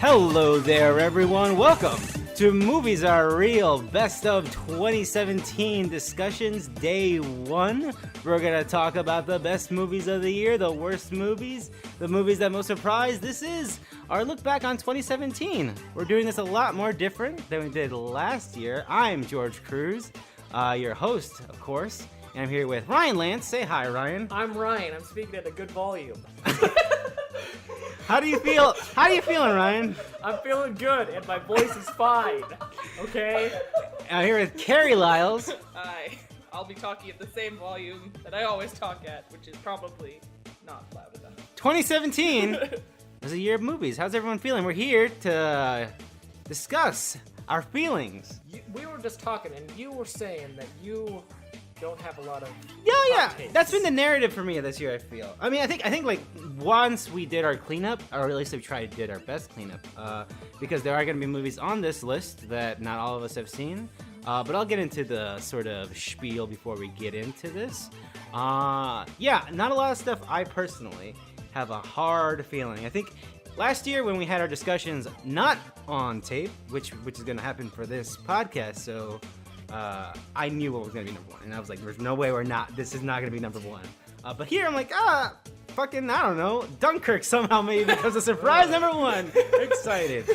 Hello there, everyone. Welcome to Movies Are Real Best of 2017 Discussions Day 1. We're going to talk about the best movies of the year, the worst movies, the movies that most surprised. This is our look back on 2017. We're doing this a lot more different than we did last year. I'm George Cruz, your host, of course, and I'm here with Ryan Lance. Say hi, Ryan. I'm Ryan. I'm speaking at a good volume. How do you feel? How are you feeling, Ryan? I'm feeling good, and my voice is fine. Okay? I'm here with Carrie Lyles. Hi. I'll be talking at the same volume that I always talk at, which is probably not loud enough. 2017 was a year of movies. How's everyone feeling? We're here to discuss our feelings. We were just talking, and you were saying that you don't have a lot of Yeah. takes. That's been the narrative for me this year, I feel. I mean, I think like once we did our cleanup, or at least we did our best cleanup, because there are going to be movies on this list that not all of us have seen. But I'll get into the sort of spiel before we get into this. Yeah, not a lot of stuff I personally have a hard feeling. I think last year when we had our discussions not on tape, which is going to happen for this podcast, so I knew what was going to be number one. And I was like, there's no way this is not going to be number one. But here I'm like, fucking, I don't know, Dunkirk somehow maybe becomes a surprise number one. Excited.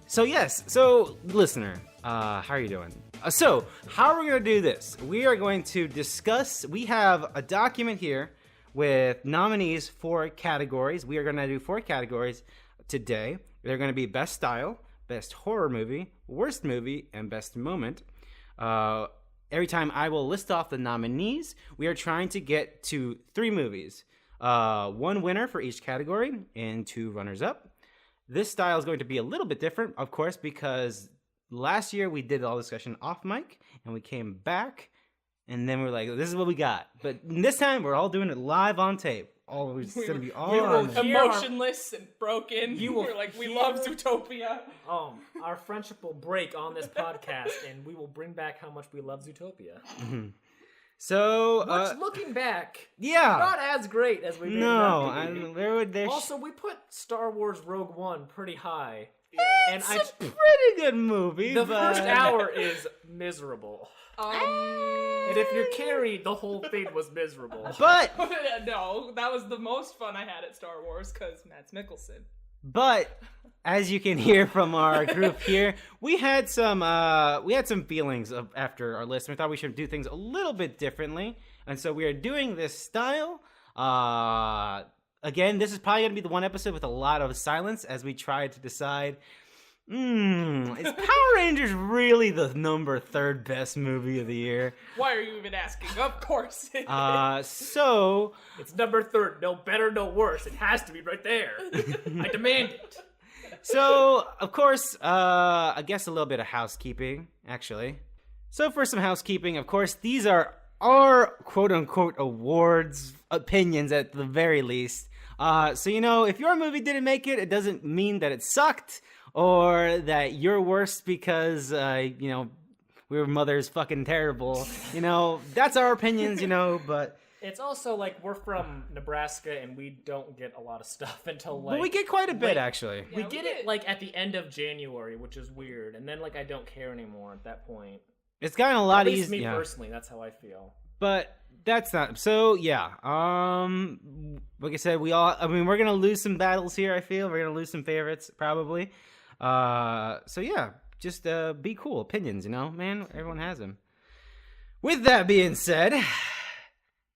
So listener, how are you doing? So, how are we going to do this? We are going to discuss, we have a document here with nominees for categories. We are going to do 4 categories today. They're going to be Best Style, Best Horror Movie, Worst Movie, and Best Moment. Every time I will list off the nominees, we are trying to get to 3 movies. 1 winner for each category and 2 runners-up. This style is going to be a little bit different, of course, because last year we did all discussion off mic, and we came back, and then we're like, this is what we got. But this time, we're all doing it live on tape. It's going to be all on tape. Emotionless and broken. We're like, we love Zootopia. Our friendship will break on this podcast, and we will bring back how much we love Zootopia. Mm-hmm. So, which, looking back, yeah, not as great as we did. Also, we put Star Wars Rogue One pretty high. It's a pretty good movie. The first hour is miserable. And if you're Carrie, the whole thing was miserable. But no, that was the most fun I had at Star Wars because Mads Mikkelsen. But as you can hear from our group here, we had some feelings after our list. We thought we should do things a little bit differently, and so we are doing this style. Again, this is probably going to be the one episode with a lot of silence as we try to decide, is Power Rangers really the number 3rd best movie of the year? Why are you even asking? Of course it is. So it's number 3rd. No better, no worse. It has to be right there. I demand it. So, of course, I guess a little bit of housekeeping, actually. So for some housekeeping, of course, these are our quote-unquote awards opinions at the very least. So, if your movie didn't make it, it doesn't mean that it sucked or that you're worse because, your mother's fucking terrible. That's our opinions, but... It's also like we're from Nebraska and we don't get a lot of stuff until like... But we get quite a bit, actually. We get it like at the end of January, which is weird. And then like I don't care anymore at that point. It's gotten a lot easier. At least me personally, that's how I feel. But... That's not so. Yeah. Like I said, we're gonna lose some battles here. I feel we're gonna lose some favorites probably. So yeah, just be cool. Opinions, man. Everyone has them. With that being said,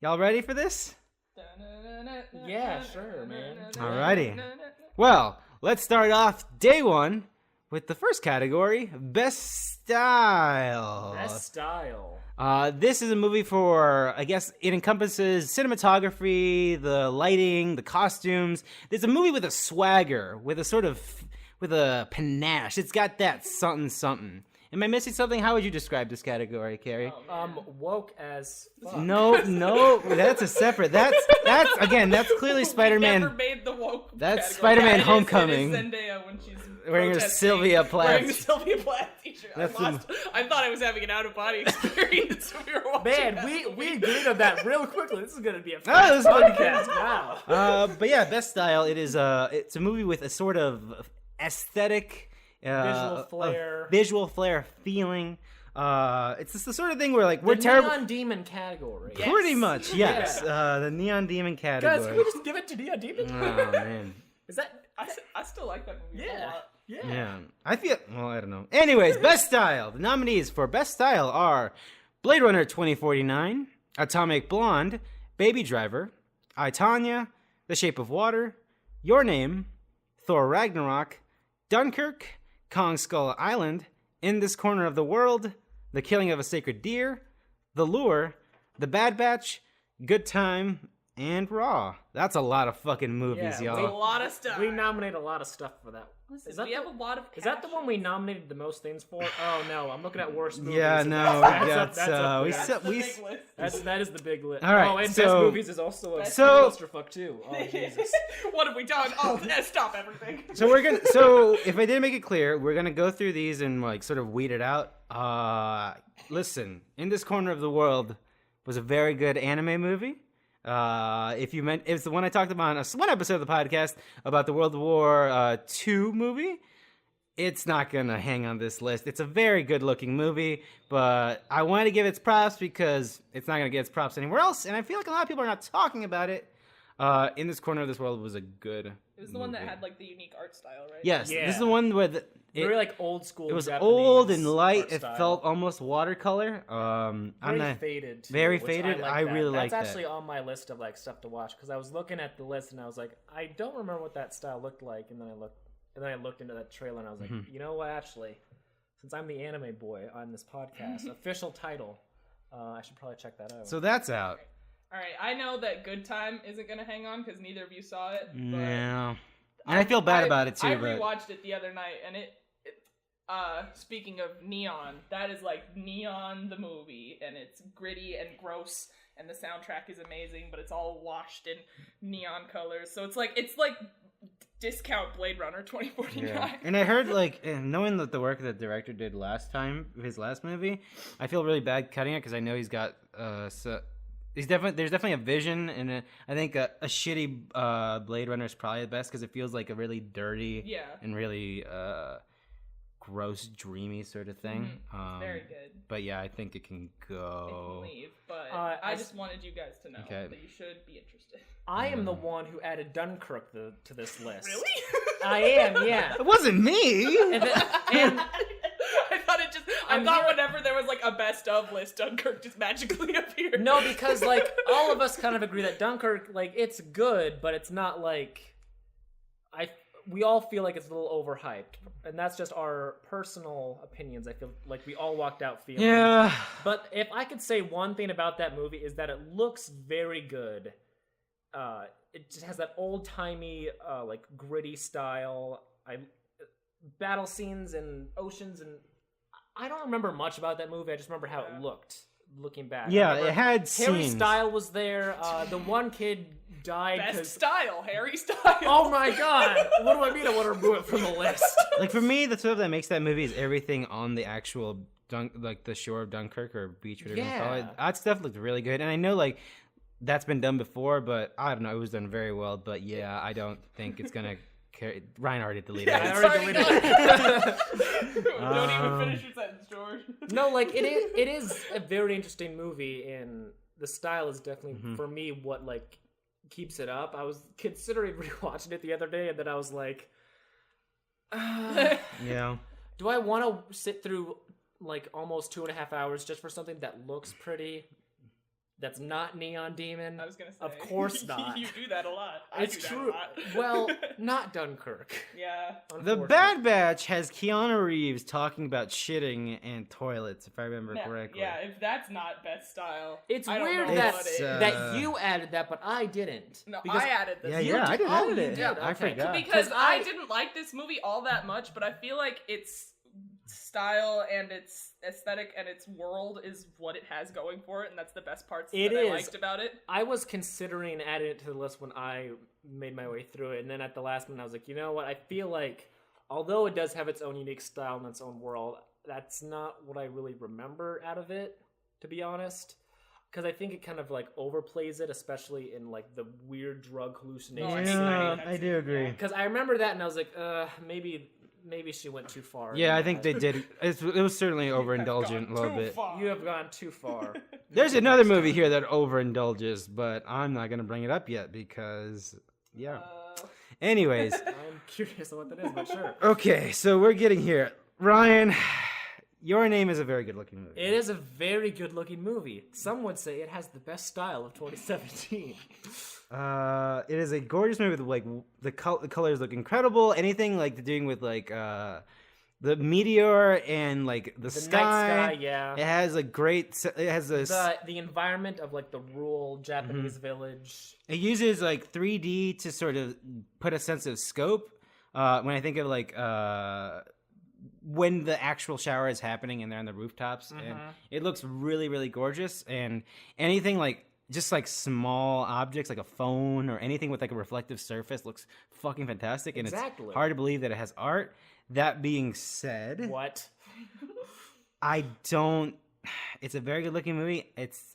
y'all ready for this? Yeah, sure, man. Alrighty. Well, let's start off day 1 with the first category: Best Style. Best Style. This is a movie for, I guess, it encompasses cinematography, the lighting, the costumes. It's a movie with a swagger, with a panache. It's got that something. Am I missing something? How would you describe this category, Carrie? Woke as fuck. No, that's a separate. That's clearly Spider-Man. Never made the woke. That's Spider-Man Homecoming. It is Zendaya when she's wearing a Sylvia Plath. Wearing a Sylvia Plath t-shirt. That's the- I thought I was having an out-of-body experience when we were watching Man, that we movie. agreed on that real quickly. This is gonna be a Oh, this is podcast. Wow. But yeah, best style. It's a movie with a sort of aesthetic, visual flair feeling. It's just the sort of thing where like we're the terrible. Neon Demon category. Yeah. Pretty much, yes. Yeah. The Neon Demon category. Guys, can we just give it to Neon Demon? Oh man. Is that? I still like that movie a Yeah. lot. Yeah. Yeah, I feel. Well, I don't know. Anyways, best style. The nominees for best style are Blade Runner 2049, Atomic Blonde, Baby Driver, I, Tonya, The Shape of Water, Your Name, Thor Ragnarok, Dunkirk, Kong Skull Island, In This Corner of the World, The Killing of a Sacred Deer, The Lure, The Bad Batch, Good Time, and Raw. That's a lot of fucking movies, Yeah, It's a y'all. lot of stuff. We nominate a lot of stuff for that. Listen, we have a lot of. Is that the one we nominated the most things for? Oh no, I'm looking at worst movies. Yeah, and no, that's that's up we there. said the we. big list. That is the big list. All right, Oh, and so- best movies is also a So- clusterfuck too. Oh Jesus. What have we done? Oh, stop everything. So we're gonna. So if I didn't make it clear, we're gonna go through these and like sort of weed it out. Listen, In This Corner of the World was a very good anime movie. If you meant, it's the one I talked about on one episode of the podcast about the World War II movie. It's not gonna hang on this list. It's a very good-looking movie, but I want to give its props because it's not gonna get its props anywhere else, and I feel like a lot of people are not talking about it. In This Corner of This World was a good. It was the one that movie. had like the unique art style, right? Yes, Yeah. this is the one where Very like old school. it was Japanese old and light. art It style. felt almost watercolor. I'm very not. faded. Too, very which faded. like I that. really like That's that. actually on my list of like stuff to watch because I was looking at the list and I was like, I don't remember what that style looked like, and then I looked into that trailer and I was like, Mm-hmm. you know what? Actually, since I'm the anime boy on this podcast, official title, I should probably check that out. So that's out. All right, I know that Good Time isn't gonna hang on because neither of you saw it. But Yeah, and I feel bad about it too. I but rewatched it the other night, and speaking of neon, that is like Neon the movie, and it's gritty and gross, and the soundtrack is amazing, but it's all washed in neon colors. So it's like discount Blade Runner 2049. yeah. And I heard like knowing that the work that the director did last time, his last movie, I feel really bad cutting it because I know he's got there's definitely a vision, and I think a shitty Blade Runner is probably the best because it feels like a really dirty Yeah. and really gross, dreamy sort of thing. It's very good. But yeah, I think it can It can go. leave, but I I just wanted you guys to know Okay. that you should be interested. I am the one who added Dunkirk to this list. Really? I am, yeah. It wasn't me. And I thought it just. I I'm thought here- whenever there was like a best of list, Dunkirk just magically appeared. no, because like all of us kind of agree that Dunkirk, like it's good, but it's not like we all feel like it's a little overhyped, and that's just our personal opinions. I feel like we all walked out feeling. Yeah. But if I could say one thing about that movie is that it looks very good. It just has that old timey, like gritty style. Battle scenes and oceans, and I don't remember much about that movie. I just remember how it looked. Looking back, Yeah, I remember it had Harry scenes. Style was there. The one kid died Best because. style, Harry Styles. Oh my god! What do I mean? I want to remove it from the list. Like for me, the stuff that makes that movie is everything on the actual like the shore of Dunkirk or beach, whatever you want to call it. Yeah. That stuff looked really good, and I know like that's been done before, but I don't know, it was done very well. But yeah, I don't think it's gonna carry. Ryan already deleted Yeah, it. I already deleted it. Don't even finish your sentence, George. No, like it is a very interesting movie, and the style is definitely Mm-hmm. for me what like keeps it up. I was considering rewatching it the other day, and then I was like, Yeah. do I want to sit through like almost 2.5 hours just for something that looks pretty? That's not Neon Demon. I was gonna say. Of course not. You do that a lot. I It's do that true. a lot. Well, not Dunkirk. Yeah. The unfortunately. Bad Batch has Keanu Reeves talking about shitting and toilets, if I remember Yeah, correctly. yeah, if that's not best style, It's I don't weird know that what is. that you added that, but I didn't. No, Because I added this. Yeah, You yeah, I did- did oh, edit you it. did, I okay. forgot. Because 'Cause I I- didn't like this movie all that much, but I feel like its style and its aesthetic and its world is what it has going for it, and that's the best parts It that I is. liked about it. I was considering adding it to the list when I made my way through it, and then at the last minute I was like, you know what? I feel like, although it does have its own unique style and its own world, that's not what I really remember out of it, to be honest. Because I think it kind of like overplays it, especially in like the weird drug hallucination. Yeah, I do agree. Because I remember that, and I was like, maybe she went too far. Yeah, I think they did. It was certainly overindulgent a little bit. You have gone too far. There's another movie here that overindulges, but I'm not gonna bring it up yet because, yeah. Anyways, I'm curious on what that is, but sure. okay, so we're getting here. Ryan, Your Name is a very good-looking movie. It is a very good-looking movie. Some would say it has the best style of 2017. It is a gorgeous movie with like the colors look incredible. Anything like doing with like the meteor and like the sky. Night sky, yeah. It has a great. It has a. The environment of like the rural Japanese village. It uses like 3D to sort of put a sense of scope. When I think of like when the actual shower is happening and they're on the rooftops, and it looks really, really gorgeous. And anything like just like small objects like a phone or anything with like a reflective surface looks fucking fantastic. And Exactly. it's hard to believe that it has art. That being said, What? I don't. It's a very good looking movie.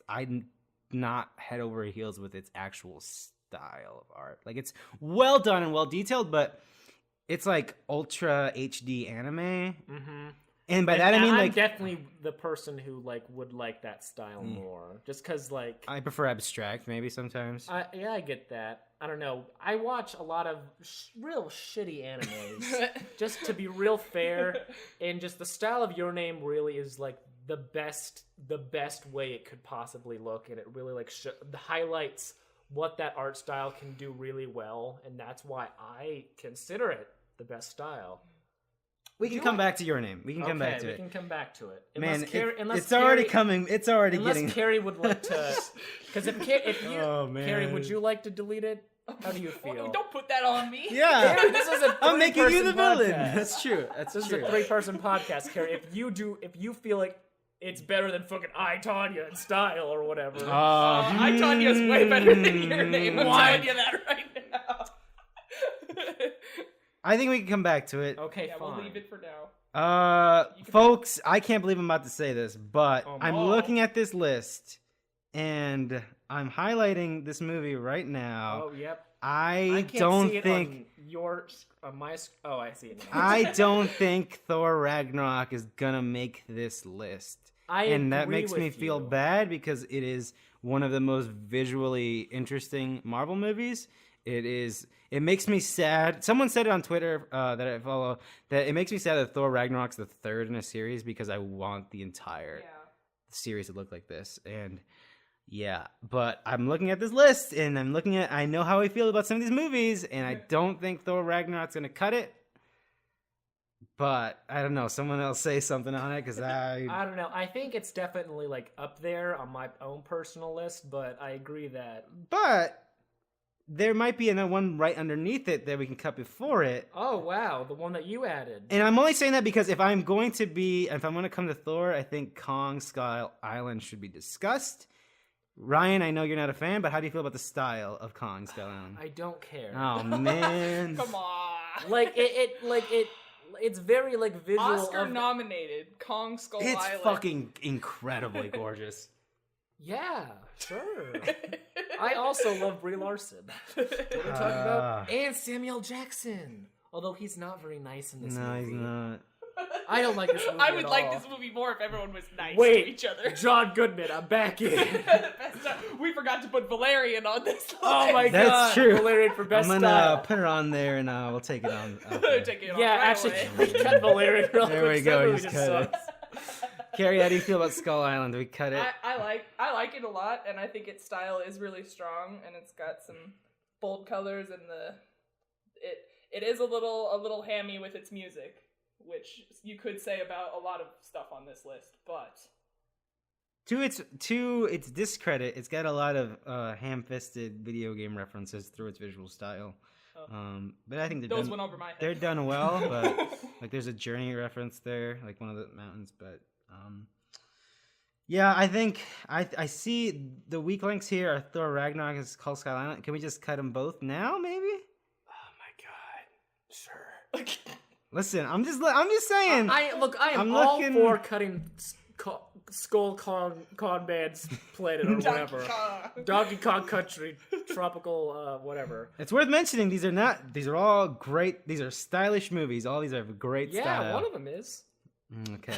I'm not head over heels with its actual style of art. Like it's well done and well detailed, but it's like ultra HD anime. And by that I mean I'm like definitely the person who like would like that style more, just because like I prefer abstract maybe sometimes. yeah, I get that. I don't know. I watch a lot of real shitty animes, just to be real fair, and just the style of Your Name really is like the best way it could possibly look, and it really like highlights what that art style can do really well, and that's why I consider it the best style. We can come back to Your Name. We can come back to we it. can come back to it. Man, Unless it's already Carrie- coming. It's already Unless getting. Carrie would like to, because if you, Oh, man. Carrie, would you like to delete it? How do you feel? Well, don't put that on me. Yeah, Carrie, this is a I'm making you the three-person villain. podcast. That's true. That's This is true. a 3-person podcast, Carrie. If you feel like it's better than fucking I, Tonya in style or whatever. I Tanya's way better than Your Name. I'm telling you that right now. I think we can come back to it. Okay, Yeah, fine. we'll leave it for now. Folks, I can't believe I'm about to say this, but I'm no. looking at this list and I'm highlighting this movie right now. Oh, yep. I can't don't see it think on my. Oh, I see it. Now. I don't think Thor Ragnarok is gonna make this list. And that agree makes me with feel you. bad because it is one of the most visually interesting Marvel movies. It makes me sad. Someone said it on Twitter that I follow that it makes me sad that Thor Ragnarok's the third in a series because I want the entire series to look like this. And yeah, but I'm looking at this list and I know how I feel about some of these movies, and I don't think Thor Ragnarok's gonna cut it. But I don't know. Someone else say something on it because I don't know. I think it's definitely like up there on my own personal list, but I agree that. But there might be another one right underneath it that we can cut before it. Oh wow, the one that you added. And I'm only saying that because if I'm going to come to Thor, I think Kong Skull Island should be discussed. Ryan, I know you're not a fan, but how do you feel about the style of Kong Skull Island? I don't care. Oh man. Come on. It's very like visual. Oscar nominated Kong Skull It's Island. fucking incredibly gorgeous. Yeah, sure. I also love Brie Larson. What are we talking about? And Samuel Jackson. Although he's not very nice in this movie. No, he's not. I don't like this movie I would at like all. this movie more if everyone was nice Wait, to each other. John Goodman, I'm back in. Best time. We forgot to put Valerian on this list. Oh my That's god. true. Valerian for best I'm gonna style. put her on there and we'll take it on. Okay. Take it off Yeah, right actually, away. can we cut Valerian real There quick? we go, That movie he's just cut it. sucks. Carrie, how do you feel about Skull Island? Do we cut it? I like it a lot, and I think its style is really strong, and it's got some bold colors, and it is a little hammy with its music, which you could say about a lot of stuff on this list, but To its discredit, it's got a lot of ham-fisted video game references through its visual style. But I think those went over my head. they're done well. But like, there's a Journey reference there, like one of the mountains. But yeah, I think I see the weak links here are Thor Ragnarok and Skull Island. Can we just cut them both now, maybe? Oh my god. Sure. Listen, I'm just saying. I am I'm all looking- for cutting Skull Con Band's planet or whatever. Donkey Kong Country, tropical, whatever. It's worth mentioning these are all great. These are stylish movies. All these are great Yeah, style. one of them is. Okay.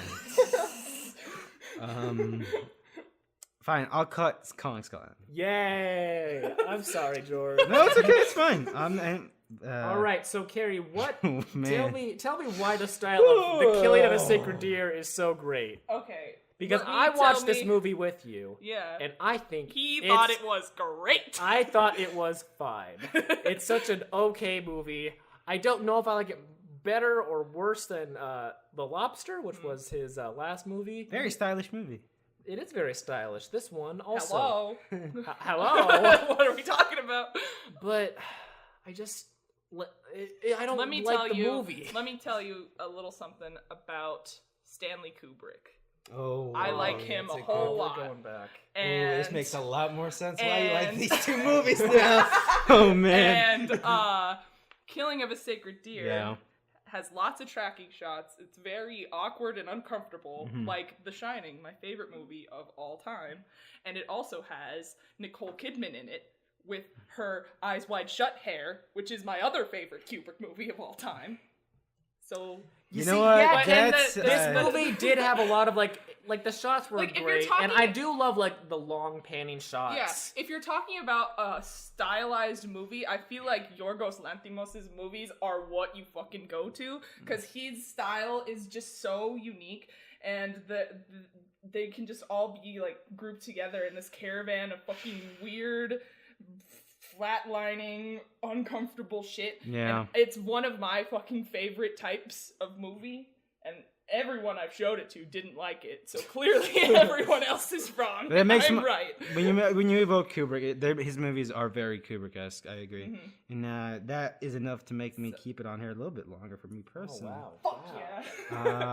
Fine, I'll cut Calling Skull. Yay! I'm sorry, George. No, it's okay. It's fine. All right, so Carrie, what? Oh, man. Tell me why the style of the killing of a sacred deer is so great. Okay. Because let me I watched tell this me- movie with you, Yeah. and I think He thought it it's- was great. I thought it was fine. It's such an okay movie. I don't know if I like it better or worse than The Lobster, which was his last movie. Very stylish movie. It is very stylish. This one also. Hello. Hello. What are we talking about? But I just I don't Let me like tell the you. movie. Let me tell you a little something about Stanley Kubrick. Oh, I like him a whole lot. We're going back. And this makes a lot more sense. Why you like and- these two movies now? Oh man. And Killing of a Sacred Deer Yeah. has lots of tracking shots. It's very awkward and uncomfortable, Mhm. like The Shining, my favorite movie of all time. And it also has Nicole Kidman in it with her Eyes Wide Shut hair, which is my other favorite Kubrick movie of all time. So You see, know what? yeah, and That's this movie did have a lot of like the shots were Like, if you're great, talking- and I do love like the long panning shots. yeah, if you're talking about a stylized movie, I feel like Yorgos Lanthimos' movies are what you fucking go to, because his style is just so unique, and they can just all be like grouped together in this caravan of fucking weird, flatlining, uncomfortable shit. Yeah. And it's one of my fucking favorite types of movie, and everyone I've showed it to didn't like it, so clearly everyone else is wrong. That makes I'm m- right. When you evoke Kubrick, his movies are very Kubrick-esque. I agree, Mhm. and that is enough to make me keep it on here a little bit longer for me Oh personally. wow. Fuck Wow.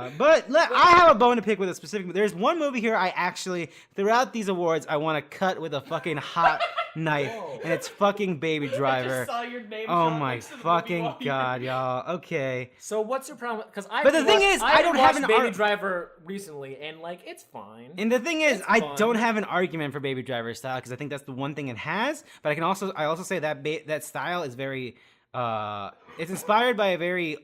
yeah. But I have a bone to pick with a specific. There's one movie here I actually, throughout these awards, I want to cut with a fucking hot knife, Whoa. and it's fucking Baby I Driver. just saw your name Oh shot my next to the movie fucking while you- god, y'all. Okay. So what's your problem? Because I. But the thing is, I don't have watched an Baby ar- Driver recently, and like it's fine. And the thing is, It's I fun. don't have an argument for Baby Driver style because I think that's the one thing it has. But I also say that that style is very, it's inspired by a very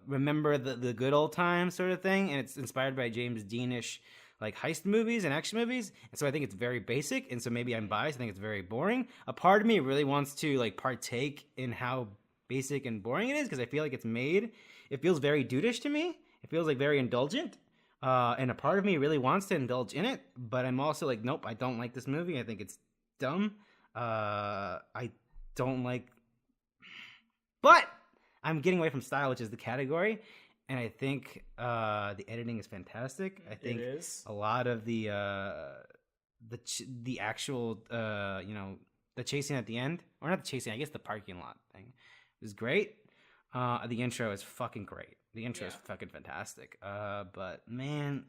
remember the good old times sort of thing, and it's inspired by James Deanish like heist movies and action movies. And so I think it's very basic, and so maybe I'm biased. I think it's very boring. A part of me really wants to like partake in how basic and boring it is because I feel like it's made. It feels very dudish to me. It feels like very indulgent. And a part of me really wants to indulge in it, but I'm also like, nope, I don't like this movie. I think it's dumb. I don't like, but I'm getting away from style, which is the category. And I think the editing is fantastic. I think It is. a lot of the actual the chasing at the end, or not the chasing, I guess the parking lot thing is great. The intro is fucking great. The intro is fucking fantastic. But man,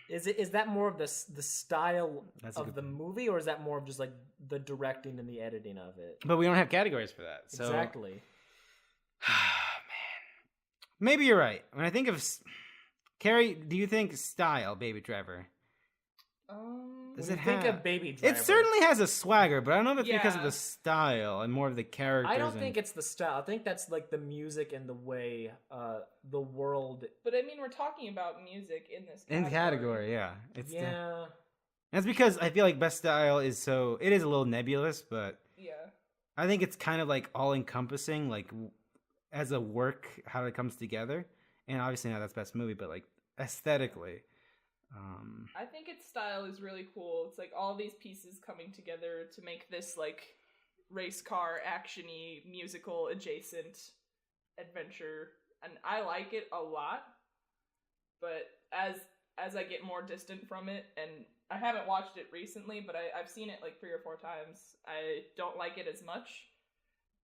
Is that more of the style That's a of good the point. movie, or is that more of just like the directing and the editing of it? but we don't have categories for that. So Exactly. man, maybe you're right. When I think of Carrie, do you think style, Baby Driver? Does When it you think have- of Baby Driver, It certainly has a swagger, but I don't know if it's because of Yeah. the style and more of the characters. I don't and- think it's the style. I think that's like the music and the way the world. But I mean, we're talking about music in this in the category. Yeah, it's Yeah. that's because I feel like best style is it is a little nebulous, but Yeah. I think it's kind of like all encompassing, like as a work, how it comes together. And obviously not that's best movie, but like aesthetically. I think its style is really cool. It's like all these pieces coming together to make this like race car actiony musical adjacent adventure, and I like it a lot. But as I get more distant from it, and I haven't watched it recently, but I've seen it like 3 or 4 times, I don't like it as much.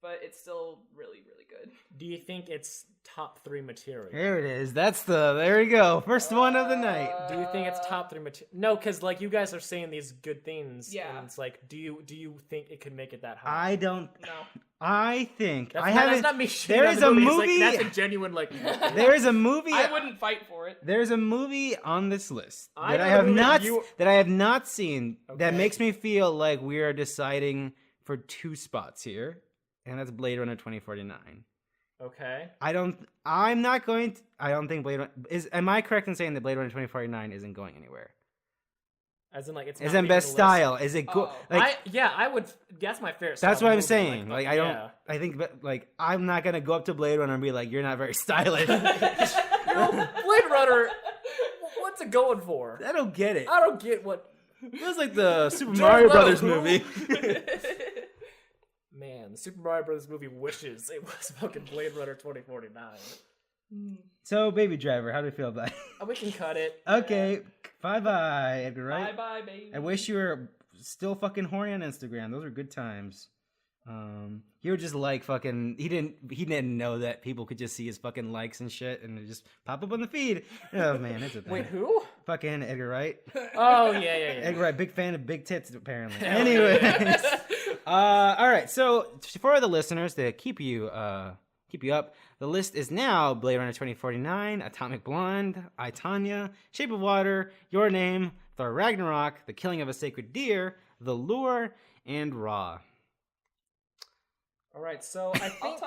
But it's still really, really good. Do you think it's top 3 material? There it is. There we go. First one of the night. Do you think it's top 3 material? No, because like you guys are saying these good things. Yeah. And it's like, do you think it could make it that high? I don't. No. I think That's I not, haven't. that's not me shitting There on is the a movie. movie. It's like, that's a genuine like. There is a movie. I wouldn't fight for it. There's a movie on this list I that I know have the movie not you- that I have not seen that Okay. makes me feel like we are deciding for 2 spots here, and that's Blade Runner 2049. Okay. I don't think Blade Runner is. Am I correct in saying that Blade Runner 2049 isn't going anywhere? As in like it's. Is not in making best the list. style? Is it good? Oh. Like I would. That's my favorite. that's style what I'm movie, saying. Like I don't. yeah. I think like I'm not gonna go up to Blade Runner and be like, "You're not very stylish." You know, Blade Runner. What's it going for? I don't get it. I don't get what. It was like the Super Jared Mario Leto, Brothers who? movie. Man, the Super Mario Brothers movie wishes it was fucking Blade Runner 2049. So, Baby Driver, how do you feel about it? We can cut it. Okay, bye, Edgar Wright. Bye, baby. I wish you were still fucking horny on Instagram. Those were good times. You were just like fucking. He didn't know that people could just see his fucking likes and shit, and it just pop up on the feed. Oh man, that's a thing. Wait, who? Fucking Edgar Wright. Oh yeah. Edgar Wright, big fan of big tits apparently. Anyways, all right. So for the listeners to keep you up, the list is now Blade Runner 2049, Atomic Blonde, I, Tonya, Shape of Water, Your Name, Thor Ragnarok, The Killing of a Sacred Deer, The Lure, and Raw. All right, so I think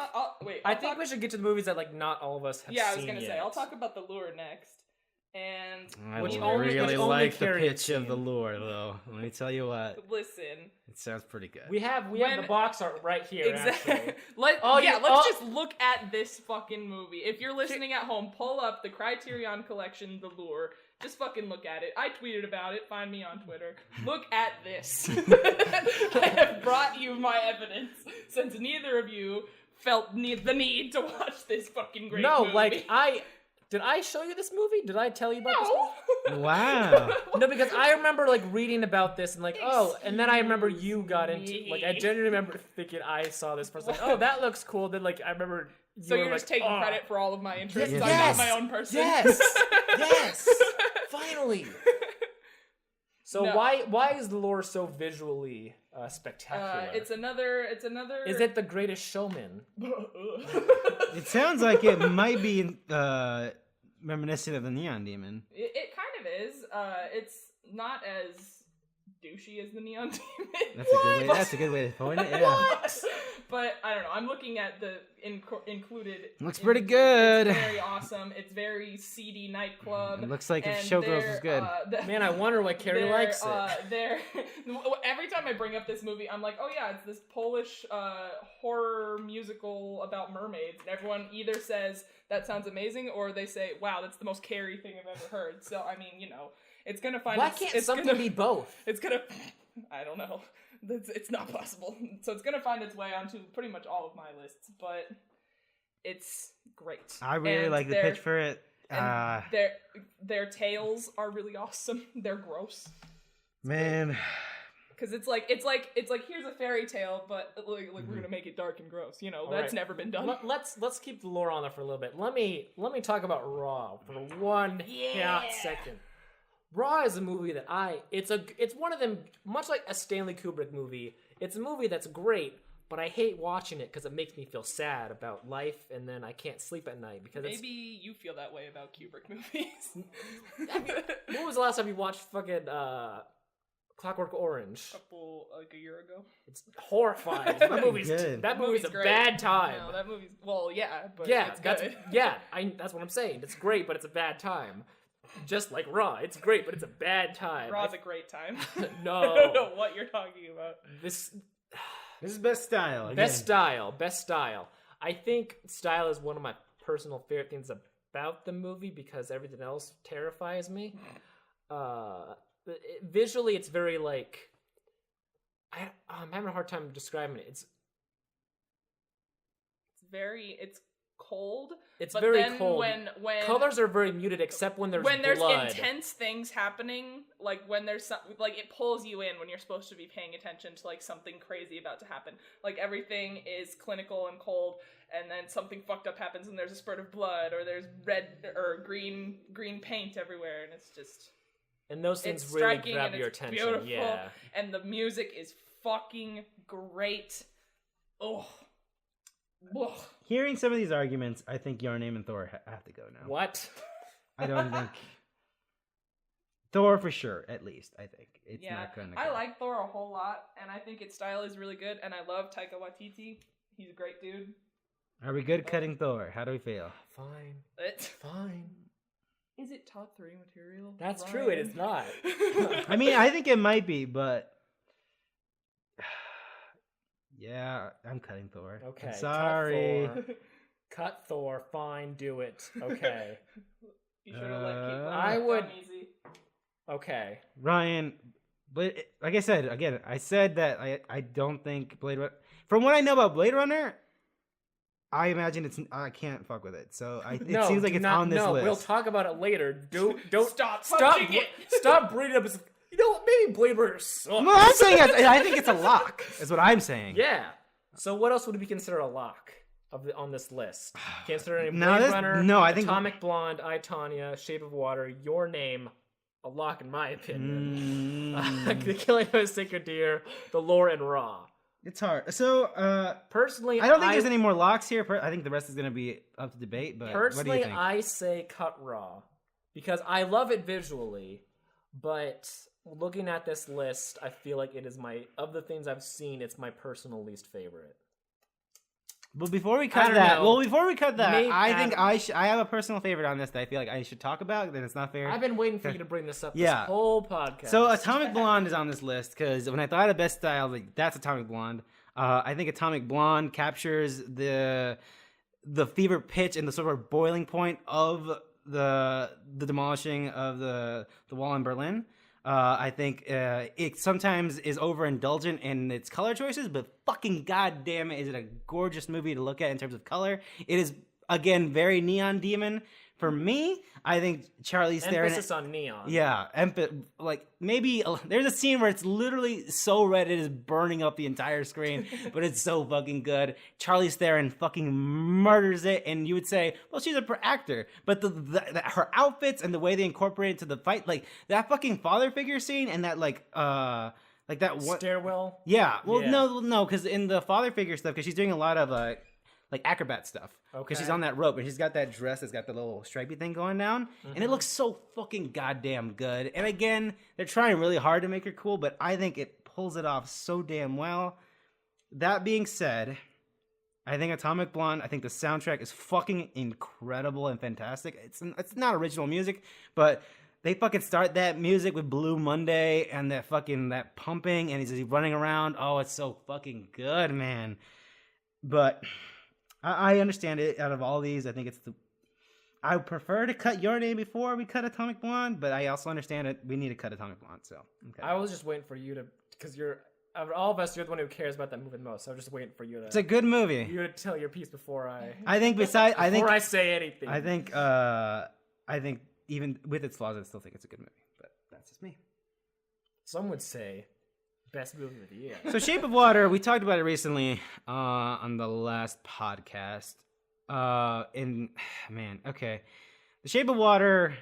I think we should get to the movies that like not all of us have Yeah, I seen was gonna yet. say I'll talk about The Lure next, and I Which really only- which only like the Carrie had pitch of seen. The Lure, though. Let me tell you what, listen. it sounds pretty good. We have When- the box art right here. Exactly. Actually. Let's Oh. just look at this fucking movie. If you're listening at home, pull up the Criterion Collection, The Lure. Just fucking look at it. I tweeted about it. Find me on Twitter. Look at this. I have brought you my evidence since neither of you felt the need to watch this fucking great No, movie. like did I show you this movie? Did I tell you about this movie? No. Wow. No, because I remember like reading about this and like, and then I remember you got into like I genuinely remember thinking I saw this first, like, oh, that looks cool. Then like I remember So you you're were just like, taking oh. credit for all of my interests. Yes. I'm not my own person. Yes, finally. So No. why is the lore so visually spectacular? It's another. Is it The Greatest Showman? It sounds like it might be reminiscent of the Neon Demon. It kind of is. It's not as douchey as the Neon Demon. That's a good way to point it. Yeah. But I don't know. I'm looking at the included. Looks pretty good. It's very awesome. It's very seedy nightclub. It looks like if and Showgirls was good. Man, I wonder why Carrie likes it. Every time I bring up this movie, I'm like, oh yeah, it's this Polish horror musical about mermaids, and everyone either says that sounds amazing, or they say, wow, that's the most Carrie thing I've ever heard. So I mean, you know, it's gonna find. Why can't something be both? It's gonna. I don't know. It's not possible. So it's gonna find its way onto pretty much all of my lists, but it's great. I really And like the pitch for it. and their tails are really awesome. They're gross. Man, Because it's like here's a fairy tale, but like we're gonna make it dark and gross. You know, All that's right. never been done. Let's keep the lore on there for a little bit. Let me talk about Raw for one hot second. Raw is a movie that it's one of them, much like a Stanley Kubrick movie. It's a movie that's great, but I hate watching it because it makes me feel sad about life, and then I can't sleep at night because Maybe you feel that way about Kubrick movies. When was the last time you watched fucking Clockwork Orange? Like a year ago. It's horrifying. That movie's good. that movie's a great. bad time. No, that movie's but Yeah, it's that's good. that's what I'm saying. It's great, but it's a bad time. Just like Raw, it's great, but it's a bad time. Raw's a great time. No. I don't know what you're talking about. This this is best style. Again. best style. I think style is one of my personal favorite things about the movie because everything else terrifies me. Visually, it's very like I'm having a hard time describing it. It's cold. It's but very then cold. When Colors are very muted, except when there's blood. intense things happening, like when there's like it pulls you in when you're supposed to be paying attention to like something crazy about to happen. Like everything is clinical and cold, and then something fucked up happens, and there's a spurt of blood, or there's red or green paint everywhere, and it's just. And those things It's really striking grab and your it's attention. beautiful, Yeah. and the music is fucking great. Oh, Ugh. Hearing some of these arguments, I think Your Name and Thor have to go now. What? I don't think Thor for sure. At least I think it's Yeah, not gonna. I go. like Thor a whole lot, and I think its style is really good, and I love Taika Waititi. He's a great dude. Are we good cutting Thor? How do we feel? Fine. It, Fine. is it top 3 material? That's Ryan? true. It is not. I mean, I think it might be, but yeah, I'm cutting Thor. Okay. I'm sorry. Cut Thor. Cut Thor. Fine. Do it. Okay. You should have let Kate Blanchett I down would- easy. Okay. Ryan, but like I said again, I said that I don't think Blade Runner. From what I know about Blade Runner, I imagine I can't fuck with it. So it seems like do it's not, on this no, list. we'll talk about it later. Don't Stop stop punching it. Stop bringing it up as you know what, maybe Blade Runner sucks. Well, I'm saying I think it's a lock. Is what I'm saying. Yeah. So what else would be considered a lock on this list? Considering No, Blade Runner, I think Atomic Blonde, I, Tonya, Shape of Water, Your Name, a lock in my opinion. The Killing of a Sacred Deer, The Lore, and Raw. It's hard. So Personally, I don't think there's any more locks here. I think the rest is going to be up to debate. But what do Personally, you think? I say cut Raw because I love it visually, but looking at this list, I feel like it is of the things I've seen, it's my personal least favorite. But before we I cut don't that, know. I think Adam- I have a personal favorite on this that I feel like I should talk about. Then it's not fair. I've been waiting for you to bring this up this Yeah. whole podcast. So Atomic Blonde is on this list because when I thought of best style, like that's Atomic Blonde. I think Atomic Blonde captures the fever pitch and the sort of boiling point of the demolishing of the wall in Berlin. I think it sometimes is overindulgent in its color choices, but fucking goddamn it, is it a gorgeous movie to look at in terms of color. It is, again, very Neon Demon. For me, I think Charlize Theron... Emphasis on neon. Yeah, maybe there's a scene where it's literally so red it is burning up the entire screen, but it's so fucking good. Charlize Theron fucking murders it, and you would say, well, she's a actor, but her outfits and the way they incorporate it to the fight, like that fucking father figure scene and that like that one Stairwell. yeah, well, Yeah. no, because in the father figure stuff, because she's doing a lot of like acrobat stuff. Because she's on that rope and she's got that dress that's got the little stripy thing going down. And it looks so fucking goddamn good. And again, they're trying really hard to make her cool, but I think it pulls it off so damn well. That being said, I think Atomic Blonde, I think the soundtrack is fucking incredible and fantastic. It's not original music, but they fucking start that music with Blue Monday and that pumping and he's running around. Oh, it's so fucking good, man. But I understand it. Out of all these, I think I would prefer to cut Your Name before we cut Atomic Blonde, but I also understand it. We need to cut Atomic Blonde, so okay. I was just waiting for you to, because of all of us, you're the one who cares about that movie the most. So I was just waiting for you to. It's a good movie. You to tell your piece before I think I say anything. I think even with its flaws, I still think it's a good movie. But that's just me. Some would say best movie of the year. So Shape of Water, we talked about it recently on the last podcast. The Shape of Water.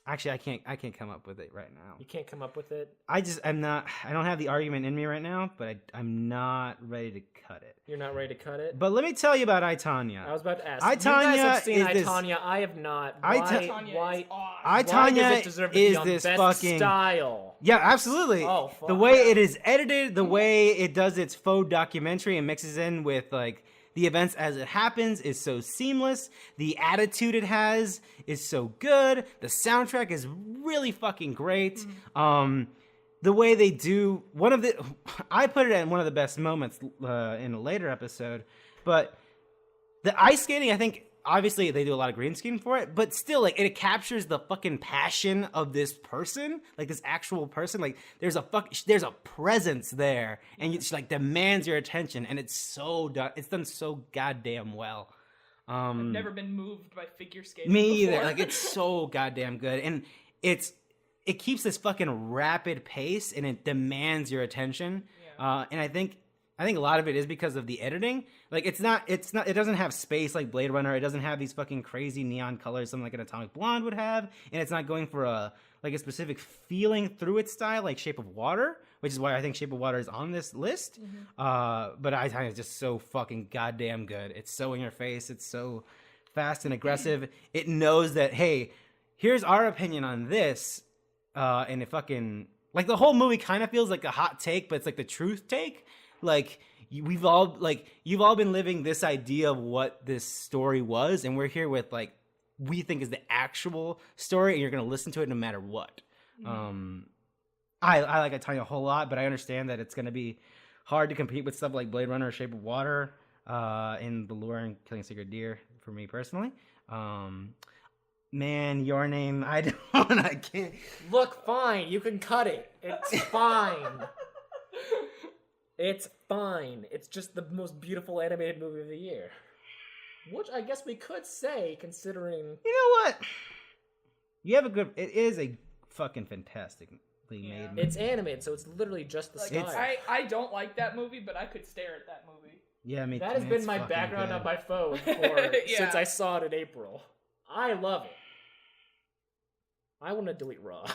Actually, I can't come up with it right now. You can't come up with it? I don't have the argument in me right now, but I'm not ready to cut it. You're not ready to cut it? But let me tell you about I, Tonya. I was about to ask. I, You guys have Tonya seen is I, this- Tonya. I have not. I, Why? Tonya Why? is awesome. I, Why Tonya does it deserve to is be on this best fucking style? Yeah, absolutely. Oh, fuck. The way it is edited, the way it does its faux documentary and mixes in with like the events as it happens is so seamless. The attitude it has is so good. The soundtrack is really fucking great. The way they do I put it at one of the best moments in a later episode, but the ice skating, I think obviously they do a lot of green screen for it, but still like it captures the fucking passion of this person, like this actual person. Like there's a presence there, and it like demands your attention, and it's done so goddamn well. I've never been moved by figure skating. Me before. either. Like it's so goddamn good, and it keeps this fucking rapid pace, and it demands your attention. Yeah. And I think a lot of it is because of the editing. Like it doesn't have space like Blade Runner. It doesn't have these fucking crazy neon colors, something like an Atomic Blonde would have, and it's not going for a like a specific feeling through its style, like Shape of Water, which is why I think Shape of Water is on this list. But I think it's just so fucking goddamn good. It's so in your face. It's so fast and aggressive. It knows that, hey, here's our opinion on this, and it fucking, like, the whole movie kind of feels like a hot take, but it's like the truth take. Like, you've all been living this idea of what this story was, and we're here with, like, we think is the actual story, and you're gonna listen to it no matter what. I like Tonya a whole lot, but I understand that it's gonna be hard to compete with stuff like Blade Runner or Shape of Water, in The Lure and Killing a Sacred Deer for me personally. Man, Your Name, I can't. Look, fine, you can cut it. It's fine. It's fine. It's just the most beautiful animated movie of the year. Which I guess we could say, considering... You know what? You have a good... It is a fucking fantastically made movie. It's animated, so it's literally just the style. I don't like that movie, but I could stare at that movie. Yeah, me too. That has been my background on my phone since I saw it in April. I love it. I want to delete Raw.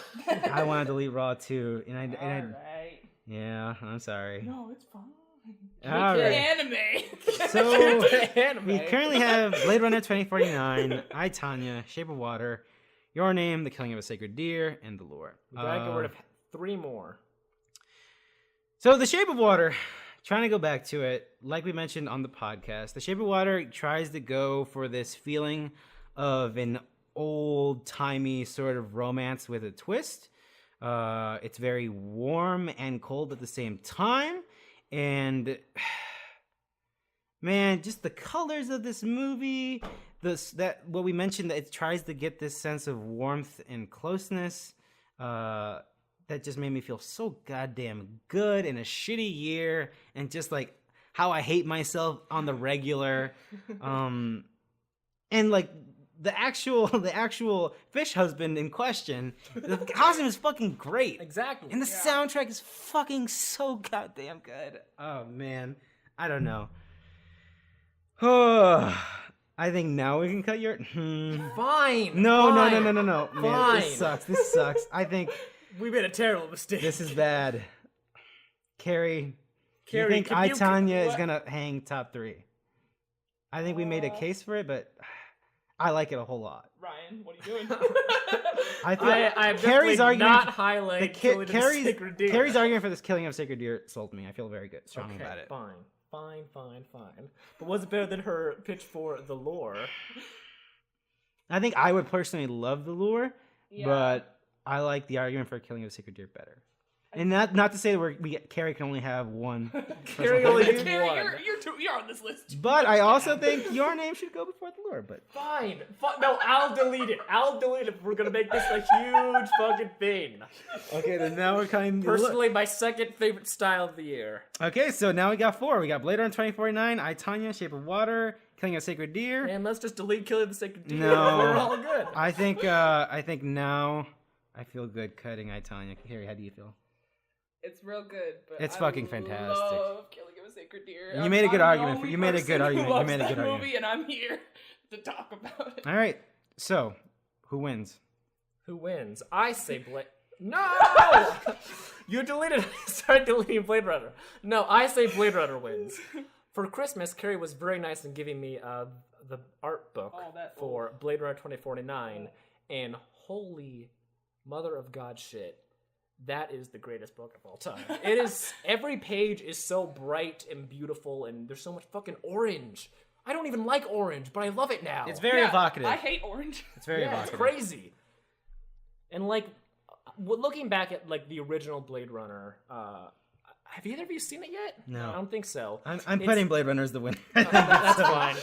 I want to delete Raw too. And Alright. Yeah, I'm sorry. No, it's fine. All right. Anime. So we currently have Blade Runner 2049, I, Tonya, Shape of Water, Your Name, The Killing of a Sacred Deer, and The Lure. We gotta get rid of 3 more. So The Shape of Water, trying to go back to it, like we mentioned on the podcast, The Shape of Water tries to go for this feeling of an old-timey sort of romance with a twist. It's very warm and cold at the same time. And man, just the colors of this movie, what we mentioned, that it tries to get this sense of warmth and closeness, that just made me feel so goddamn good in a shitty year, and just like how I hate myself on the regular. And like the actual fish husband in question, the costume is fucking great. Exactly. And the soundtrack is fucking so goddamn good. Oh, man. I don't know. I think now we can cut your... Fine. No. Fine. Man, Fine. This sucks. I think... We made a terrible mistake. This is bad. Carrie, you think can you- Tonya is going to hang top 3? I think we made a case for it, but... I like it a whole lot. Ryan, what are you doing? I feel I'm Carrie's argument. not highlight Carrie's argument for this Killing of Sacred Deer sold me. I feel very good, strong about it. Fine. But was it better than her pitch for The Lure? I think I would personally love The Lure, but I like the argument for Killing of Sacred Deer better. And not to say that Carrie can only have one. Carrie only gets Carrie, one. you're on this list. But I also think Your Name should go before The Lure. But Fine. No, I'll delete it. If we're gonna make this a huge fucking thing. okay, then now we're kind of Personally, my second favorite style of the year. Okay, so now we got 4. We got Blade Runner 2049, I, Tonya, Shape of Water, Killing of Sacred Deer. And let's just delete Killing the Sacred Deer. No. We're all good. I think now I feel good cutting I, Tonya. Carrie, how do you feel? It's real good, but It's fucking fantastic. I love Killing of a Sacred Deer. You made a good argument. Movie You made a good argument. movie, and I'm here to talk about it. All right. So, who wins? Who wins? I say Blade. No! You deleted. Start deleting Blade Runner. No, I say Blade Runner wins. For Christmas, Carrie was very nice in giving me the art book for Blade Runner 2049, and holy mother of God shit. That is the greatest book of all time. It is. Every page is so bright and beautiful, and there's so much fucking orange. I don't even like orange, but I love it now. It's very evocative. I hate orange. It's very evocative. It's crazy. And like, looking back at like the original Blade Runner, have either of you seen it yet? No. I don't think so. I'm putting Blade Runner as the winner. That's fine.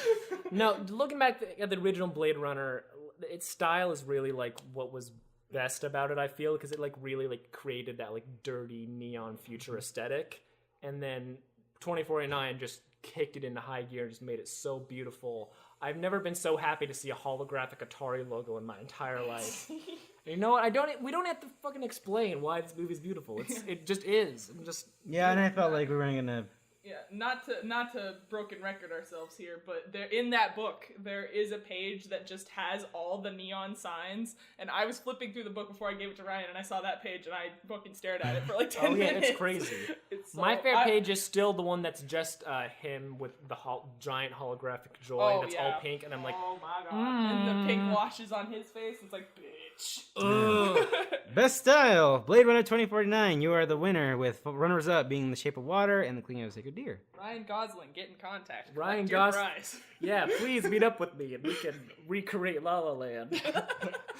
No, looking back at the original Blade Runner, its style is really like what was best about it, I feel, because it like really like created that like dirty neon future aesthetic, and then 2049 just kicked it into high gear and just made it so beautiful. I've never been so happy to see a holographic Atari logo in my entire life. You know what? We don't have to fucking explain why this movie's beautiful. It just is. Yeah, and I felt like we weren't gonna Yeah, not to broken record ourselves here, but there in that book there is a page that just has all the neon signs, and I was flipping through the book before I gave it to Ryan, and I saw that page, and I fucking stared at it for like 10 minutes. It's crazy. It's My favorite page is still the one that's just him with the giant holographic joy that's all pink, and I'm like, oh my god, and the pink washes on his face. It's like, bitch. Best style, Blade Runner 2049. You are the winner, with runners-up being The Shape of Water and The Clinging of a Sacred Deer. Ryan Gosling, get in contact. Ryan Gosling. Yeah, please meet up with me and we can recreate La La Land.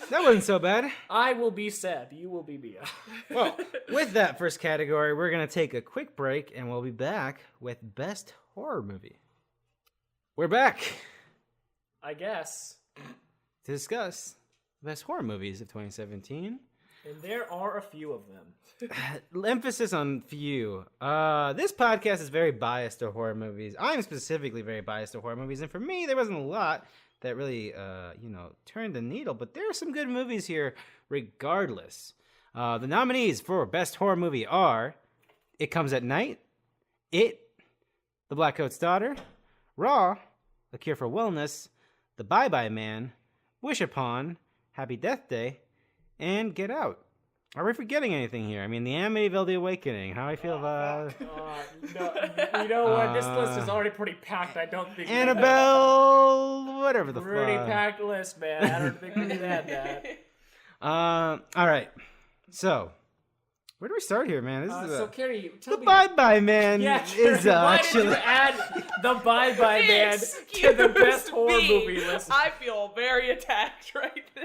That wasn't so bad. I will be Seb, you will be Mia. Well, with that first category, we're going to take a quick break, and we'll be back with Best Horror Movie. We're back I guess. to discuss Best Horror Movies of 2017. And there are a few of them. Emphasis on few. This podcast is very biased to horror movies. I'm specifically very biased to horror movies, and for me, there wasn't a lot that really, turned the needle. But there are some good movies here, regardless. The nominees for Best Horror Movie are It Comes at Night, It, The Blackcoat's Daughter, Raw, A Cure for Wellness, The Bye Bye Man, Wish Upon, Happy Death Day, and Get Out. Are we forgetting anything here? I mean, the Amityville The Awakening. How I feel about No, you know what? This list is already pretty packed. I don't think Annabelle, whatever the pretty fuck. packed list, man. I don't think we need that. All right. So, where do we start here, man? This is So, Carrie, tell the me. Bye Bye Man is Why actually. did you add the Bye Bye Man to the best horror movie list? I feel very attacked right now.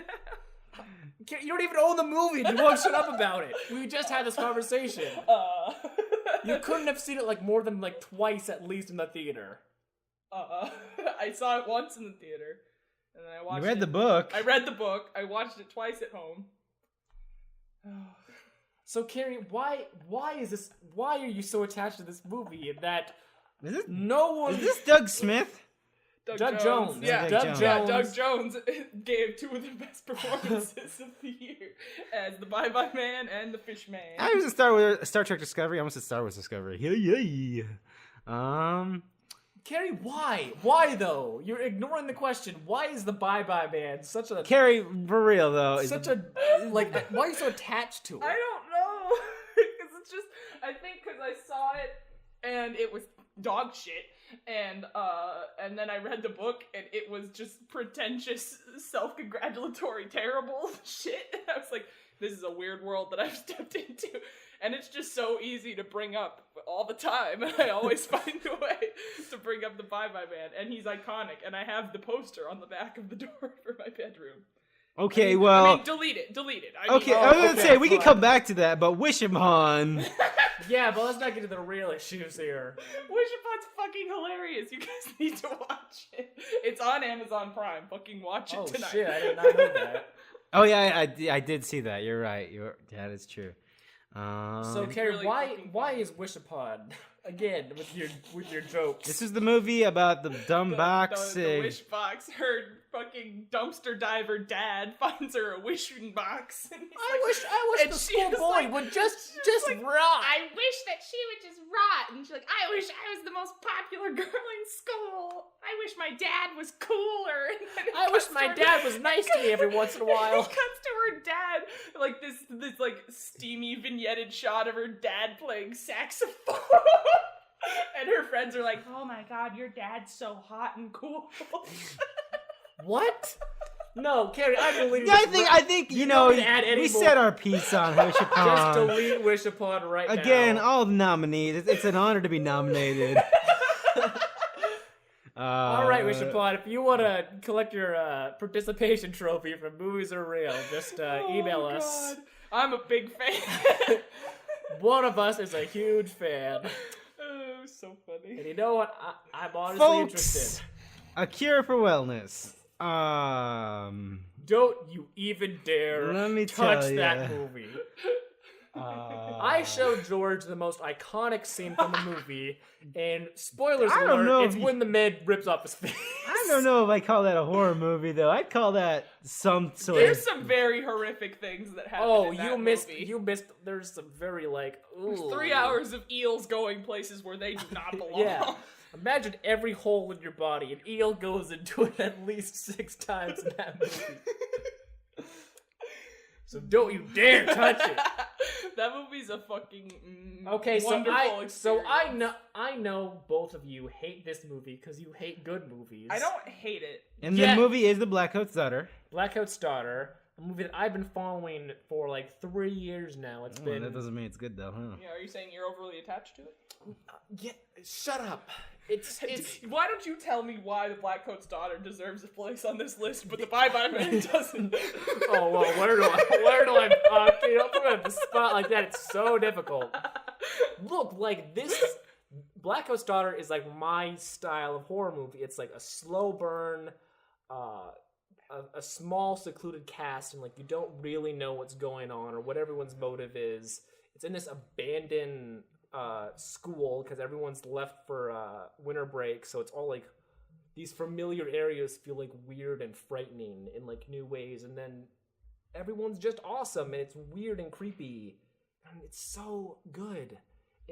You don't even own the movie. You won't shut up about it. We just had this conversation. You couldn't have seen it like more than like twice at least in the theater. I saw it once in the theater, and then I watched. You read the book. I read the book. I watched it twice at home. So Carrie, why is this? Why are you so attached to this movie? And that Is this, no one. is this Doug Smith? Doug Jones? Yeah, Doug Jones. Yeah, Doug Jones gave two of the best performances of the year as the Bye Bye Man and the Fish Man. I was in Star Trek Discovery. I almost said Star Wars Discovery. Yeah. Carrie, why? Why though? You're ignoring the question. Why is the Bye Bye Man such a Carrie, for real though. such a like? Why are you so attached to it? I don't know. Because it's just, I think because I saw it and it was dog shit. And then I read the book, and it was just pretentious, self-congratulatory, terrible shit. And I was like, this is a weird world that I've stepped into. And it's just so easy to bring up all the time. And I always find a way to bring up the Bye Bye Man. And he's iconic. And I have the poster on the back of the door for my bedroom. Okay, I well. mean, delete it. Okay, I was gonna say, we can come back to that, but Wish Upon. Yeah, but let's not get to the real issues here. Wish Upon's fucking hilarious. You guys need to watch it. It's on Amazon Prime. Fucking watch it tonight. Oh shit, I did not know that. Oh yeah, I did see that. You're right. That is true. So Carrie, really why is Wish Upon again with your jokes? This is the movie about the dumb box. The wish box. Her fucking dumpster diver dad finds her a wishing box. And I wish and the she school was boy like- would just like, rot. I wish that she would just rot. And she's like, I wish I was the most popular girl in school. I wish my dad was cooler. And then it I wish cuts my to her- dad was nice to me every once in a while. It cuts to her dad, like this like steamy vignetted shot of her dad playing saxophone. And her friends are like, oh my god, your dad's so hot and cool. What? No, Carrie, I believe. I think you know, don't need to add any we more. said our piece on Wish Just Upon. delete Wish Upon right now. Again, all the nominees. It's an honor to be nominated. All right, Wish Upon. If you want to collect your participation trophy from Movies Are Real, just email us. God. I'm a big fan. One of us is a huge fan. Oh, so funny. And you know what? I'm honestly Folks, interested. A Cure for Wellness. Don't you even dare Let me touch tell that ya. movie. I showed George the most iconic scene from the movie, and spoilers I don't alert, know it's if when the man rips off his face. I don't know if I call that a horror movie though. I'd call that some sort There's of. some very horrific things that happen. Oh, in that you missed. movie. You missed. There's some very like. There's Ooh. 3 hours of eels going places where they do not belong. Yeah. Imagine every hole in your body. An eel goes into it at least 6 times in that movie. So don't you dare touch it. That movie's a fucking Okay, wonderful so experience. I know both of you hate this movie because you hate good movies. I don't hate it. And Yeah. the movie is the Blackcoat's Daughter. Blackcoat's Daughter, a movie that I've been following for like 3 years now. It's been. That doesn't mean it's good though, huh? Yeah, are you saying you're overly attached to it? Yeah, shut up. It's Why don't you tell me why the Blackcoat's Daughter deserves a place on this list, but the Bye-Bye Man doesn't? Oh well, where do I? You don't put me on the spot like that. It's so difficult. Look, like this, Blackcoat's Daughter is like my style of horror movie. It's like a slow burn, a small secluded cast, and like you don't really know what's going on or what everyone's motive is. It's in this abandoned school because everyone's left for winter break, so it's all like these familiar areas feel like weird and frightening in like new ways, and then everyone's just awesome and it's weird and creepy and it's so good.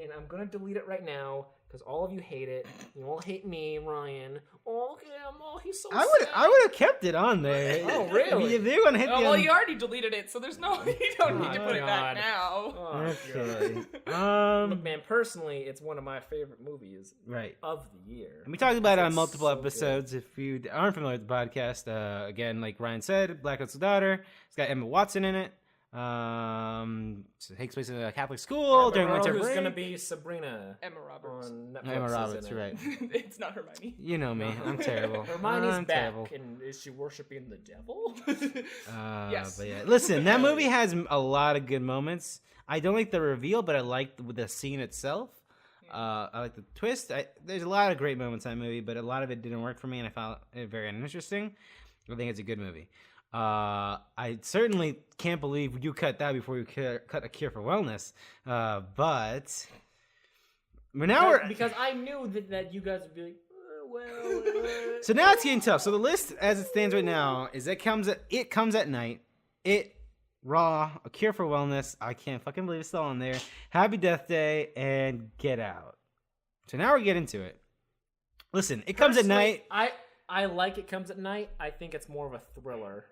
And I'm gonna delete it right now because all of you hate it. You all hate me, Ryan. Oh, Cam, oh, he's so sad. I would have kept it on there. Oh, really? If they're gonna hit Oh, the well, you already deleted it, so there's no. You don't need to put it God. back now. Oh, Okay. God. Look, man, personally, it's one of my favorite movies Right. of the year. And we talked about it on It's multiple so good. episodes. If you aren't familiar with the podcast, again, like Ryan said, Blackcoat's Daughter. It's got Emma Watson in it. So it takes place in a Catholic school during winter who's break. gonna be Sabrina Emma Roberts. on Netflix. Emma is Roberts, in it. right? It's not Hermione. You know me. I'm terrible. Hermione's I'm back, terrible. and is she worshiping the devil? Yes. But yeah, listen, that movie has a lot of good moments. I don't like the reveal, but I like the scene itself. I like the twist. There's a lot of great moments in that movie, but a lot of it didn't work for me, and I found it very uninteresting. I think it's a good movie. I certainly can't believe you cut that before you cut A Cure for Wellness. But we're because I knew that you guys would be like, well. So now it's getting tough. So the list, as it stands right now, is it comes at night. Raw, A Cure for Wellness. I can't fucking believe it's still on there. Happy Death Day and Get Out. So now we're getting to it. Listen, it comes at night. I like It Comes at Night. I think it's more of a thriller.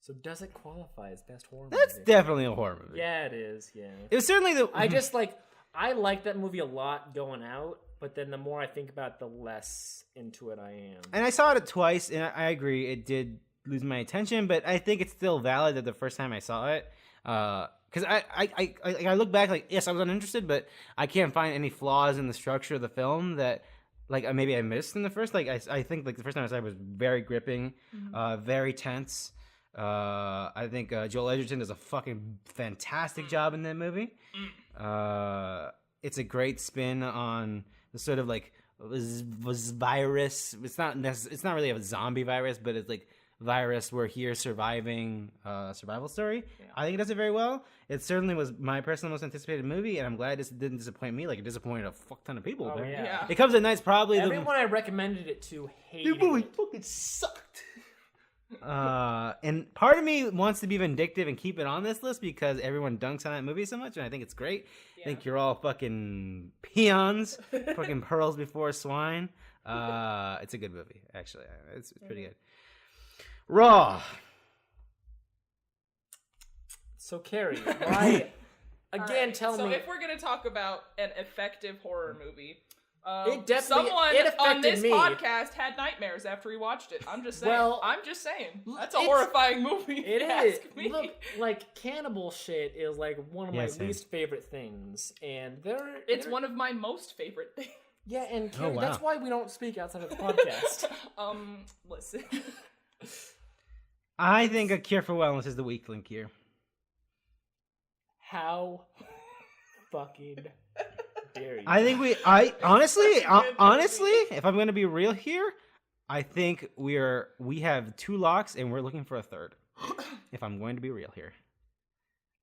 So does it qualify as best horror That's movie? definitely a horror movie. Yeah, it is. Yeah. It was certainly the. I like that movie a lot going out, but then the more I think about it, the less into it I am. And I saw it twice, and I agree, it did lose my attention, but I think it's still valid that the first time I saw it. Because I look back, like, yes, I was uninterested, but I can't find any flaws in the structure of the film that, like, maybe I missed in the first. Like, I think, like, the first time I saw it was very gripping, very tense. I think Joel Edgerton does a fucking fantastic job in that movie. It's a great spin on the sort of, like, was virus. It's not really a zombie virus, but it's like virus we're here surviving survival story. Yeah. I think it does it very well. It certainly was my personal most anticipated movie, and I'm glad it didn't disappoint me like it disappointed a fuck ton of people. Oh, yeah. It Comes at Night's probably everyone I recommended it to hated the movie it. fucking sucked. And part of me wants to be vindictive and keep it on this list because everyone dunks on that movie so much, and I think it's great. Yeah. I think you're all fucking peons, fucking pearls before swine. It's a good movie, actually. It's pretty good. Raw. So Carrie, why? Again, right, tell me. So if we're gonna talk about an effective horror movie. Someone on this me. podcast had nightmares after he watched it. I'm just saying. Well, That's a horrifying movie. It is. Ask me. Look, like cannibal shit is like one of my least favorite things, and it's one of my most favorite things. Yeah, and Carrie, that's why we don't speak outside of the podcast. Listen. I think A Cure for Wellness is the weak link here. How fucking dare you? I think honestly, if I'm going to be real here, I think we have two locks and we're looking for a third. If I'm going to be real here.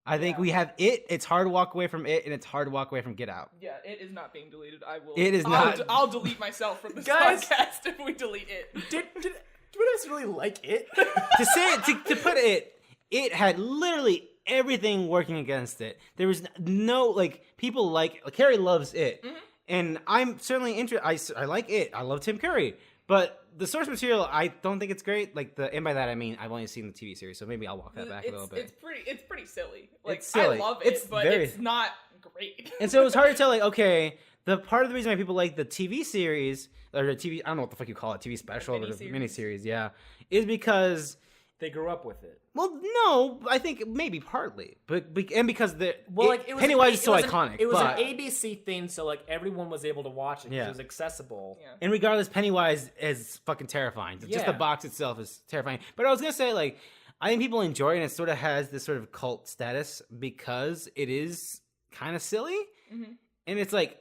I think Yeah. we have it. It's hard to walk away from it, and it's hard to walk away from Get Out. Yeah, it is not being deleted. I will. It is not. I'll delete myself from this Guys. podcast if we delete it. Do you guys really like it? To put it had literally everything working against it. There was no like people like Carrie loves it, and I'm certainly interested. I like it. I love Tim Curry, but the source material I don't think it's great. And by that I mean I've only seen the TV series, so maybe I'll walk that back a little bit. It's pretty silly. Like It's silly. I love it, It's but very- it's not great. And so it was hard to tell, like, okay, the part of the reason why people like the TV series, or the TV, I don't know what the fuck you call it, TV special, or the miniseries, yeah, is because, They grew up with it. well, no, I think maybe partly, and because It was Pennywise is so an- iconic. It was but, an ABC thing, so like everyone was able to watch it. 'Cause Yeah. It was accessible. Yeah. and regardless, Pennywise is fucking terrifying. Just the Yeah. box itself is terrifying. But I was gonna say, like, I think people enjoy it, and it sort of has this sort of cult status because it is kind of silly, and it's like,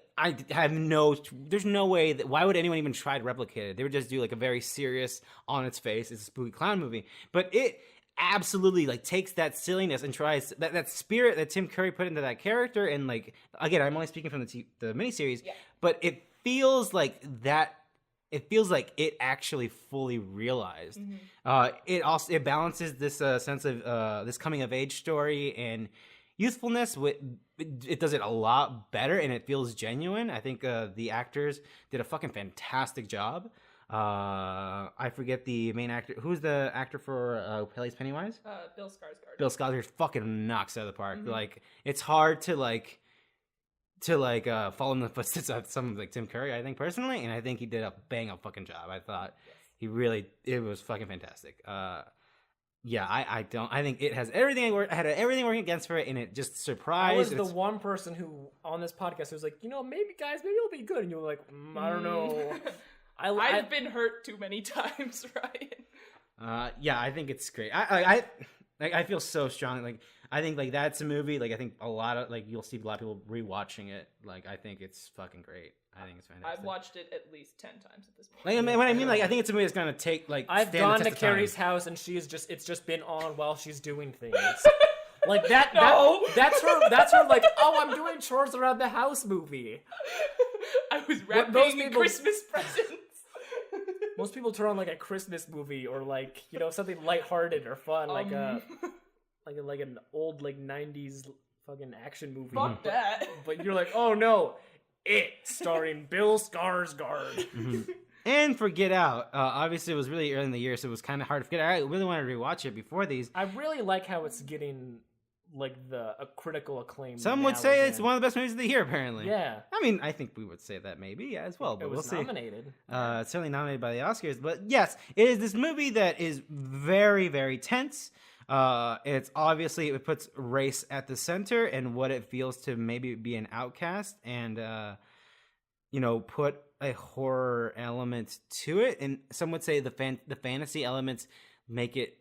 there's no way that, why would anyone even try to replicate it? They would just do like a very serious, on its face, it's a spooky clown movie. But it absolutely like takes that silliness and tries that spirit that Tim Curry put into that character. And like, again, I'm only speaking from the miniseries, but it feels like it actually fully realized. It balances this sense of this coming of age story and youthfulness. It does it a lot better, and it feels genuine. I think the actors did a fucking fantastic job. I forget the main actor. Who's the actor for who plays Pennywise? Bill Skarsgård. Bill Skarsgård fucking knocks it out of the park. Like, it's hard to follow in the footsteps of someone like Tim Curry, I think, personally, and I think he did a bang up fucking job. I thought it was fucking fantastic. I think it has everything working against for it, and it just surprised. I was the one person who on this podcast who was like, maybe it'll be good, and you were like, I don't know. I've been hurt too many times, Ryan. I think it's great. I feel so strong. Like, I think like that's a movie. Like, I think a lot of you'll see a lot of people rewatching it. Like, I think it's fucking great. I think it's fantastic. I've watched it at least 10 times at this point. I think it's a movie that's gonna take I've stand gone the to test of time. Carrie's house, and it's just been on while she's doing things. Like that. No. That's her. Like, oh, I'm doing chores around the house movie. I was What most wrapping people- Christmas presents. Most people turn on like a Christmas movie or like something lighthearted or fun, like an old like 90s fucking action movie. Fuck that. But you're like, oh no, It starring Bill Skarsgård. And for Get Out, obviously it was really early in the year, so it was kind of hard to forget. I really wanted to rewatch it before these. I really like how it's getting like a critical acclaim. Some would now say again. it's one of the best movies of the year, apparently. Yeah. I mean, I think we would say that maybe as well, but It we'll was see. nominated. It's certainly nominated by the Oscars, but yes, it is this movie that is very, very tense. It's obviously, it puts race at the center and what it feels to maybe be an outcast, and put a horror element to it. And some would say the fantasy elements make it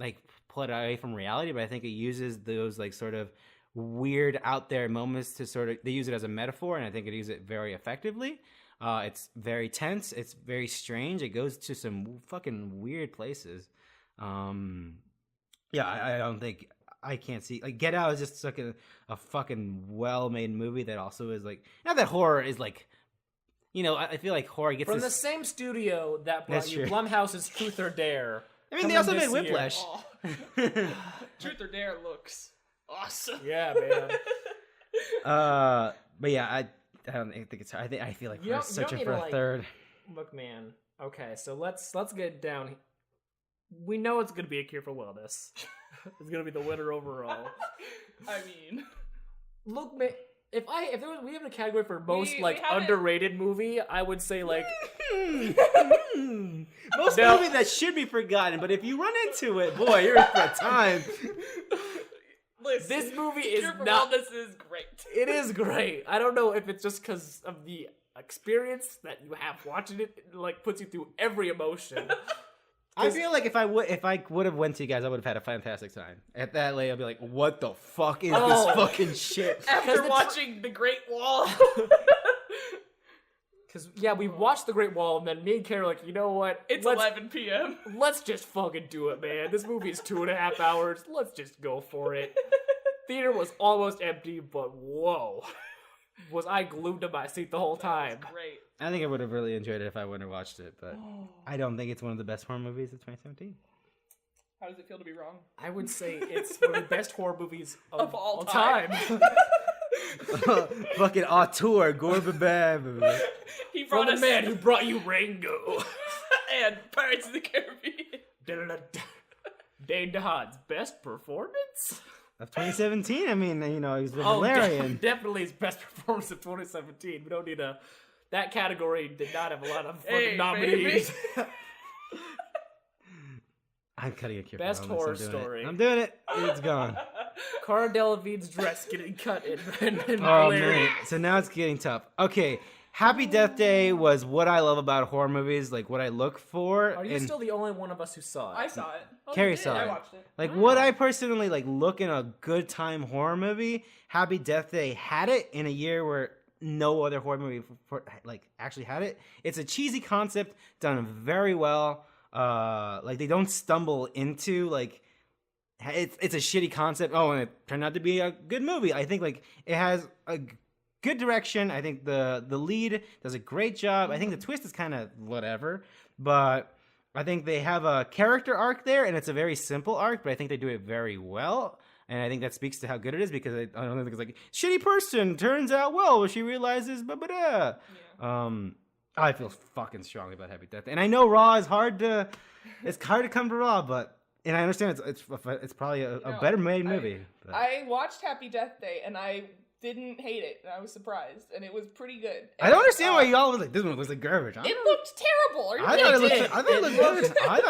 like pull it away from reality, but I think it uses those like sort of weird out there moments to sort of, they use it as a metaphor, and I think it uses it very effectively. It's very tense. It's very strange. It goes to some fucking weird places. I don't think, I can't see, like, Get Out is just like a fucking well-made movie that also is like, not that horror is like, I feel like horror gets From this, the same studio that brought That's you true. Blumhouse's Truth or Dare. I mean, they also made Whiplash. Oh. Truth or Dare looks awesome. Yeah, man. But yeah, I don't think it's, I feel like we're searching for a third. Look, man. Okay, so let's get down. We know it's gonna be A Cure for Wellness. It's gonna be the winner overall. I mean, look, man. If there was, we have a category for most We like haven't- underrated movie, I would say like Most No. movie that should be forgotten, but if you run into it, boy, you're in for a time. listen, this movie is Cure for not. Wellness is great. It is great. I don't know if it's just because of the experience that you have watching it. It like puts you through every emotion. I feel like if I would have went to you guys, I would have had a fantastic time. At that late, I'd be like, "What the fuck is this fucking shit?" After watching The Great Wall. Because we watched The Great Wall, and then me and Kara were like, you know what? It's let's 11 p.m. Let's just fucking do it, man. This movie is 2.5 hours. Let's just go for it. theater was almost empty, but whoa. Was I glued to my seat the whole time? That was great. I think I would have really enjoyed it if I wouldn't have watched it, but I don't think it's one of the best horror movies of 2017. How does it feel to be wrong? I would say it's one of the best horror movies of all time. Fucking auteur, Gorbabab. He From brought the us man who brought you Rango. and Pirates of the Caribbean. Dane DeHaan's best performance? Of 2017, I mean, you know, he was the Valerian. Definitely his best performance of 2017. We don't need a... That category did not have a lot of fucking nominees. I'm cutting a cure. Best horror story. I'm doing it. It's gone. Cara Delevingne's dress getting cut in Oh, Valerian. man. So now it's getting tough. Okay. Happy Death Day was what I love about horror movies, like what I look for. Are you still the only one of us who saw it? I saw it. Oh, Carrie you did? saw I it. watched it. Like what I personally like look in a good time horror movie. Happy Death Day had it in a year where no other horror movie like actually had it. It's a cheesy concept done very well. Like they don't stumble into like it's a shitty concept. Oh, and it turned out to be a good movie. I think like it has a good direction. I think the lead does a great job. I think the twist is kind of whatever, but I think they have a character arc there, and it's a very simple arc, but I think they do it very well. And I think that speaks to how good it is, because I don't think it's like shitty person turns out well when she realizes Yeah. I feel fucking strongly about Happy Death Day. And I know Raw is hard to come to Raw, but and I understand it's probably a better made movie. But. I watched Happy Death Day and I didn't hate it, and I was surprised, and it was pretty good. I don't understand why y'all was like, this one was like garbage. It looked terrible. Are you I thought it looked good. I thought it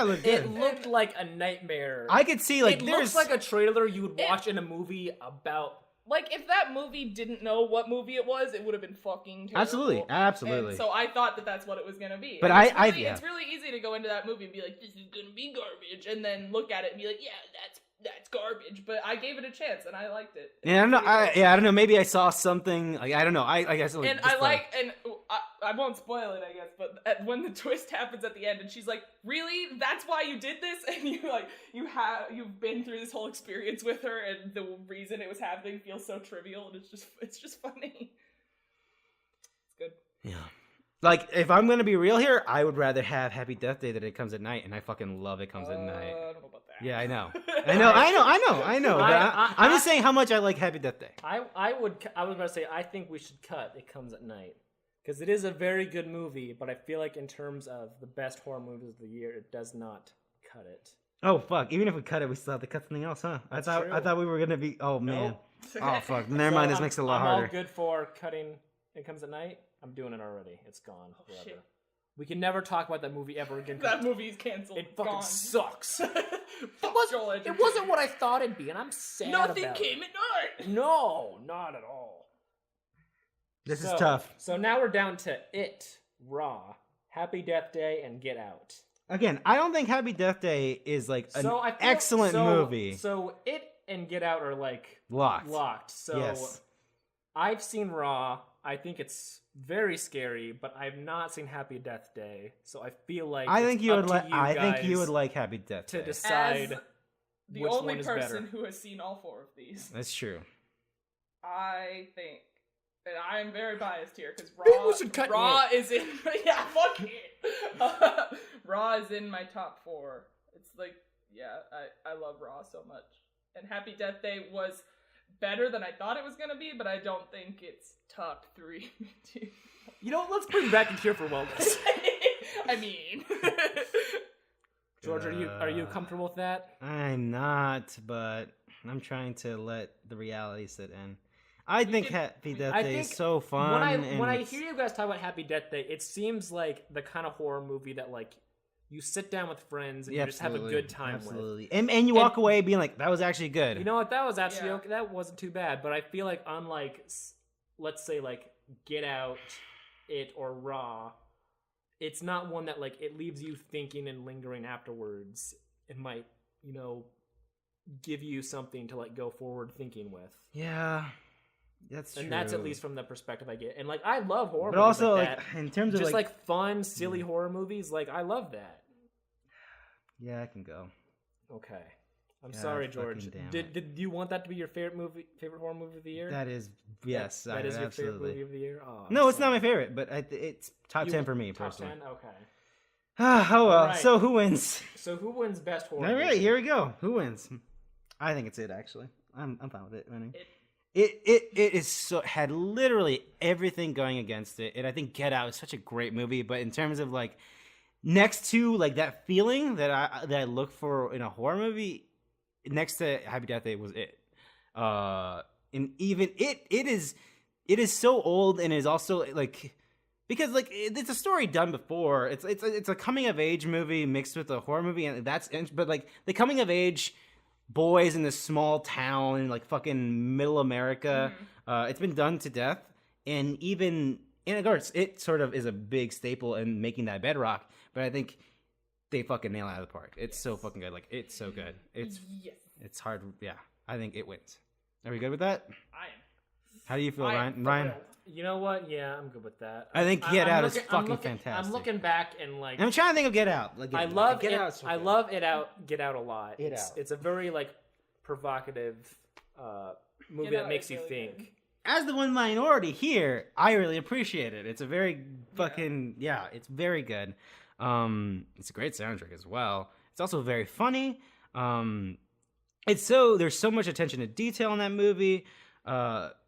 looked good. It looked like a nightmare. I could see like it there's looks like a trailer you would watch in a movie about. Like, if that movie didn't know what movie it was, it would have been fucking terrible. Absolutely. And so I thought that that's what it was gonna be. But and yeah. it's really easy to go into that movie and be like, this is gonna be garbage, and then look at it and be like, yeah, that's garbage. But I gave it a chance and I liked it. Yeah, I don't know. I don't know. Maybe I saw something. Like I don't know. I guess. Like, And I won't spoil it, I guess. But when the twist happens at the end, and she's like, "Really? That's why you did this?" And you've been through this whole experience with her, and the reason it was happening feels so trivial, and it's just funny. It's good. Yeah. Like, if I'm gonna be real here, I would rather have Happy Death Day than It Comes at Night, and I fucking love It Comes at Night. I don't know about that. Yeah, I know. But I'm just saying how much I like Happy Death Day. I was gonna say I think we should cut It Comes at Night, because it is a very good movie, but I feel like in terms of the best horror movies of the year, it does not cut it. Oh fuck! Even if we cut it, we still have to cut something else, huh? That's I true. thought we were gonna be. Oh man. Nope. Oh fuck! Never mind. This makes it a lot I'm harder. all good for cutting It Comes at Night. I'm doing it already. It's gone forever. Shit. We can never talk about that movie ever again. That movie's canceled. It fucking Gone. sucks. Joel Edgerton. It wasn't what I thought it'd be, and I'm sad Nothing about came it. at night. No, not at all. This is tough. So now we're down to It, Raw, Happy Death Day, and Get Out. Again, I don't think Happy Death Day is like an excellent movie. So It and Get Out are like Locked. So yes. I've seen Raw. I think it's very scary, but I've not seen Happy Death Day. So I feel like I think you would like. I think you would like Happy Death Day to decide As the which only one is person better. who has seen all four of these. That's true. I think, and I am very biased here because Maybe we should cut Raw is in fuck it. Raw is in my top 4. It's like I love Raw so much, and Happy Death Day was better than I thought it was gonna be, but I don't think it's top 3. You know, let's bring back a Cure for Wellness. I mean, George, are you comfortable with that? I'm not, but I'm trying to let the reality sit in. I think Happy Death Day is so fun. When I hear you guys talk about Happy Death Day, it seems like the kind of horror movie that like you sit down with friends and you just have a good time with. And you walk away being like, that was actually good. You know what? That was actually okay. That wasn't too bad. But I feel like unlike, let's say like Get Out, It, or Raw, it's not one that like it leaves you thinking and lingering afterwards. It might, give you something to like go forward thinking with. Yeah. That's true. And that's at least from the perspective I get. And like I love horror but movies also like like that. in terms of just like fun, silly horror movies, like I love that. Yeah, I can go. Okay. I'm God sorry, fucking George. damn Did it. did you want that to be your favorite horror movie of the year? That is, yes, that is your absolutely. favorite movie of the year. Oh, No, it's not my favorite, but it's top 10 for me top personally. 10. Okay. Oh well. Alright. So who wins? So who wins best horror? All movie? right, here we go. Who wins? I think it's it. Actually, I'm fine with it winning. It- It is so had literally everything going against it, and I think Get Out is such a great movie. But in terms of like next to like that feeling that I look for in a horror movie, next to Happy Death Day was it. And even it is so old and is also like because like it's a story done before. It's a coming of age movie mixed with a horror movie, and but like the coming of age boys in this small town in like fucking middle America. It's been done to death, and even in of course it sort of is a big staple in making that bedrock. But I think they fucking nail it out of the park. It's so fucking good. Like it's so good. It's hard. Yeah, I think it wins. Are we good with that? I am. How do you feel, I am Ryan? thrilled. You know what? Yeah, I'm good with that. I think Get Out is I'm fucking fantastic. I'm looking back and like I'm trying to think of Get Out. Like, I love Get it. Out's so I good. love Get Out a lot. Get Out. It's a very like provocative movie Get that Out makes is you really think. good. As the one minority here, I really appreciate it. It's a very fucking it's very good. It's a great soundtrack as well. It's also very funny. There's so much attention to detail in that movie.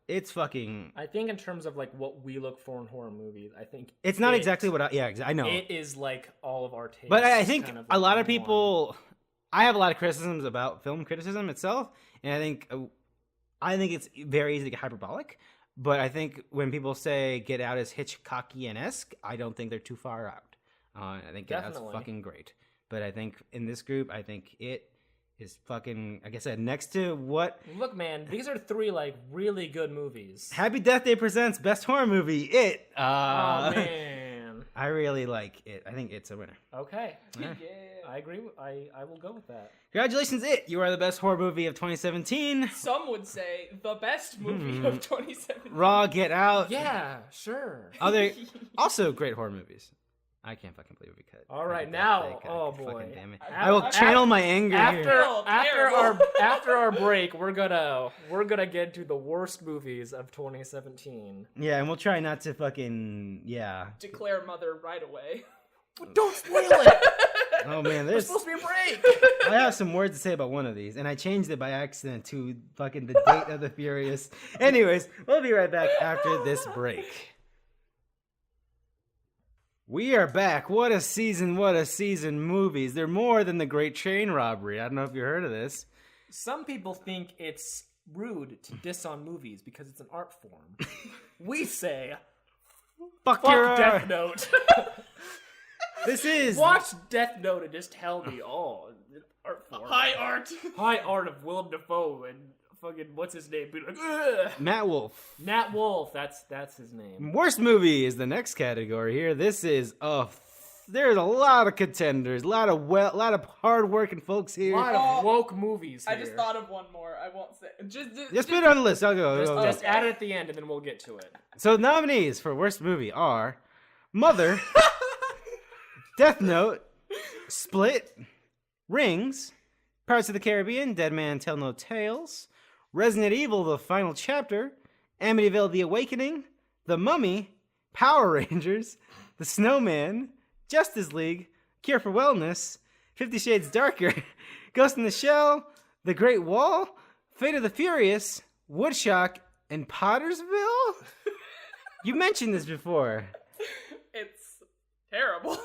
It's fucking. I think in terms of like what we look for in horror movies, I think It's not exactly what I know. It is like all of our tastes. But I think kind of a like lot of in one. people. I have a lot of criticisms about film criticism itself, and I think it's very easy to get hyperbolic. But I think when people say Get Out is Hitchcockian-esque, I don't think they're too far out. I think Get Out's Definitely. fucking great. But I think in this group, I think it is fucking, like I said, next to what Look, man, these are three like really good movies. Happy Death Day presents Best Horror Movie. It. Oh man. I really like it. I think it's a winner. Okay. Yeah. I agree. I will go with that. Congratulations, It. You are the best horror movie of 2017. Some would say the best movie of 2017. Raw, Get Out. Yeah, sure. Other also great horror movies. I can't fucking believe we could. All right, Happy Death now, Day, God, oh, fucking boy. damn it. I- I will I- channel my anger here. After our break, we're gonna get to the worst movies of 2017. Yeah, and we'll try not to fucking Declare Mother right away. Don't spoil it. Oh man, There's there's supposed to be a break. I have some words to say about one of these, and I changed it by accident to fucking the date of the Furious. Anyways, we'll be right back after this break. We are back. What a season, movies. They're more than the Great Train Robbery. I don't know if you heard of this. Some people think it's rude to diss on movies because it's an art form. We say, Fuck your fuck Death Note. This is Watch Death Note and just tell me, art form. High art. High art of Willem Dafoe and fucking what's his name? Be like, ugh. Matt Wolf. Nat Wolf. That's his name. Worst movie is the next category here. This is there's a lot of contenders, a lot of hard-working folks A here. lot of woke movies here. I just thought of one more. I won't say. Just put it on the list. I'll go. Just add it at the end and then we'll get to it. So the nominees for worst movie are Mother, Death Note, Split, Rings, Pirates of the Caribbean, Dead Man Tell No Tales, Resident Evil: The Final Chapter, Amityville: The Awakening, The Mummy, Power Rangers, The Snowman, Justice League, Cure for Wellness, 50 Shades Darker, Ghost in the Shell, The Great Wall, Fate of the Furious, Woodstock, and Pottersville? You mentioned this before. It's terrible.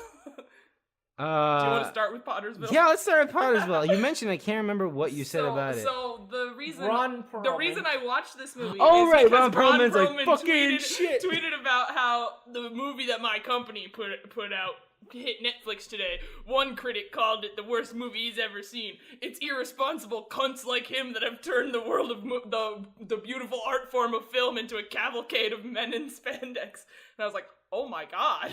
Do you want to start with Pottersville? Yeah, let's start with Pottersville. You mentioned I can't remember what you said about it. So the reason Ron the Perlman. reason I watched this movie Oh, is right, because Ron Perlman's like, Perlman "Fucking shit." tweeted about how the movie that my company put out hit Netflix today. One critic called it the worst movie he's ever seen. It's irresponsible cunts like him that have turned the world of the beautiful art form of film into a cavalcade of men in spandex. And I was like, oh my god,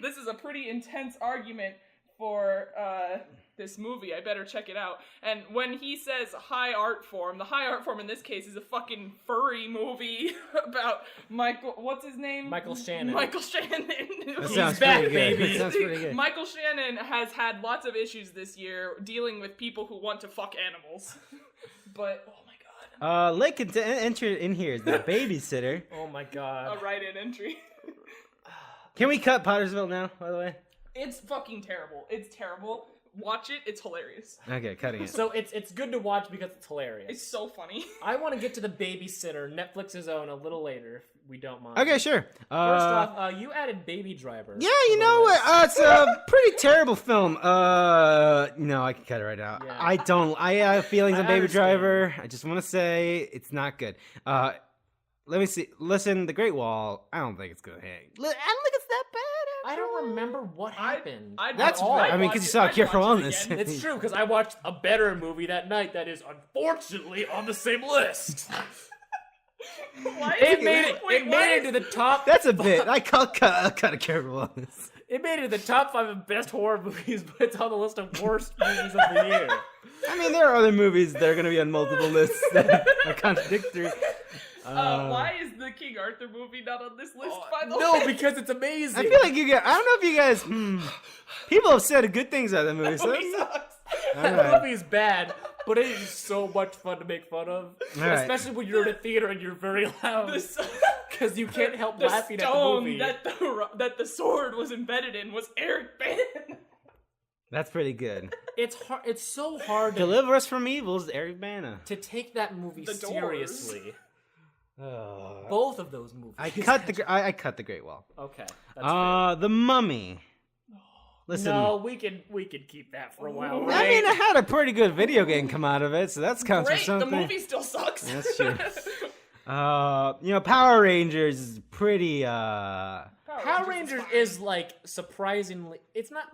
this is a pretty intense argument for this movie. I better check it out. And when he says high art form, the high art form in this case is a fucking furry movie about Michael. What's his name? Michael Shannon. Michael Shannon. That sounds pretty good. That sounds pretty good. Michael Shannon has had lots of issues this year dealing with people who want to fuck animals. But oh my god. Lake enter in here is the babysitter. Oh my god. A write-in entry. Can we cut Pottersville now, by the way? It's fucking terrible. It's terrible. Watch it. It's hilarious. Okay, cutting it. So it's good to watch because it's hilarious. It's so funny. I want to get to the babysitter, Netflix's own, a little later, if we don't mind. Okay, sure. First off, you added Baby Driver. Yeah, you know what? It's a pretty terrible film. No, I can cut it right now. Yeah. I have feelings I on Baby understand. Driver. I just want to say it's not good. Let me see. Listen, The Great Wall. I don't think it's gonna hang. I don't think it's that bad. I don't remember what happened. That's right. I mean, because you saw Cure for Wellness. It's true, because I watched a better movie that night that is unfortunately on the same list. It made it to the top. That's a bit. I cut a Cure for Wellness. It made it to the top 5 of best horror movies, but it's on the list of worst movies of the year. I mean, there are other movies that are going to be on multiple lists that are contradictory. Why is the King Arthur movie not on this list, by the way? No, because it's amazing. I feel like you guys. I don't know if you guys. People have said good things about that movie. So Movie sucks. That movie is bad, but it is so much fun to make fun of. Right. Especially when you're in a theater and you're very loud. Because you can't help laughing at the movie. That the sword was embedded in was Eric Bana. That's pretty good. It's hard. It's so hard Deliver Us from Evil is Eric Bana. to take that movie The Doors. seriously. Both of those movies. I cut the Great Wall. Okay. That's fair. The Mummy. Listen. No, we can keep that for a while, right? I mean, I had a pretty good video game come out of it, so that's counts for Great, something. the movie still sucks. That's true. Power Rangers is pretty. Power Rangers is like surprisingly. It's not.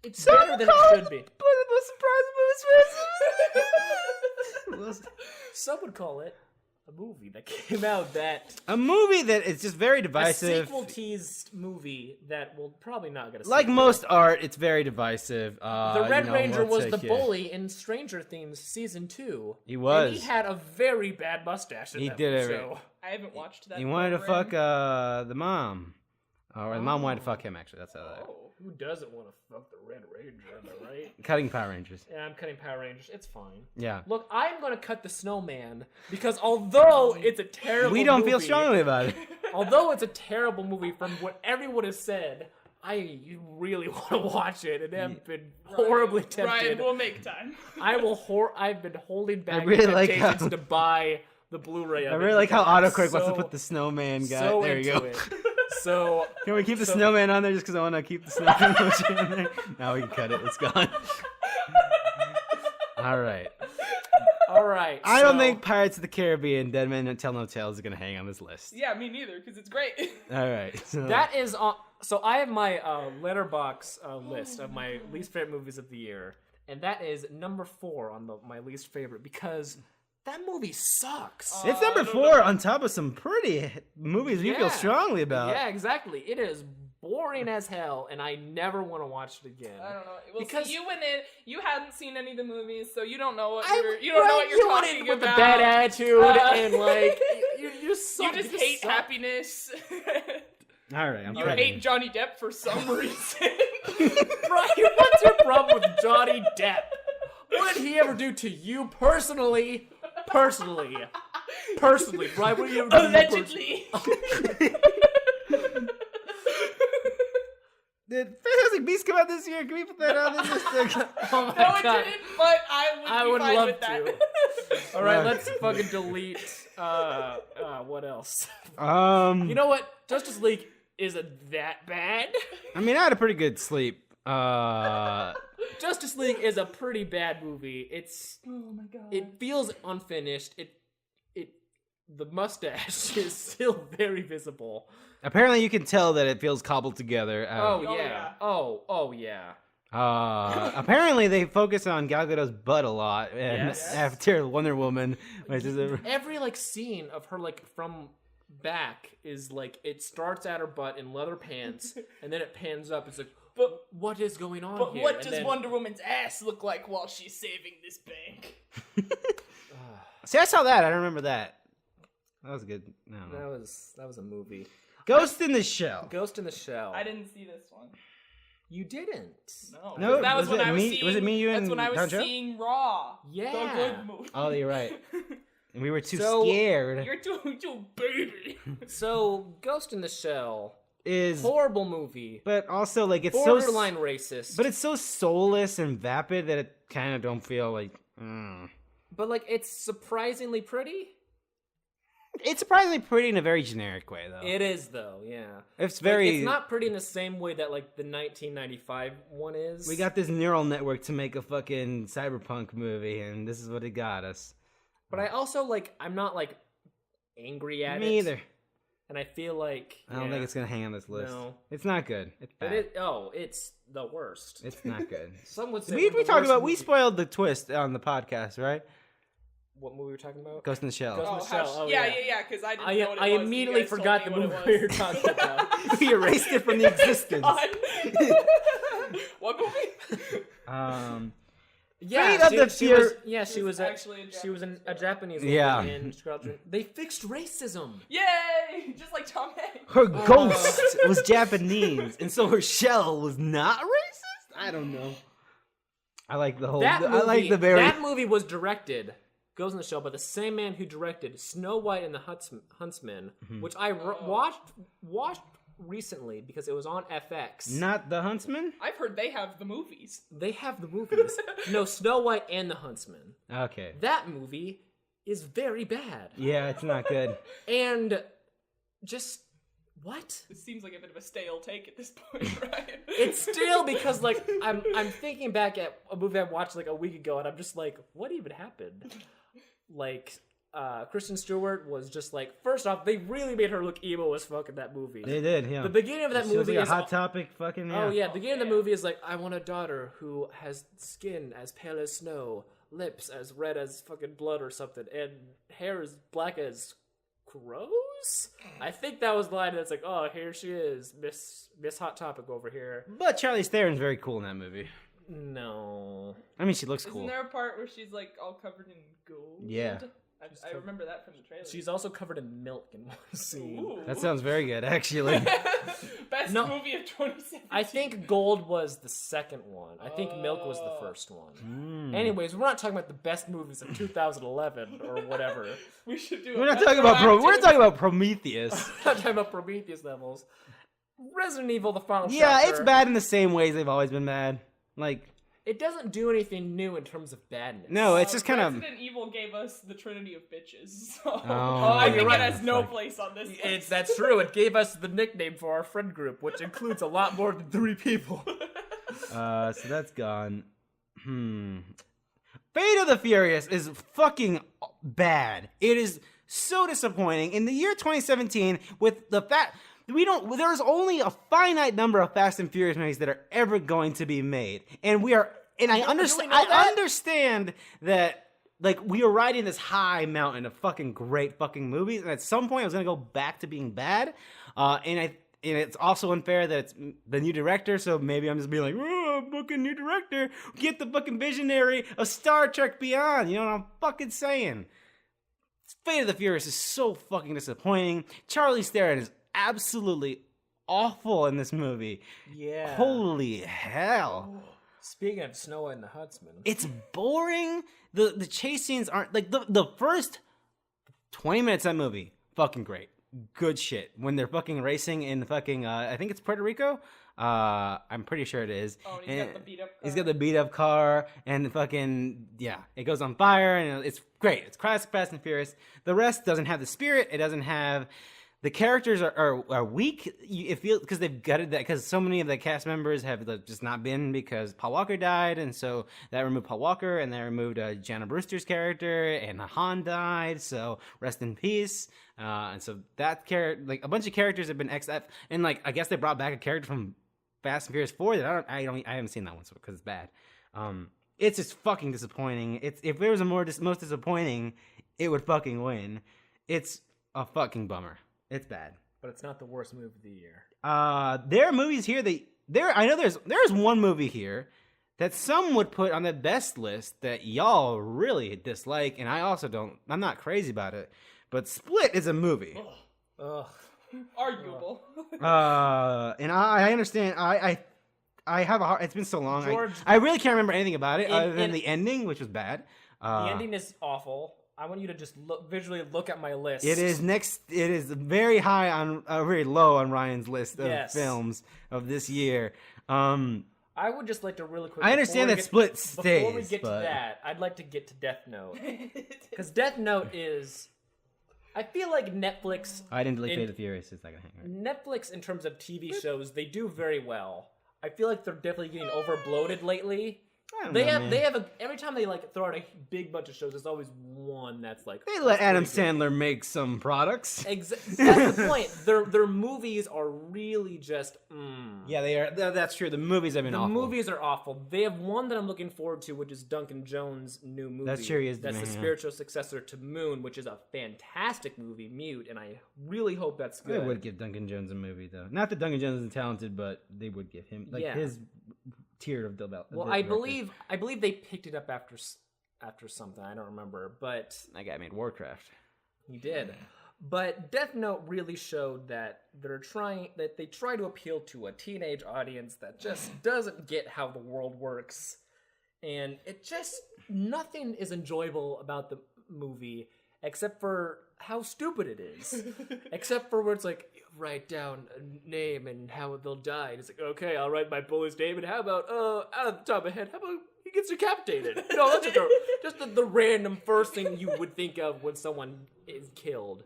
It's Some better than call it it should be. one of the most surprising movies. Some would call it a movie that came out that A movie that is just very a divisive. sequel teased movie that will probably not get a Like sequel. most art, it's very divisive. The Red Ranger we'll was the take it. bully in Stranger Things season 2. He was. And he had a very bad mustache in He that did it show. I haven't watched that. He wanted to program. fuck the mom. Or the mom wanted to fuck him, actually. That's how that. Who doesn't want to fuck the Red Ranger, am I right? Cutting Power Rangers. Yeah, I'm cutting Power Rangers. It's fine. Yeah. Look, I'm going to cut the Snowman because although it's a terrible We don't feel movie- strongly about it. Although it's a terrible movie from what everyone has said, you really want to watch it and have been horribly tempted. Ryan, we'll make time. I've been holding back really the like temptations how- to buy the Bluray of I it really like how because I'm Autocorrect wants to so- put the snowman guy. so There you into go. it. So Can we keep the snowman on there just because I want to keep the snowman emoji on there? Now we can cut it. It's gone. All right. all right. I don't so- think Pirates of the Caribbean, Dead Men Don't Tell No Tales is going to hang on this list. Yeah, me neither, because it's great. All right. So, that is on. So I have my letterbox list of my least favorite movies of the year, and that is number 4 on my least favorite because that movie sucks. it's number 4 on top of some pretty movies you feel Yeah. strongly about. Yeah, exactly. It is boring as hell, and I never want to watch it again. I don't know. Well, Because- see, you went in. You hadn't seen any of the movies, so you don't know what I- you don't know what you're you went talking in with about. a bad attitude and like you You suck. just You hate suck. happiness. All right. I'm You cutting hate it. Johnny Depp for some reason. Brian, what's your problem with Johnny Depp? What did he ever do to you personally? Personally, Brian, what did he ever do to you Allegedly. Did Fantastic Beasts come out this year? Can we put that on this list? Oh No, my it god. didn't, but I would be fine love with that. to. All right, let's fucking delete. What else? You You know what? Justice League isn't that bad. I mean, I had a pretty good sleep. Justice League is a pretty bad movie. Oh my god. It feels unfinished. The mustache is still very visible. Apparently, you can tell that it feels cobbled together. Oh Oh, yeah. yeah. Oh yeah. Apparently, they focus on Gal Gadot's butt a lot, and Yes. after Wonder Woman, which is Every like scene of her like from back is like it starts at her butt in leather pants and then it pans up. It's like But what is going on But here? what And does then- Wonder Woman's ass look like while she's saving this bank? See, I saw that. I remember that. That was good. No. That was a movie. Ghost in the Shell. Ghost in the Shell. I didn't see this one. You didn't. No, No, that was was when it I was me- seeing. was it me, you, That's and when I was Don Joe? seeing Raw. Yeah. The good movie. Oh, you're right. We were too So- scared. You're too baby. So, Ghost in the Shell, Is horrible movie, but also like it's borderline so racist. but it's so soulless and vapid that it kind of don't feel like. But like, it's surprisingly pretty. It's surprisingly pretty in a very generic way, though. It is though, yeah. It's Like, very. it's not pretty in the same way that like the 1995 one is. We got this neural network to make a fucking cyberpunk movie, and this is what it got us. But I also like. I'm not like angry at it. Me either. And I feel like I don't think it's gonna hang on this list. No. It's not good. It's bad. It's the worst. It's not good. Some would say we one of the talked worst about. We movies- spoiled the twist on the podcast, right? What movie were we talking about? Ghost in the Shell. Ghost- Michelle, oh, yeah, yeah. because I didn't know what it I was. immediately You guys forgot the told me movie what we it were was. talking about. We erased it from the existence. What movie? Yeah, Fate of the she Fur- was. Yeah, she It's was. actually a She was a Japanese Japanese Yeah. woman in Squadron. They fixed racism. Yay! Just like Tom Hanks. Her ghost was Japanese, and so her shell was not racist. I don't know. I like the whole. That movie, I like the very. That movie was directed. Goes in the Shell by the same man who directed Snow White and the Huntsman, which I watched recently because it was on FX. Not the Huntsman. I've heard they have the movies. They have the movies. No, Snow White and the Huntsman. Okay. That movie is very bad. Yeah, it's not good. And just what? This seems like a bit of a stale take at this point, right? It's still because like I'm thinking back at a movie I watched like a week ago and I'm just like, what even happened? Like Kristen Stewart was just like, first off, they really made her look emo as fuck in that movie. They did. Yeah. The beginning of that She was movie like a is hot topic. Fucking. Yeah. Oh yeah, the beginning of the movie is like, I want a daughter who has skin as pale as snow, lips as red as fucking blood or something, and hair as black as crows. I think that was the line that's like, oh, here she is, Miss Hot Topic over here. But Charlize Theron's very cool in that movie. No. I mean, she looks Isn't cool. there a part where she's like all covered in gold? Yeah. I remember that from the trailer. She's also covered in milk in one scene. Ooh. That sounds very good, actually. Best No. movie of 2017. I think Gold was the second one. I think Milk was the first one. Hmm. Anyways, we're not talking about the best movies of 2011 or whatever. we should do. We're not talking about We're talking about Prometheus. We're not talking about Prometheus levels. Resident Evil: The Final Yeah, Chapter. it's bad in the same ways they've always been bad. Like, It doesn't do anything new in terms of badness. no, it's just kind of. Resident Evil gave us the Trinity of bitches. So Oh, I you're think right. it has no Fuck. place on this list. That's true. It gave us the nickname for our friend group, which includes a lot more than 3 people. So that's gone. Fate of the Furious is fucking bad. It is so disappointing. In the year 2017, with the fact there's only a finite number of Fast and Furious movies that are ever going to be made, and I understand that. Like, we were riding this high mountain of fucking great fucking movies, and at some point it was gonna go back to being bad. And it's also unfair that it's the new director, so maybe I'm just being like, oh, fucking new director, get the fucking visionary of Star Trek Beyond. You know what I'm fucking saying? Fate of the Furious is so fucking disappointing. Charlize Theron is absolutely awful in this movie. Yeah. Holy hell. Speaking of Snow and the Huntsman. It's boring. The chase scenes aren't like the first 20 minutes of that movie. Fucking great, good shit. When they're fucking racing in fucking I think it's Puerto Rico. I'm pretty sure it is. Oh, and he's got the beat up car. He's got the beat up car, and the fucking it goes on fire, and it's great. It's classic Fast and Furious. The rest doesn't have the spirit. It doesn't have. The characters are weak. It feels because they've gutted that because so many of the cast members have just not been because Paul Walker died, and so that removed Paul Walker, and they removed Jana Brewster's character, and Han died. So rest in peace. And so that character, like a bunch of characters have been XF, and like I guess they brought back a character from Fast and Furious 4 that I haven't seen that one because it's bad. It's just fucking disappointing. If there was a most disappointing, it would fucking win. It's a fucking bummer. It's bad. But it's not the worst movie of the year. There are movies here that I know there's one movie here that some would put on the best list that y'all really dislike, and I also don't. I'm not crazy about it, but Split is a movie. Ugh. Arguable. And I understand. I have a hard. It's been so long. George- I really can't remember anything about it other than in- the ending, which was bad. The ending is awful. I want you to just visually look at my list. It is very high on, very low on Ryan's list of films of this year. I would just like to really quick. I understand that Split stays. Before we get to that, I'd like to get to Death Note, because Death Note is. I feel like Netflix. I didn't delete Fate of the Furious. It's not gonna hang right. Netflix, in terms of TV shows, they do very well. I feel like they're definitely getting over bloated lately. They have every time they like throw out a big bunch of shows, there's always one that's like They let Adam Sandler make some products. That's the point. Their movies are really just. Yeah, they are. That's true. The movies have been awful. The movies are awful. They have one that I'm looking forward to, which is Duncan Jones' new movie. That's true. That's the spiritual successor to Moon, which is a fantastic movie, Mute, and I really hope that's good. They would give Duncan Jones a movie, though. Not that Duncan Jones isn't talented, but they would give him his tier of development. Well, I believe they picked it up after something. I don't remember, but that guy made Warcraft. He did. But Death Note really showed that they try to appeal to a teenage audience that just doesn't get how the world works. And nothing is enjoyable about the movie except for how stupid it is. Except for where it's like, write down a name and how they'll die. And it's like, okay, I'll write my bully's name, and how about, out of the top of my head, how about he gets decapitated? No, that's just the random first thing you would think of when someone is killed.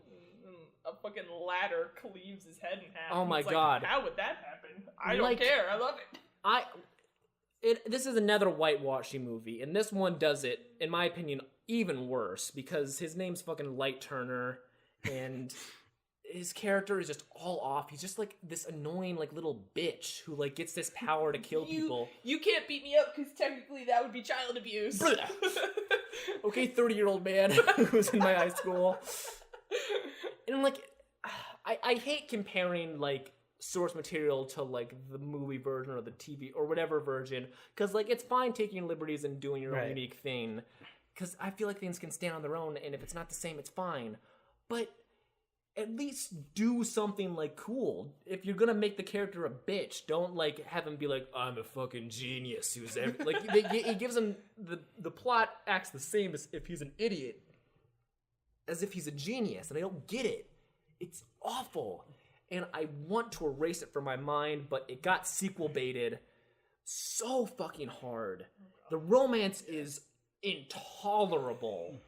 A fucking ladder cleaves his head in half. Oh my god. How would that happen? I don't care. I love it. This is another whitewashy movie, and this one does it, in my opinion, even worse, because his name's fucking Light Turner, and his character is just all off. He's just like this annoying like little bitch who like gets this power to kill people. You can't beat me up because technically that would be child abuse. Okay, 30-year-old man who's in my high school. And like, I hate comparing like source material to like the movie version or the TV or whatever version, because like it's fine taking liberties and doing your own unique thing, because I feel like things can stand on their own, and if it's not the same, it's fine. But at least do something like cool. If you're gonna make the character a bitch, don't like have him be like, I'm a fucking genius who's like it gives him the plot acts the same as if he's an idiot as if he's a genius, and I don't get it. It's awful, and I want to erase it from my mind, but it got sequel baited so fucking hard. The romance is intolerable.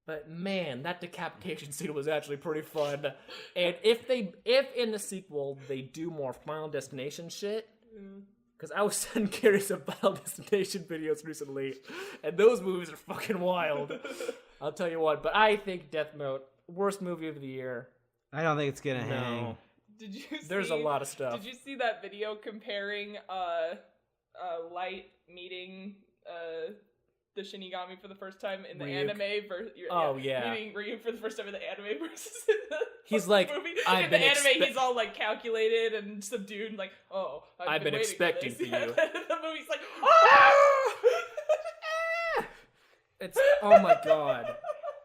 But man, that decapitation scene was actually pretty fun. And if in the sequel they do more Final Destination shit, because I was sending Carrie some Final Destination videos recently, and those movies are fucking wild. I'll tell you what, but I think Death Note, worst movie of the year. I don't think it's gonna hang. Did you There's a lot of stuff. Did you see that video comparing Light meeting the Shinigami for the first time in the Ryuk. anime versus meeting Ryuk for the first time in the anime versus in the he's like, movie. I've in been the anime he's all like calculated and subdued, like, oh, I've been expecting for you. the movie's like, oh! It's oh my god.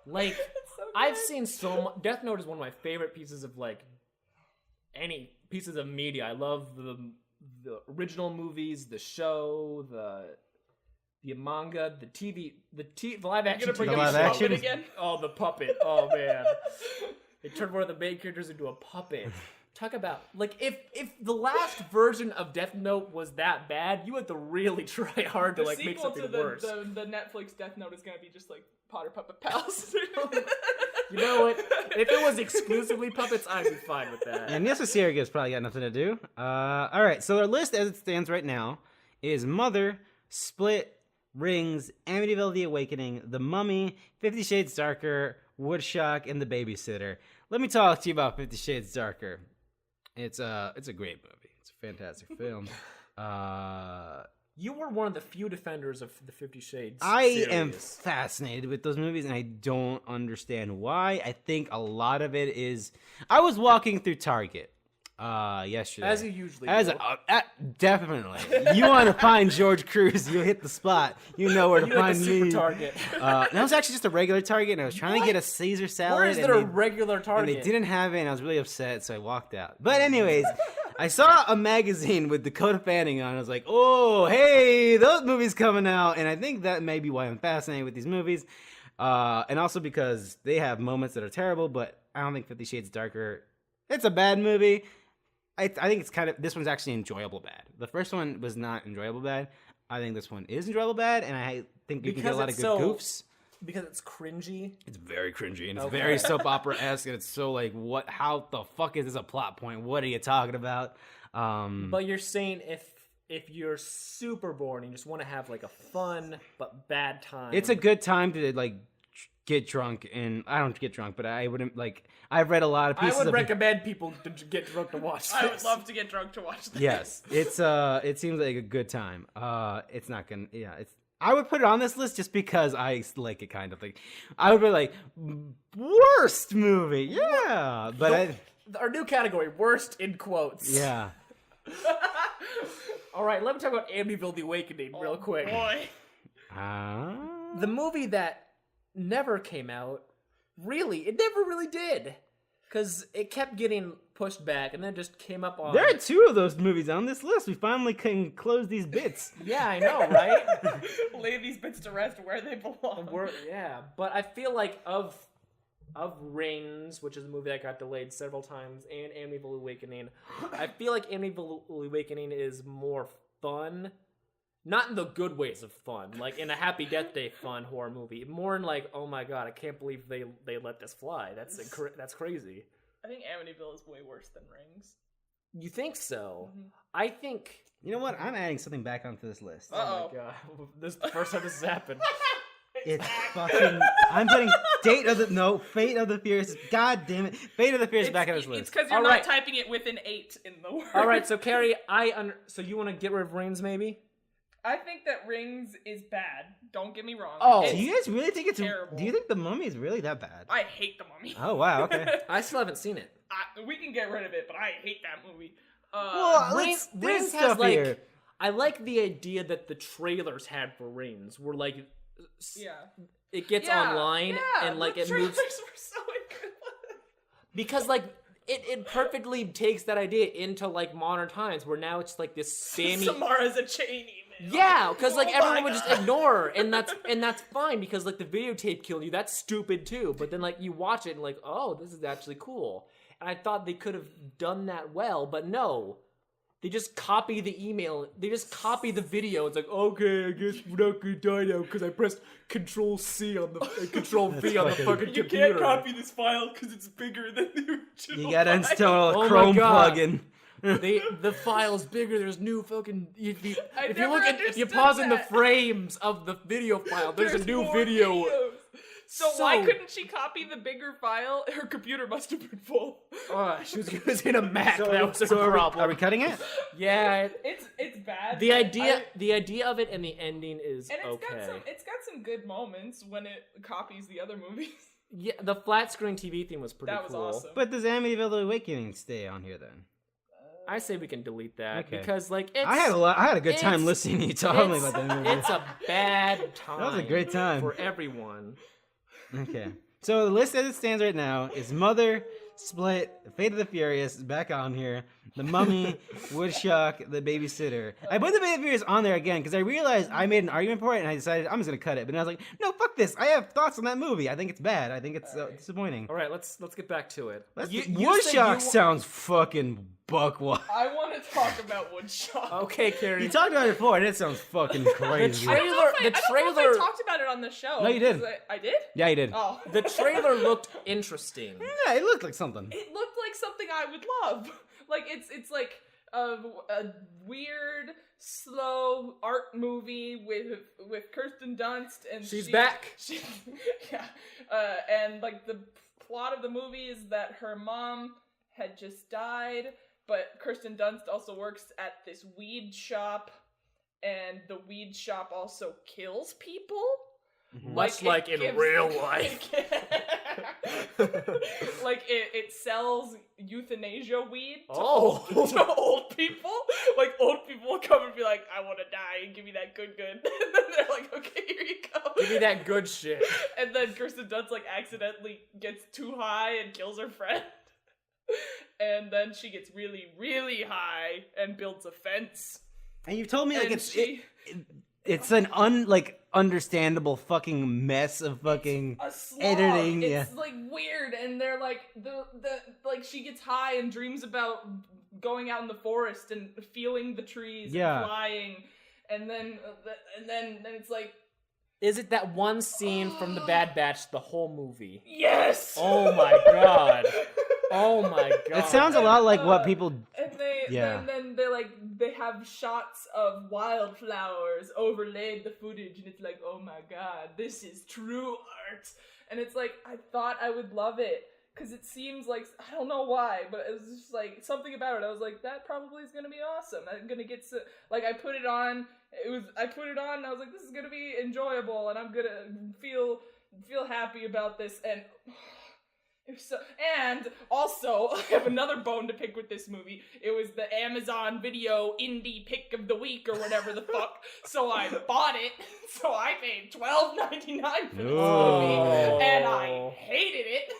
Like So I've seen so much. Death Note is one of my favorite pieces of like any pieces of media. I love the original movies, the show, the manga, the live action. Bring The up live the action? puppet again? Oh, the puppet. Oh man, they turned one of the main characters into a puppet. Talk about like if the last version of Death Note was that bad, you had to really try hard to The like make sequel something to worse. the Netflix Death Note is gonna be just like Potter Puppet Pals. You know what? If it was exclusively puppets, I'd be fine with that. And Neil Cicierga's probably got nothing to do. All right, so our list as it stands right now is Mother, Split, Rings, Amityville The Awakening, The Mummy, 50 Shades Darker, Woodstock, and The Babysitter. Let me talk to you about 50 Shades Darker. It's a great movie. It's a fantastic film. You were one of the few defenders of the 50 Shades I series. am fascinated with those movies, and I don't understand why. I think a lot of it is... I was walking through Target yesterday. As you usually As do. definitely. You want to find George Cruz, you hit the spot. You know where to You at find the super me. Target. That was actually just a regular Target, and I was trying to get a Caesar salad. Where is and there a they- regular And Target? they didn't have it, and I was really upset, so I walked out. But anyways, I saw a magazine with Dakota Fanning on. I was like, oh, hey, those movies coming out. And I think that may be why I'm fascinated with these movies. And also because they have moments that are terrible, but I don't think 50 Shades Darker, it's a bad movie. I think it's this one's actually enjoyable bad. The first one was not enjoyable bad. I think this one is enjoyable bad, and I think you can get a lot of good goofs. Because it's cringy. It's very cringy, and it's very soap opera-esque, and it's so like, how the fuck is this a plot point? What are you talking about? But you're saying if you're super bored and you just want to have like a fun but bad time. It's a good time to like get drunk, and I don't get drunk, but I wouldn't like. I've read a lot of pieces. I would recommend people to get drunk to watch this. I would love to get drunk to watch this. Yes, it's it seems like a good time. It's not gonna. Yeah, it's. I would put it on this list just because I like it, kind of like. I would be like worst movie, yeah, but our new category, worst in quotes. yeah. All right, let me talk about Amityville The Awakening real quick. Boy. The movie that never came out, it never really did. Because it kept getting pushed back and then just came up on... There are two of those movies on this list. We finally can close these bits. Yeah, I know, right? Lay these bits to rest where they belong. Yeah, but I feel like of Rings, which is a movie that got delayed several times, and Amityville Awakening, I feel like Amityville Awakening is more fun. Not in the good ways of fun, like in a Happy Death Day fun horror movie. More in like, oh my god, I can't believe they let this fly. That's crazy. I think Amityville is way worse than Rings. You think so? Mhm. I think... You know what? I'm adding something back onto this list. Uh-oh. Oh my god. This is the first time this has happened. It's fucking... I'm putting Fate of the Furious. God damn it. Fate of the Furious back on this list. It's because you're All not right. typing it with an 8 in the word. Alright, so Carrie, so you want to get rid of Rings maybe? I think that Rings is bad. Don't get me wrong. Oh. It's Do you guys really think it's... terrible. Do you think The Mummy is really that bad? I hate The Mummy. Oh, wow, okay. I still haven't seen it. We can get rid of it, but I hate that movie. Well, Rings there's has stuff like... here. I like the idea that the trailers had for Rings were like... yeah. It gets Yeah, online yeah, and like the it trailers moves... were so good. Because like... It perfectly takes that idea into like modern times where now it's like this spammy... Samara's a Cheney, man. Yeah, because like Oh my everyone would just God. ignore her, and that's fine because like the videotape killed you. That's stupid too. But then like you watch it and like, oh, this is actually cool. And I thought they could have done that well, but no. They just copy the email. They just copy the video. It's like, okay, I guess we're not gonna die now because I pressed Control C on the Control V on the fucking You computer. can't copy this file because it's bigger than the original. You gotta file. install Oh a my Chrome God. plugin. The file's bigger. There's new fucking. If you never look at if you understood pause in the that. frames of the video file, there's a new more video. videos. So why couldn't she copy the bigger file? Her computer must have been full. She was using a Mac. That was a So problem. are we cutting it? Yeah. It's bad. The but idea of it and the ending is and okay. it's got some good moments when it copies the other movies. Yeah, the flat screen TV thing was pretty That was cool. awesome. But does Amityville The Awakening stay on here then? I say we can delete that Okay. because like it's I had a good time it's- listening to you talking it's, about that movie. it's a bad time. That was a great time. for everyone. Okay. So the list as it stands right now is Mother, Split, Fate of the Furious is back on here, The Mummy, Woodstock, The Babysitter. I put The Fate of the Furious on there again because I realized I made an argument for it and I decided I'm just gonna cut it. But then I was like, no, fuck this. I have thoughts on that movie. I think it's bad. I think it's disappointing. All right, let's get back to it. Woodstock sounds fucking buckwild. I want to talk about Woodshop. Okay, Carrie. You talked about it before and it sounds fucking crazy. trailer- I don't know if trailer- I talked about it on the show. No, you did. 'cause I did? Yeah, you did. Oh. The trailer looked interesting. Yeah, it looked like something. It looked like something I would love. Like it's like a weird, slow art movie with Kirsten Dunst and She's back. Yeah, and like the plot of the movie is that her mom had just died, but Kirsten Dunst also works at this weed shop, and the weed shop also kills people. Much it like in gives- real life. Like it sells euthanasia weed to, Oh. to old people. Like old people will come and be like, I want to die and give me that good. And then they're like, okay, here you go. Give me that good shit. And then Kirsten Dunst like accidentally gets too high and kills her friend. And then she gets really, really high and builds a fence. And you've told me like And it's an understandable fucking mess of fucking a slog. editing. It's like weird, and they're like the like she gets high and dreams about going out in the forest and feeling the trees and flying, and then it's like, Is it that one scene from The Bad Batch, the whole movie? yes. Oh my god. Oh my god. It sounds a lot like what people. And then they have shots of wildflowers overlaid the footage, and it's like, oh my god, this is true art. And it's like, I thought I would love it, because it seems like, I don't know why, but it was just like something about it. I was like, that probably is gonna be awesome. I'm gonna get to, like, I put it on, and I was like, this is gonna be enjoyable, and I'm gonna feel happy about this. And and also, I have another bone to pick with this movie. It was the Amazon Video Indie Pick of the Week or whatever the fuck. So I bought it. So I paid $12.99 for this movie, and I hated it.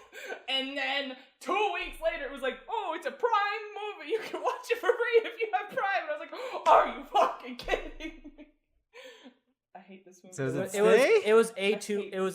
And then 2 weeks later, it was like, oh, it's a Prime movie. You can watch it for free if you have Prime. And I was like, are you fucking kidding me? I hate this movie. So is it It was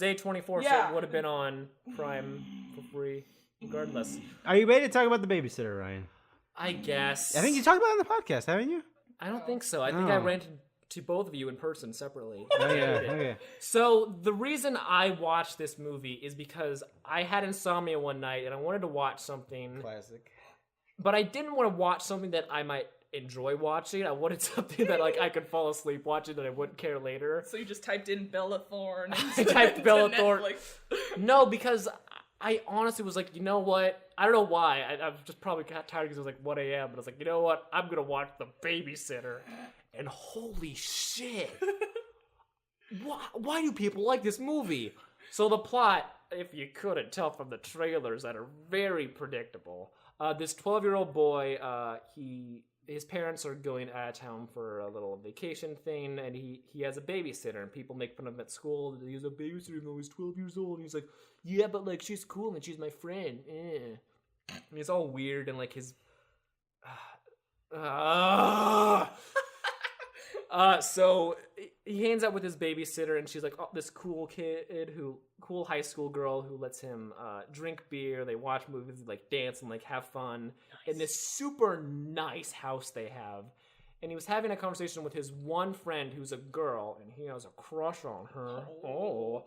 A24, so Yeah. it would have been on Prime for free, regardless. Are you ready to talk about The Babysitter, Ryan? I guess. I think you talked about it on the podcast, haven't you? I don't think so. I think I ranted to both of you in person separately. Oh yeah. Okay. So the reason I watched this movie is because I had insomnia one night and I wanted to watch something, Classic. but I didn't want to watch something that I might enjoy watching. I wanted something that like I could fall asleep watching that I wouldn't care later. So you just typed in Bella Thorne. I typed Bella into Thorne. Netflix. No, because I honestly was like, you know what? I don't know why. I was just probably got tired because it was like 1 a.m. But I was like, you know what? I'm gonna watch The Babysitter. And holy shit! Why do people like this movie? So the plot, if you couldn't tell from the trailers that are very predictable, this 12-year-old boy, his parents are going out of town for a little vacation thing, and he has a babysitter, and people make fun of him at school. He's a babysitter even though he's 12 years old, and he's like, yeah, but like she's cool and she's my friend. And he's all weird and like his. So he hangs out with his babysitter, and she's like, oh, this cool high school girl who lets him drink beer. They watch movies, like dance and like have fun in this super nice house they have. And he was having a conversation with his one friend who's a girl, and he has a crush on her. Oh.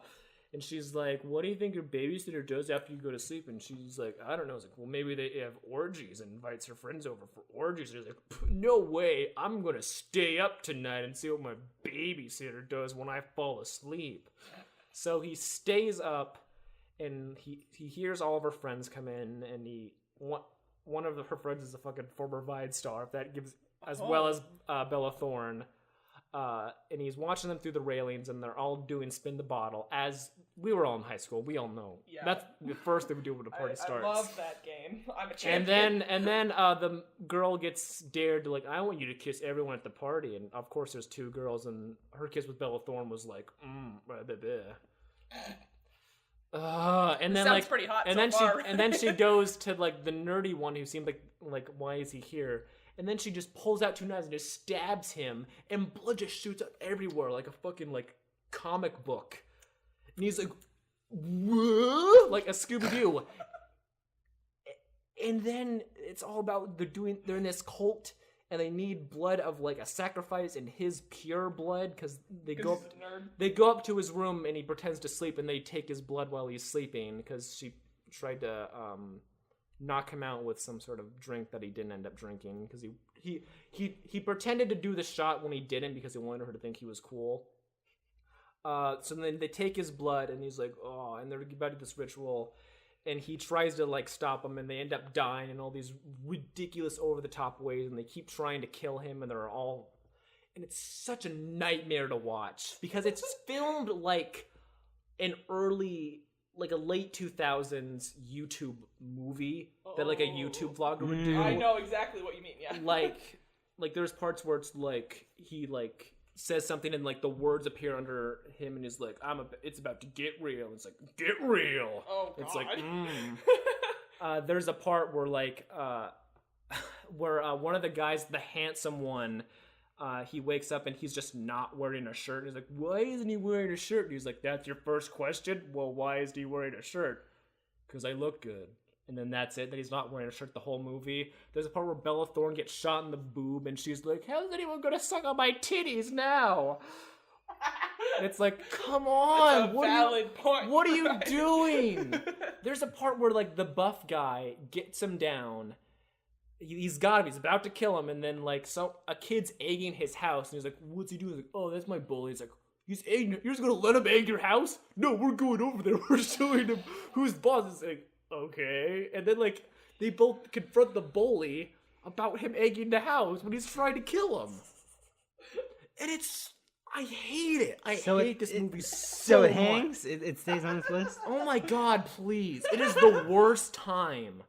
And she's like, what do you think your babysitter does after you go to sleep? And she's like, I don't know. It's like, well, maybe they have orgies, and invites her friends over for orgies. And he's like, no way. I'm going to stay up tonight and see what my babysitter does when I fall asleep. So he stays up, and he hears all of her friends come in, and one of her friends is a fucking former Vine star, if that gives, as well as Bella Thorne. And he's watching them through the railings, and they're all doing spin the bottle, as we were all in high school. We all know. Yeah. That's the first thing we do when the party starts. I love that game. I'm a champion. And then the girl gets dared to, like, I want you to kiss everyone at the party. And of course there's two girls, and her kiss with Bella Thorne was like, and then sounds like pretty hot and so then far. and then she goes to like the nerdy one who seemed like why is he here? And then she just pulls out two knives and just stabs him, and blood just shoots out everywhere like a fucking like comic book. And he's like, whoa, like a Scooby-Doo. And then it's all about they're in this cult, and they need blood of like a sacrifice and his pure blood, because they go up to his room, and he pretends to sleep, and they take his blood while he's sleeping, because she tried to knock him out with some sort of drink that he didn't end up drinking, because he pretended to do the shot when he didn't, because he wanted her to think he was cool. So then they take his blood, and he's like, oh, and they're about to do this ritual, and he tries to like stop them, and they end up dying in all these ridiculous over-the-top ways, and they keep trying to kill him, and and it's such a nightmare to watch, because it's filmed like an early like a late 2000s YouTube movie that like a YouTube vlogger would do. I know exactly what you mean. Yeah. Like there's parts where it's like he like says something and like the words appear under him and he's like, it's about to get real. It's like, get real. Oh God. It's like there's a part where like where one of the guys, the handsome one, he wakes up and he's just not wearing a shirt. He's like, why isn't he wearing a shirt? And he's like, that's your first question? Well, why is he wearing a shirt? Because I look good. And then that's it. That he's not wearing a shirt the whole movie. There's a part where Bella Thorne gets shot in the boob and she's like, how's anyone gonna suck on my titties now? It's like, come on. What are you doing? There's a part where like the buff guy gets him down. He's about to kill him, and then like a kid's egging his house, and he's like, "What's he doing?" He's like, "Oh, that's my bully." He's like, "He's egging. You're just gonna let him egg your house?" No, we're going over there. We're showing him who's boss. Is like, okay, and then like they both confront the bully about him egging the house when he's trying to kill him, and I hate it. I hate this movie so it much. hangs. It stays on this list. Oh my God, please! It is the worst time.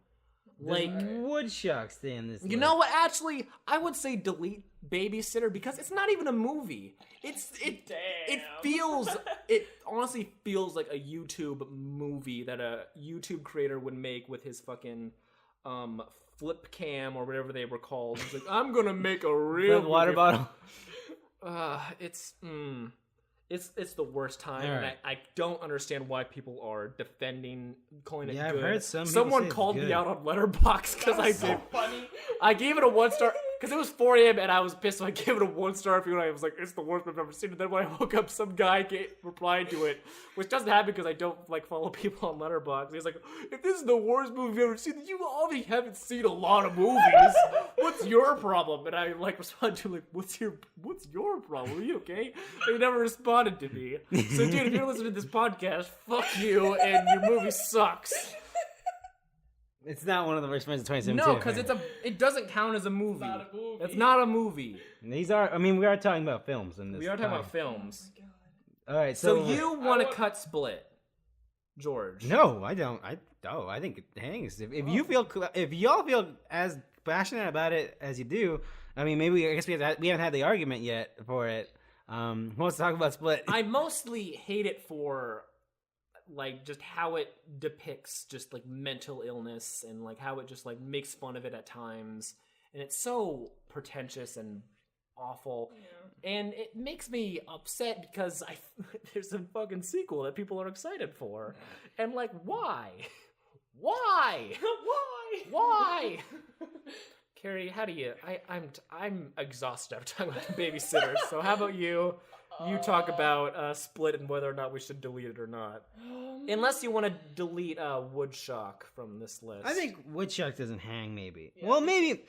Like Woodchuck stay in this. You know what? Actually, I would say delete Babysitter because it's not even a movie. It honestly feels like a YouTube movie that a YouTube creator would make with his fucking flip cam or whatever they were called. He's like, I'm gonna make a real water bottle. It's the worst time, right. and I don't understand why people are calling it good. I've heard Someone called me out on Letterboxd because I did. Funny. I gave it a 1 star because it was 4 a.m. and I was pissed, so I gave it a 1 star. I was like, it's the worst I've ever seen. And then when I woke up, some guy replied to it, which doesn't happen because I don't like follow people on Letterboxd. He's like, if this is the worst movie you've ever seen, then you obviously haven't seen a lot of movies. What's your problem? And I like responded to like, what's your problem? Are you okay? They never responded to me. So dude, if you're listening to this podcast, fuck you, and your movie sucks. It's not one of the worst movies of 2017. No, because it doesn't count as a movie. It's not a movie. It's not a movie. We are talking about films in this. We are talking about films. Oh my God. All right, So you want to cut Split, George? No, I don't. I think it hangs. If y'all feel as passionate about it as you do, I mean, maybe I guess we haven't had the argument yet for it. Who wants to talk about Split? I mostly hate it for like just how it depicts just like mental illness and like how it just like makes fun of it at times, and it's so pretentious and awful. Yeah. And it makes me upset because there's a fucking sequel that people are excited for, and like why Carrie, how do you I'm exhausted after talking about The Babysitter, so how about you talk about Split and whether or not we should delete it or not. Unless you want to delete Woodchuck from this list. I think Woodchuck doesn't hang, maybe. Yeah. Well, maybe.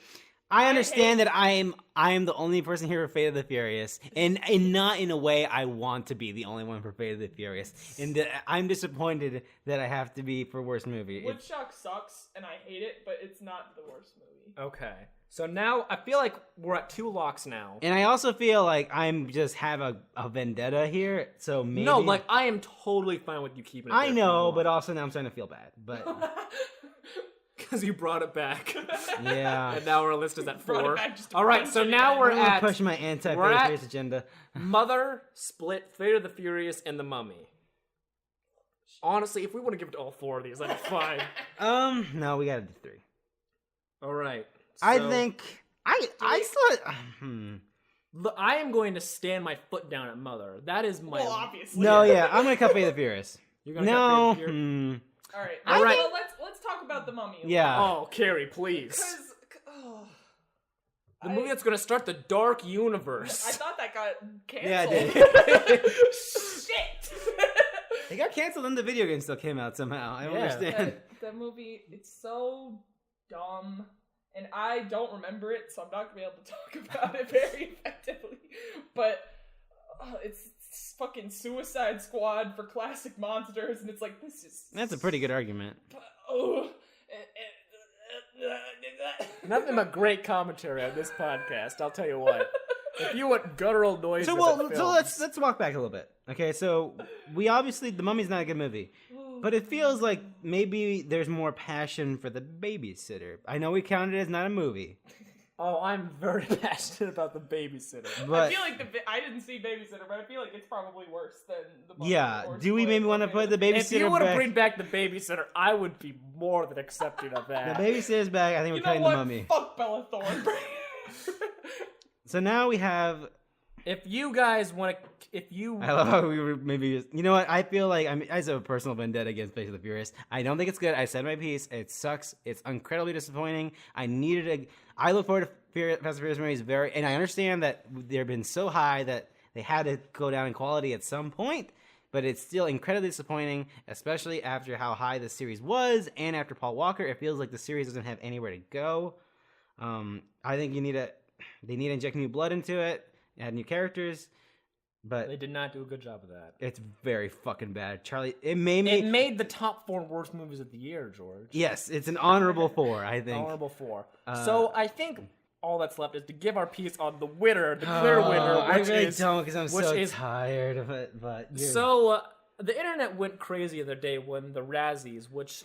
I understand that I am the only person here for Fate of the Furious, and not in a way I want to be the only one for Fate of the Furious. And I'm disappointed that I have to be for worst movie. Woodchuck sucks, and I hate it, but it's not the worst movie. Okay. So now I feel like we're at 2 locks now. And I also feel like I'm just have a vendetta here, so maybe... No, like, I am totally fine with you keeping it I know, but also now I'm starting to feel bad. But because you brought it back. Yeah. And now our list is at 4. All right, so now we're at... push my anti-Fate of the Furious agenda. Mother, Split, Fate of the Furious, and The Mummy. Honestly, if we want to give it to all 4 of these, that's fine. No, we gotta do 3. All right. So, I think I still. I am going to stand my foot down at Mother. That is my. Well, obviously. No, yeah, I'm gonna cut Fate of the Furious. You're gonna cut Fate of the Furious? All right. Well, let's talk about The Mummy. Yeah. Oh, Carrie, please. The movie that's gonna start the dark universe. I thought that got canceled. Yeah, it did. Shit. It got canceled and the video game still came out somehow. I don't understand. The movie, it's so dumb. And I don't remember it, so I'm not going to be able to talk about it very effectively. But it's fucking Suicide Squad for classic monsters, and it's like, this is... That's a pretty good argument. Nothing but great commentary on this podcast, I'll tell you what. If you want guttural noises So let's walk back a little bit. Okay, so we obviously... The Mummy's not a good movie. But it feels like maybe there's more passion for the babysitter. I know we counted it as not a movie. Oh, I'm very passionate about the babysitter. But I feel like I didn't see Babysitter, but I feel like it's probably worse than the Mother yeah, or do we Split maybe or want to Man put of the Steel. If you babysitter were to back? bring back the babysitter, I would be more than accepting of The that. babysitter's back. I think You we're know cutting what? the mummy. Fuck Bella Thorne. So now we have. If you guys want to, I love how we were maybe. You know what? I feel like I have a personal vendetta against Fate of the Furious. I don't think it's good. I said my piece. It sucks. It's incredibly disappointing. I look forward to Fast and Furious movies and I understand that they've been so high that they had to go down in quality at some point. But it's still incredibly disappointing, especially after how high the series was and after Paul Walker. It feels like the series doesn't have anywhere to go. I think they need to inject new blood into it, add new characters. But they did not do a good job of that. It's very fucking bad. Charlie, it made the top 4 worst movies of the year, George. Yes, it's an honorable 4, I think. Honorable 4. So I think all that's left is to give our piece on the winner, the clear winner. I really don't because I'm so is, tired of it. But so the internet went crazy the other day when the Razzies, which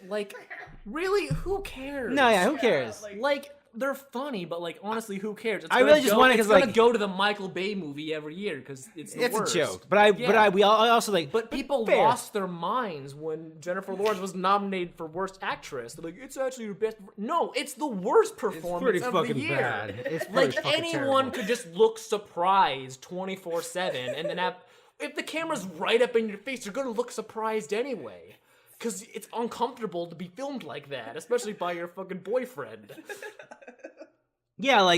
really, who cares? No, yeah, who cares? Like they're funny, but honestly, who cares? I really just want it because gonna go to the Michael Bay movie every year because it's the worst. A joke. But I also like. But people lost their minds when Jennifer Lawrence was nominated for Worst Actress. They're like, it's actually your best. No, it's the worst performance of the year. Bad. It's pretty fucking anyone terrible. could just look surprised 24/7, and then if the camera's right up in your face, you're gonna look surprised anyway. Because it's uncomfortable to be filmed like that, especially by your fucking boyfriend. Yeah,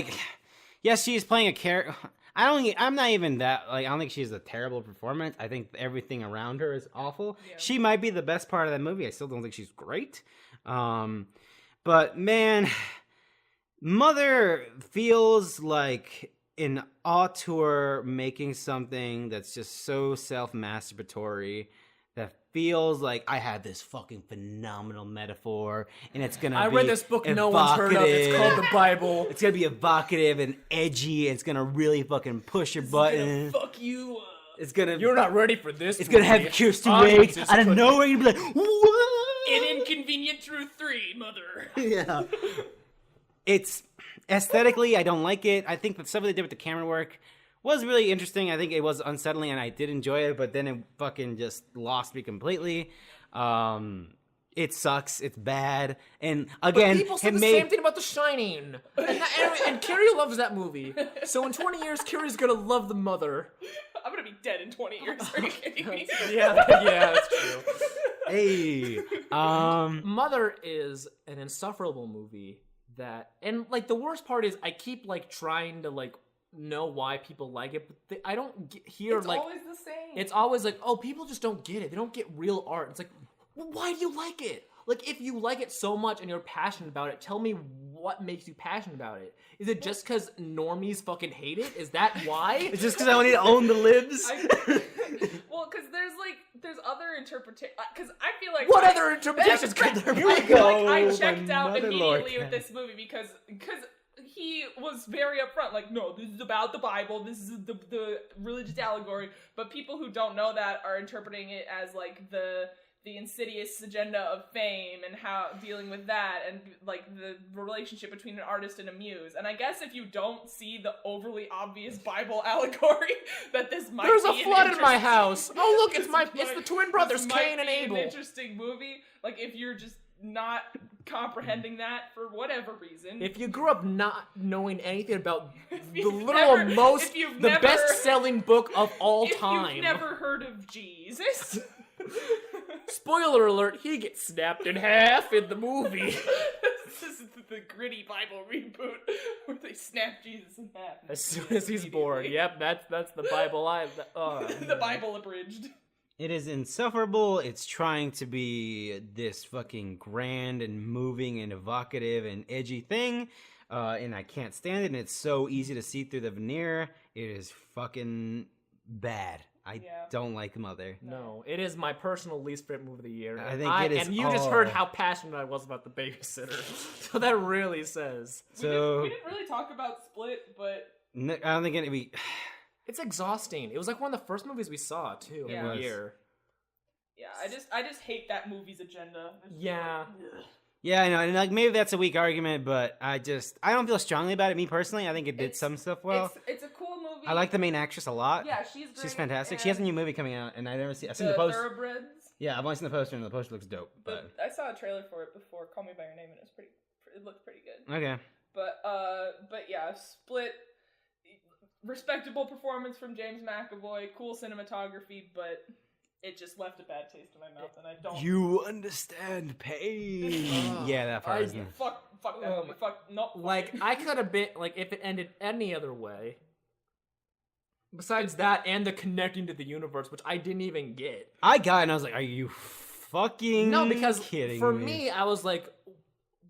yes, she's playing a character. I'm not even that, I don't think she's a terrible performance. I think everything around her is awful. Yeah. She might be the best part of that movie. I still don't think she's great. But man, Mother feels like an auteur making something that's just so self-masturbatory that feels like I had this fucking phenomenal metaphor, and it's gonna. I read this book no one's heard of. It's called the Bible. It's gonna be evocative and edgy. It's gonna really fucking push your button. Fuck you. It's gonna. You're not ready for this. It's gonna have Kirsten Wiig out of nowhere. You'd be like, what? An Inconvenient Truth 3, Mother. Yeah. It's aesthetically, I don't like it. I think the stuff they did with the camera work was really interesting. I think it was unsettling, and I did enjoy it, but then it fucking just lost me completely. It sucks. It's bad. And again, but people said the same thing about The Shining. And Carrie loves that movie. So in 20 years, Carrie's gonna love The Mother. I'm gonna be dead in 20 years. Are you kidding me? Yeah, that's true. Hey, Mother is an insufferable movie that, and the worst part is I keep trying to know why people like it, but I don't hear it's always the same. It's always oh, people just don't get it. They don't get real art. It's well, why do you like it? If you like it so much and you're passionate about it, tell me what makes you passionate about it. Is it just because normies fucking hate it? Is that why? It's just because I want to own the libs? Well, because there's other interpretations. Because I feel like what other interpretations could there be? I checked out immediately with this movie because he was very upfront, no, this is about the Bible, this is the religious allegory, but people who don't know that are interpreting it as the insidious agenda of fame and how dealing with that and the relationship between an artist and a muse. And I guess if you don't see the overly obvious Bible allegory that this might there's be a flood in my house. Oh look, it's the twin brothers Cain and Abel. An interesting movie. If you're just not comprehending that for whatever reason. If you grew up not knowing anything about the best-selling book of all time. If you've never heard of Jesus. Spoiler alert, he gets snapped in half in the movie. This is the gritty Bible reboot where they snap Jesus in half. As soon as he's born. Yep, that's the Bible. The Bible abridged. It is insufferable. It's trying to be this fucking grand and moving and evocative and edgy thing, and I can't stand it, and it's so easy to see through the veneer. It is fucking bad. I don't like Mother. No, it is my personal least favorite movie of the year. I think it is. And you just heard how passionate I was about The Babysitter. So that really says. We didn't really talk about Split, but I don't think it'd be. It's exhausting. It was one of the first movies we saw too in the year. I just hate that movie's agenda. It's just Yeah. like, ugh. Yeah, I know, and like maybe that's a weak argument, but I don't feel strongly about it. Me personally, I think it did some stuff well. It's a cool movie. I like the main actress a lot. Yeah, she's great. She's fantastic. She has a new movie coming out, and I've seen the The poster. Thoroughbreds. Yeah, I've only seen the poster, and the poster looks dope. But I saw a trailer for it before Call Me by Your Name, and it looked pretty good. okay, But yeah, Split, respectable performance from James McAvoy, cool cinematography, but it just left a bad taste in my mouth, and I don't. you understand pain. Yeah, that part. Isn't Fuck that movie. Fuck no. Like, I could have been, like, if it ended any other way, besides that and the connecting to the universe, which I didn't even get. I got it, and I was like, are you fucking No, because kidding for me? me, I was like,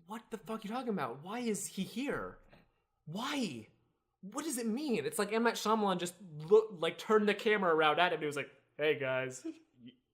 what the fuck are you talking about? Why is he here? Why? What does it mean? It's like M. Night Shyamalan just turned the camera around at him and he was like, hey guys,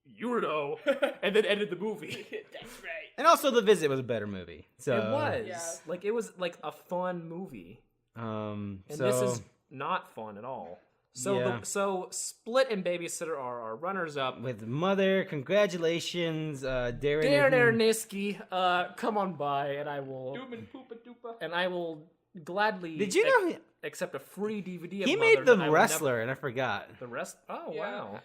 you know, and then ended the movie. That's right. And also, The Visit was a better movie. So It was. Yeah. Like, it was like a fun movie. And This is not fun at all. So, Yeah. so Split and Babysitter are our runners-up. with Mother, congratulations, Darren. Darren Aronofsky, come on by, and I will Doomin' poopa doopa. gladly. Did you know accept a free DVD of he Mother made The that I would Wrestler, and I forgot. never- The rest? Oh Yeah. wow!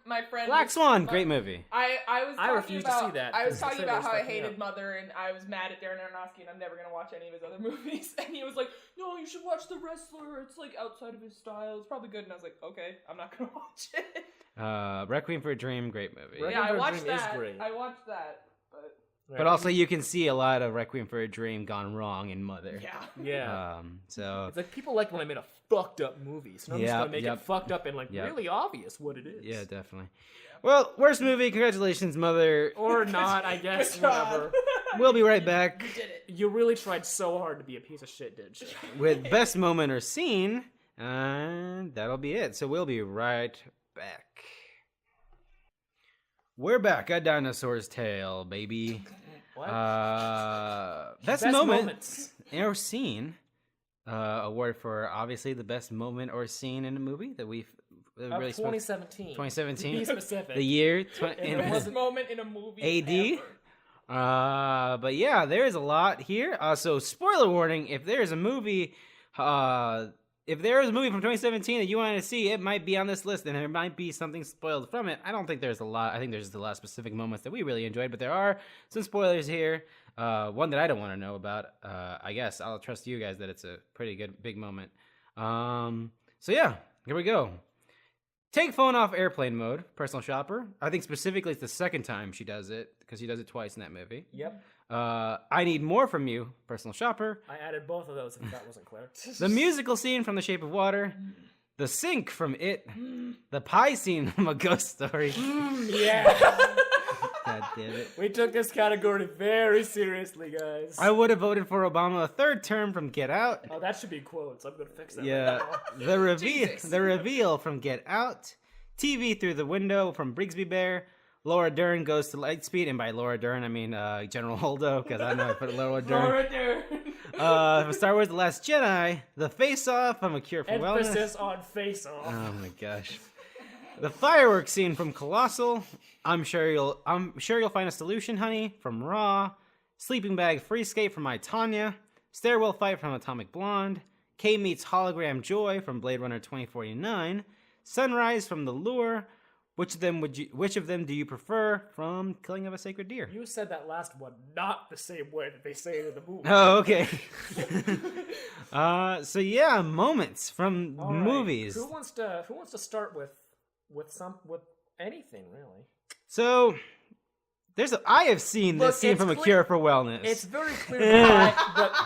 My friend Black Swan, great movie. I refuse to see that, I was because talking the about how I trailer's fucking hated up. Mother, and I was mad at Darren Aronofsky, and I'm never gonna watch any of his other movies. And he was like, "No, you should watch The Wrestler. It's like outside of his style. It's probably good." And I was like, "Okay, I'm not gonna watch it." Requiem for a Dream, great movie. Requiem Yeah, I for a watched Dream is that. great. I watched that, but But also, you can see a lot of Requiem for a Dream gone wrong in Mother. yeah. So It's like people like when I made a fucked up movie, so I'm just gonna make it fucked up and really obvious what it is. yeah, definitely. Well, worst movie, congratulations, Mother. Or not, I guess. Good job. Whatever. We'll be right back You did it. You really tried so hard to be a piece of shit, didn't you? with best moment or scene, and that'll be it. So we'll be right back. We're back at Dinosaur's Tale, baby. What? Best Best moment moments. or scene. Award for obviously the best moment or scene in a movie that we've Of really spent. 2017. 2017. To be specific. The year. Best moment in a movie. AD. ever. But yeah, there is a lot here. So spoiler warning: if there is a movie, from 2017 that you wanted to see, it might be on this list, and there might be something spoiled from it. I don't think there's a lot. I think there's just a lot of specific moments that we really enjoyed, but there are some spoilers here. One that I don't want to know about. I guess I'll trust you guys that it's a pretty good big moment. So yeah, here we go. Take phone off airplane mode, personal shopper. I think specifically it's the second time she does it, because she does it twice in that movie. Yep. I need more from you, personal shopper. I added both of those if that wasn't clear. The musical scene from The Shape of Water. The sink from It. The pie scene from A Ghost Story. Yeah. God damn it. We took this category very seriously, guys. I would have voted for Obama a third term from Get Out. Oh, that should be quotes. I'm gonna fix that. Yeah. Right now. Jesus. The reveal from Get Out. TV Through the Window from Brigsby Bear. Laura Dern Goes to Lightspeed, and by Laura Dern I mean General Holdo, because I know I put Laura Dern. Laura Dern. Star Wars: The Last Jedi. The Face Off from A Cure for Wellness. Emphasis on face off. Oh my gosh. The fireworks scene from Colossal. I'm sure you'll find a solution, honey, from Raw. Sleeping bag free skate from My Tonya. Stairwell fight from Atomic Blonde. Kay meets hologram joy from Blade Runner 2049. Sunrise from The Lure. Which of them do you prefer from Killing of a Sacred Deer? You said that last one not the same way that they say it in the movie. Oh, okay. So yeah, moments from All right. movies. Who wants to start with anything really? So I have seen this Look, scene it's from A clear- Cure for Wellness. It's very clear.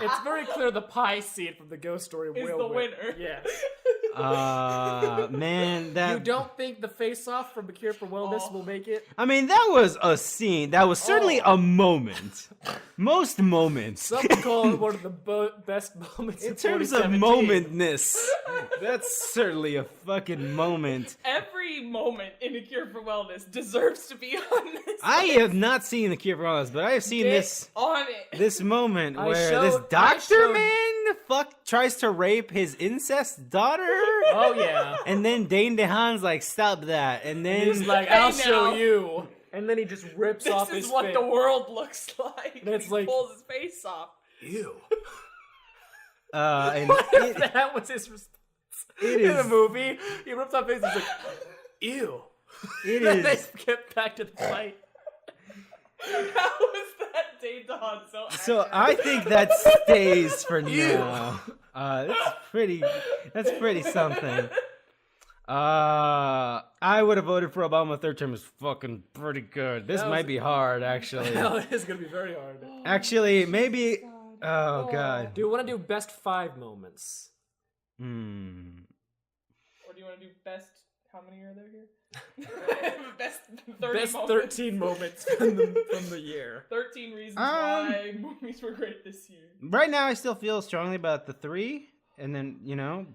It's very clear the pie scene from the Ghost Story Is will the win. winner. Yes. Man, that You don't think the face-off from The Cure for Wellness will make it? I mean, that was a scene. That was certainly a moment. Most moments. Some call it one of the best moments In terms of 2017. momentness, that's certainly a fucking moment. Every moment in A Cure for Wellness deserves to be on this. I have not seen The Cure for Wellness, but I have seen Get this on it. moment I where showed- this I doctor showed- man tries to rape his incest daughter. Oh yeah. And then Dane DeHaan's like, stop that. And then He's like, Hey, I'll now. show you. And then he just rips This off is his what face. the world looks like. And it's he like- pulls his face off. Ew. and What if that was his response It in the is- movie? He rips off his face. He's like, ew. it Then they is. get back to the fight. How was that Dane DeHaan So I think that stays for now. That's pretty something. I would have voted for Obama third term is fucking pretty good. This That might was- be hard, actually. Hell, it is gonna be very hard. Actually, maybe. Oh god. Do you want to do best 5 moments? Or do you want to do best? How many are there here? Best 30 Best moments. 13 moments from the year. 13 reasons why movies were great this year. Right now, I still feel strongly about the 3, and then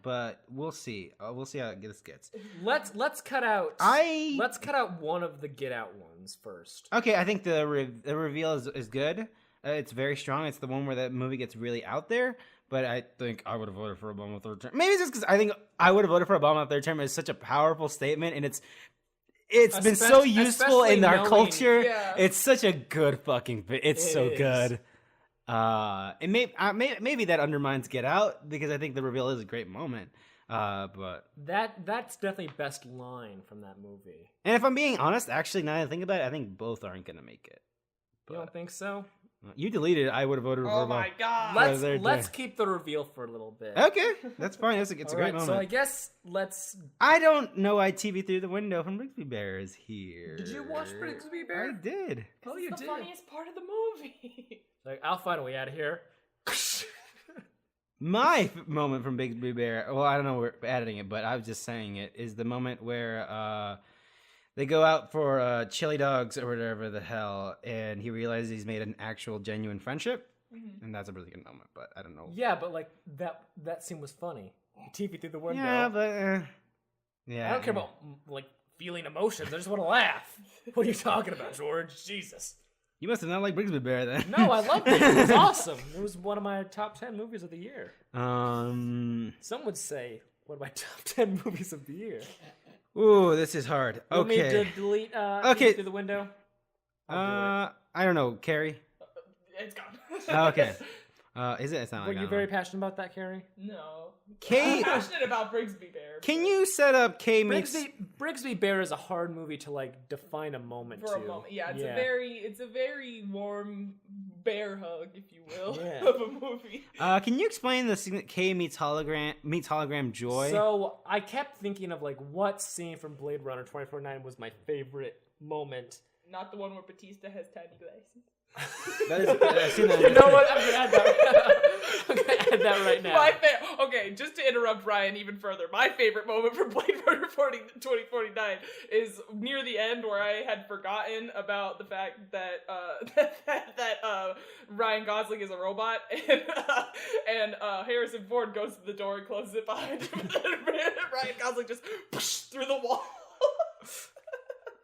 but we'll see. We'll see how this gets. Let's cut out. Let's cut out one of the Get Out ones first. Okay, I think the reveal is good. It's very strong. It's the one where that movie gets really out there. But I think I would have voted for Obama third term. Maybe it's just because I think I would have voted for Obama third term. It's such a powerful statement, and it's been so useful in especially our knowing- culture. Yeah. It's such a good fucking. It's It so is. good. And maybe that undermines Get Out because I think the reveal is a great moment. But That's definitely best line from that movie. and if I'm being honest, actually, now that I think about it, I think both aren't gonna make it. You don't think so? You deleted it. I would have voted for Oh Obama. my god. Let's- Let's keep the reveal for a little bit. Okay, that's fine. It's a great Alright, moment. so I guess let's. I don't know why TV Through the Window from Brigsby Bear is here. Did you watch Brigsby Bear? I did. Oh, you It's the did. funniest part of the movie. Like, I'll find a way out of here. My moment from Brigsby Bear, well, I don't know, we're editing it, but I was just saying it, is the moment where they go out for chili dogs or whatever the hell, and he realizes he's made an actual genuine friendship. And that's a really good moment, but I don't know. Yeah, but like that scene was funny. TV through the window. Yeah, but yeah. I don't care about like feeling emotions. I just want to laugh. What are you talking about, George? Jesus. You must have not liked Brigsby Bear then. No, I loved it. It was awesome. It was one of my top 10 movies of the year. Some would say one of my top 10 movies of the year. Ooh, this is hard. You want me Okay. to delete Okay. through the window? I'll I don't know, Carrie. It's gone. Oh, okay. Is it? It's not do it. like Were you very passionate about that, Carrie? No. Kay, I'm passionate about Brigsby Bear. can you set up Kay meets? Brigsby Bear is a hard movie to like define a moment For to. a moment, yeah, it's a very warm bear hug, if you will, Yeah. of a movie. Can you explain the scene that Kay meets hologram Joy? So I kept thinking of like what scene from Blade Runner 2049 was my favorite moment. Not the one where Batista has tiny glasses. That is, I've seen that. You know what? I'm gonna add that. I'm gonna add that right now. Okay, just to interrupt Ryan even further, my favorite moment from Blade Runner 2049 is near the end where I had forgotten about the fact that that Ryan Gosling is a robot and Harrison Ford goes to the door and closes it behind him and then Ryan Gosling just through the wall.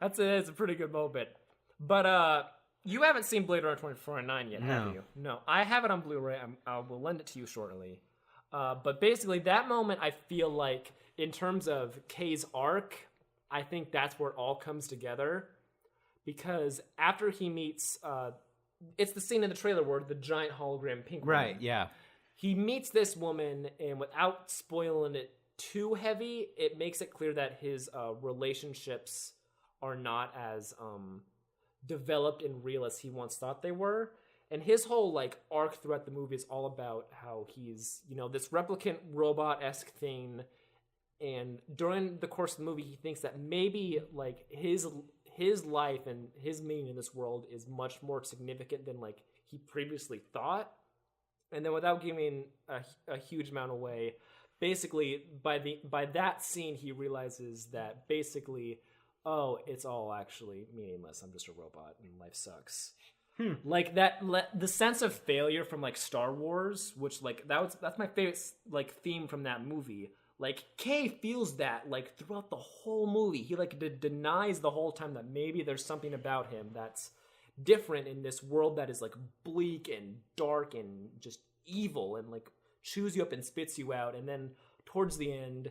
It's a pretty good moment. But you haven't seen Blade Runner 2049 yet, have No. you? No, I have it on Blu-ray. I will lend it to you shortly. But basically, that moment, I feel like, in terms of Kay's arc, I think that's where it all comes together. Because after he meets, it's the scene in the trailer where the giant hologram pink woman. Right. Yeah. He meets this woman, and without spoiling it too heavy, it makes it clear that his relationships are not as developed and real as he once thought they were. And his whole like arc throughout the movie is all about how he's, this replicant robot-esque thing. And during the course of the movie, he thinks that maybe like his life and his meaning in this world is much more significant than like he previously thought. And then without giving a huge amount away, basically by that scene, he realizes that basically, oh, it's all actually meaningless. I'm just a robot and life sucks. Like the sense of failure from like Star Wars, which like that's my favorite like theme from that movie. Like Kay feels that like throughout the whole movie. He like denies the whole time that maybe there's something about him that's different in this world that is like bleak and dark and just evil and like chews you up and spits you out, and then towards the end,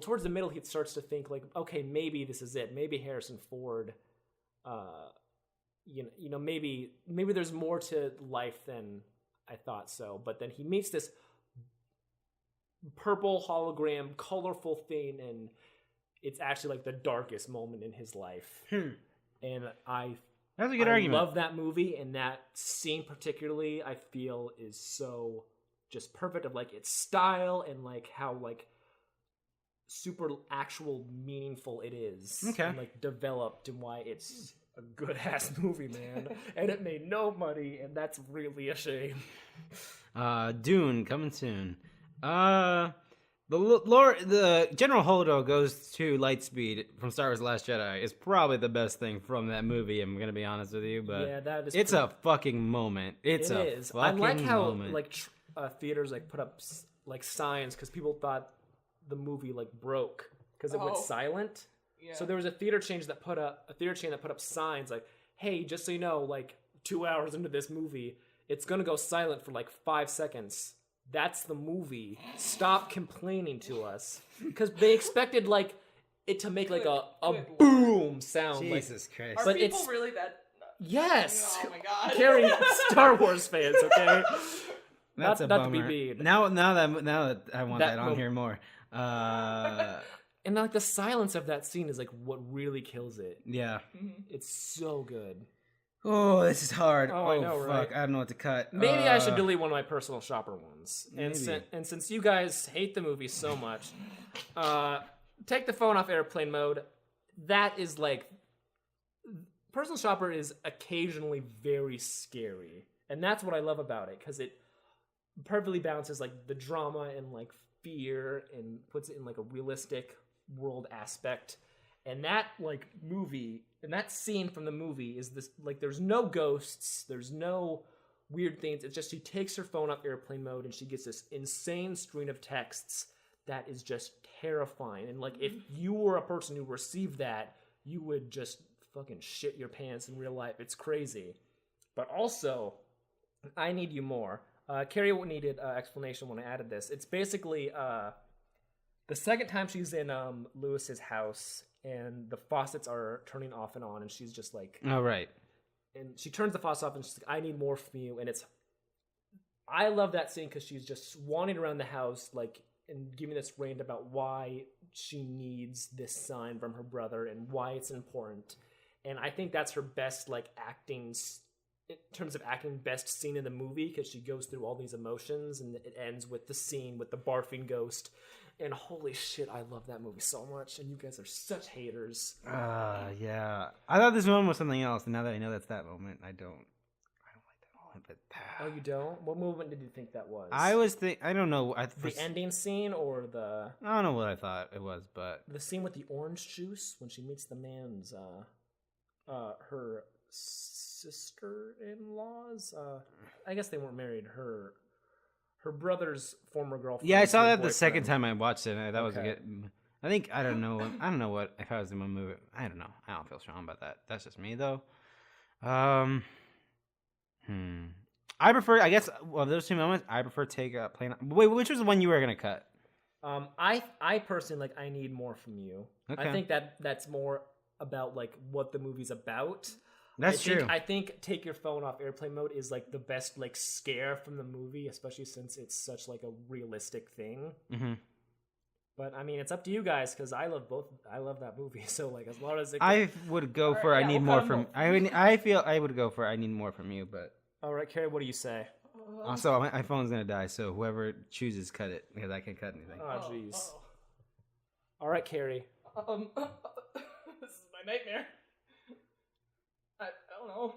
towards the middle, he starts to think like, okay, maybe this is it. Maybe Harrison Ford, maybe there's more to life than I thought so. But then he meets this purple hologram, colorful thing, and it's actually like the darkest moment in his life. And that's a good argument. I love that movie, and that scene particularly, I feel, is so just perfect of like its style and like how like super actual meaningful it is. Okay. And like developed, and why it's a good ass movie, man. And it made no money, and that's really a shame. Dune coming soon. The General Holdo goes to Lightspeed from Star Wars: The Last Jedi is probably the best thing from that movie. I'm gonna be honest with you, but yeah, that is it's a fucking moment. It is. I like how moment. like theaters like put up like signs because people thought the movie like broke because it went silent. Yeah. So there was a theater chain that put up signs like, "Hey, just so you know, like 2 hours into this movie, it's gonna go silent for like 5 seconds. That's the movie. Stop complaining to us." Because they expected like it to make like a boom sound. Jesus Christ! Are people really that? Yes. Oh my god. Carry Star Wars fans, okay? That's not a to bummer. be mean. Now that I want that on here more. And like the silence of that scene is like what really kills it. Yeah. It's so good. Oh, this is hard. Oh, I know, fuck. right? I don't know what to cut. Maybe I should delete one of my personal shopper ones. And, Maybe. and since you guys hate the movie so much, take the phone off airplane mode. That is like... Personal shopper is occasionally very scary. And that's what I love about it, because it perfectly balances like the drama and like fear and puts it in like a realistic world aspect. And that like movie... And that scene from the movie is this, like, there's no ghosts, there's no weird things. It's just she takes her phone off airplane mode and she gets this insane string of texts that is just terrifying. And, like, if you were a person who received that, you would just fucking shit your pants in real life. It's crazy. But also, I Need You More. Carrie needed explanation when I added this. It's basically the second time she's in Lewis's house, and the faucets are turning off and on, and she's just like... Oh, right. And she turns the faucet off, and she's like, I need more from you. And it's... I love that scene, because she's just wandering around the house, like, and giving this rant about why she needs this sign from her brother, and why it's important. And I think that's her best, like, acting... In terms of acting, best scene in the movie, because she goes through all these emotions, and it ends with the scene with the barfing ghost. And holy shit, I love that movie so much, and you guys are such haters. Yeah. I thought this moment was something else, and now that I know that's that moment, I don't like that moment. But Oh, you don't? What moment did you think that was? I don't know. The ending scene or the... I don't know what I thought it was, but The scene with the orange juice when she meets the man's, her sister-in-laws? I guess they weren't married. Her brother's former girlfriend. yeah, I saw that the boyfriend. second time I watched it. And that was a Okay. good. I think I don't know what if I was in my movie. I don't know. I don't feel strong about that. That's just me though. I prefer. I guess. Well, those two moments, I prefer take a plane. Wait, which was the one you were gonna cut? I personally like I Need More From You. Okay. I think that's more about like what the movie's about. That's true. I think Take Your Phone Off Airplane Mode is like the best like scare from the movie, especially since it's such like a realistic thing. Mm-hmm. But I mean, it's up to you guys, because I love both. I love that movie. So like, as long as it. I would go for I need more from. I feel I would go for I need more from you, but. All right, Carrie, what do you say? Also, my phone's gonna die, so whoever chooses, cut it because I can't cut anything. Oh, jeez. All right, Carrie. This is my nightmare. I don't know.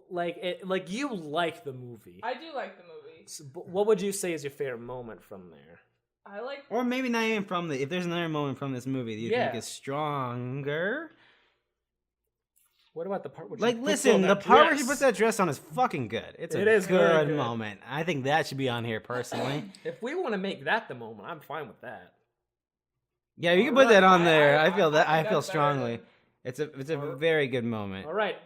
Like you like the movie. I do like the movie. So, but what would you say is your favorite moment from there? I like. Or maybe not even from if there's another moment from this movie that you think is stronger. What about the part where like, listen, the part where she puts that dress on is fucking good. It is good moment. I think that should be on here personally. If we want to make that the moment, I'm fine with that. Yeah, you can put that on there. I feel I feel strongly. It's a very good moment. All right.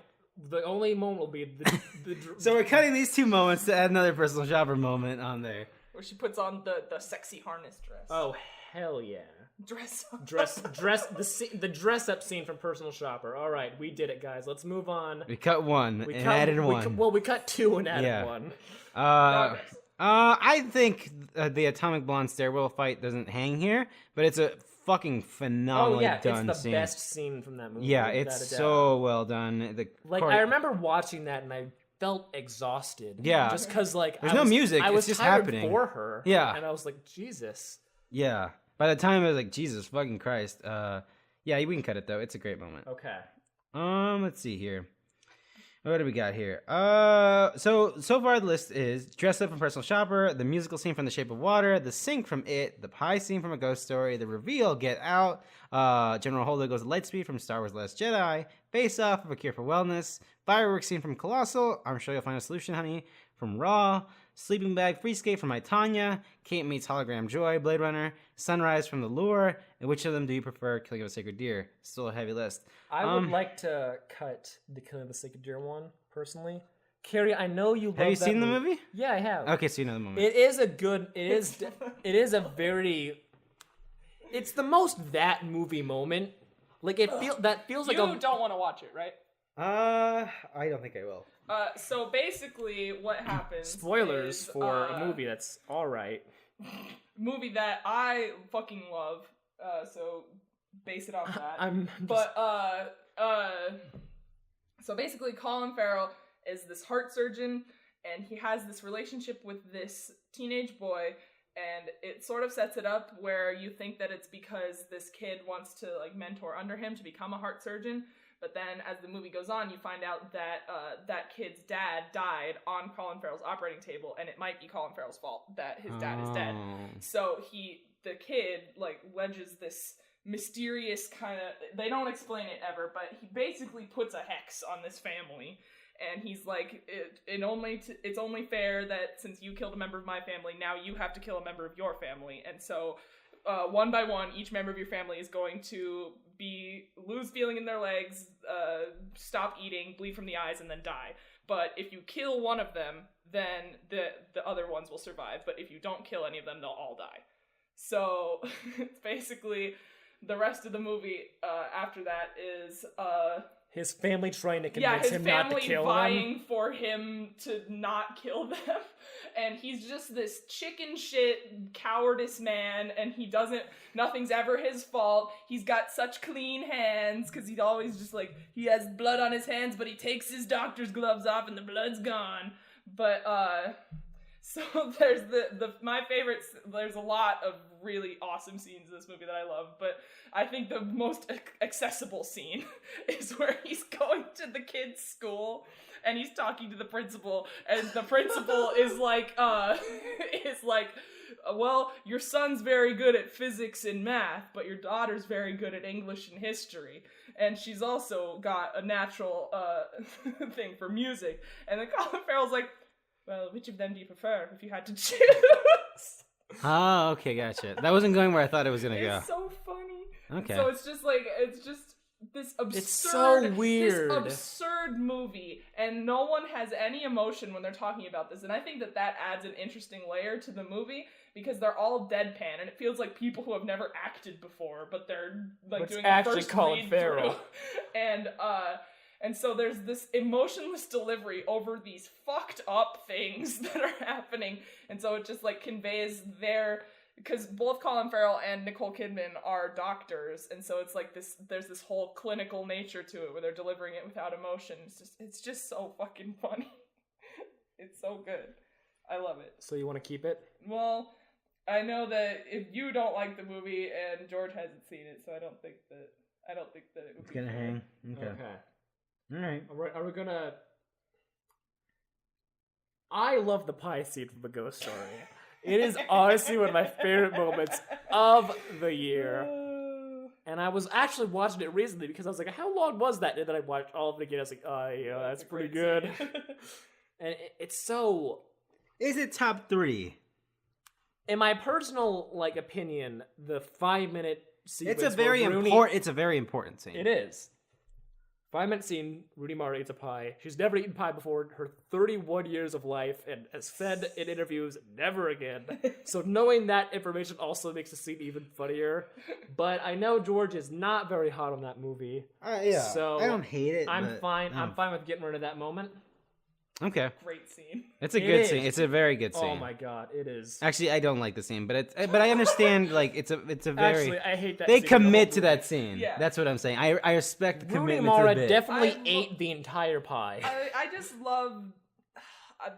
The only moment will be the So we're cutting these 2 moments to add another personal shopper moment on there. Where she puts on the sexy harness dress. Oh hell yeah! Dress up. The dress up scene from Personal Shopper. All right, we did it, guys. Let's move on. We cut 1 and added 1. We cut 2 and added 1. I think the Atomic Blonde stairwell fight doesn't hang here, but it's a fucking phenomenally done it's the scene. best scene from that movie. Yeah, it's so well done. I remember watching that and I felt exhausted. Yeah. Just because, there's no music. I was it's just tired happening for her. Yeah. And I was like, Jesus. Yeah. By the time I was like, Jesus fucking Christ. Yeah, we can cut it though. It's a great moment. Okay. Let's see here. What do we got here? So far the list is Dress Up from Personal Shopper, the musical scene from The Shape of Water, the sync from It, the pie scene from A Ghost Story, the reveal Get Out, General Holdo Goes to Lightspeed from Star Wars: The Last Jedi, Face Off of A Cure for Wellness, fireworks scene from Colossal, I'm Sure You'll Find a Solution, Honey from Raw, Sleeping Bag Free Skate from My Tonya, Kate Meets Hologram Joy, Blade Runner, Sunrise from The Lure, and which of them do you prefer? Killing of a Sacred Deer. Still a heavy list. I would like to cut the Killing of the Sacred Deer one, personally. Carrie, I know you love that. Have you seen the movie? Yeah, I have. Okay, so you know the movie. It is a good, it's the most that movie moment. Like, feels like You don't want to watch it, right? I don't think I will. So basically what happens Spoilers is, for a movie that's alright. Movie that I fucking love, so base it off that. So basically Colin Farrell is this heart surgeon, and he has this relationship with this teenage boy, and it sort of sets it up where you think that it's because this kid wants to mentor under him to become a heart surgeon. But then, as the movie goes on, you find out that that kid's dad died on Colin Farrell's operating table, and it might be Colin Farrell's fault that his dad is dead. So the kid wedges this mysterious kind of. They don't explain it ever, but he basically puts a hex on this family, and he's like, it's only fair that since you killed a member of my family, now you have to kill a member of your family, and so. One by one, each member of your family is going to lose feeling in their legs, stop eating, bleed from the eyes, and then die. But if you kill one of them, then the other ones will survive. But if you don't kill any of them, they'll all die. So it's basically the rest of the movie after that is his family trying to convince him not to kill them. His family vying for him to not kill them. And he's just this chicken shit cowardice man, and nothing's ever his fault. He's got such clean hands, because he's always just he has blood on his hands, but he takes his doctor's gloves off and the blood's gone. But, so there's my favorites, there's a lot of really awesome scenes in this movie that I love, but I think the most accessible scene is where he's going to the kid's school, and he's talking to the principal, and the principal is well, your son's very good at physics and math, but your daughter's very good at English and history, and she's also got a natural thing for music. And then Colin Farrell's like, well, which of them do you prefer if you had to choose? Oh, okay, gotcha. That wasn't going where I thought it was gonna go. It's so funny. Okay. So it's just this absurd, it's so weird. This absurd movie, and no one has any emotion when they're talking about this. And I think that adds an interesting layer to the movie, because they're all deadpan, and it feels like people who have never acted before, but they're doing a first Colin read Farrell. through. And so there's this emotionless delivery over these fucked up things that are happening, and so it just conveys because both Colin Farrell and Nicole Kidman are doctors, and so it's there's this whole clinical nature to it where they're delivering it without emotion. It's just so fucking funny. It's so good. I love it. So you want to keep it? Well, I know that if you don't like the movie and George hasn't seen it, so I don't think that it would be gonna fair. hang. Okay. All right. Are we gonna? I love the pie scene from The Ghost Story. It is honestly one of my favorite moments of the year. And I was actually watching it recently because I was like, how long was that? And then I watched all of it again. I was like, oh, yeah, that's pretty good. And it's so... Is it top 3? In my personal opinion, the 5-minute sequence... It's a very important scene. It is. 5-minute scene, Rooney Mara eats a pie. She's never eaten pie before in her 31 years of life and has said in interviews, never again. So knowing that information also makes the scene even funnier. But I know George is not very hot on that movie. Yeah, so I don't hate it. I'm fine. I'm fine with getting rid of that moment. Okay. Great scene. It's a good scene. It's a very good scene. Oh my god, it is. Actually, I don't like the scene, but I understand. Like it's a very. Actually, I hate that. They scene commit to that scene. Yeah. That's what I'm saying. I respect the Rooney commitment Mara to the bit. definitely ate the entire pie. I just love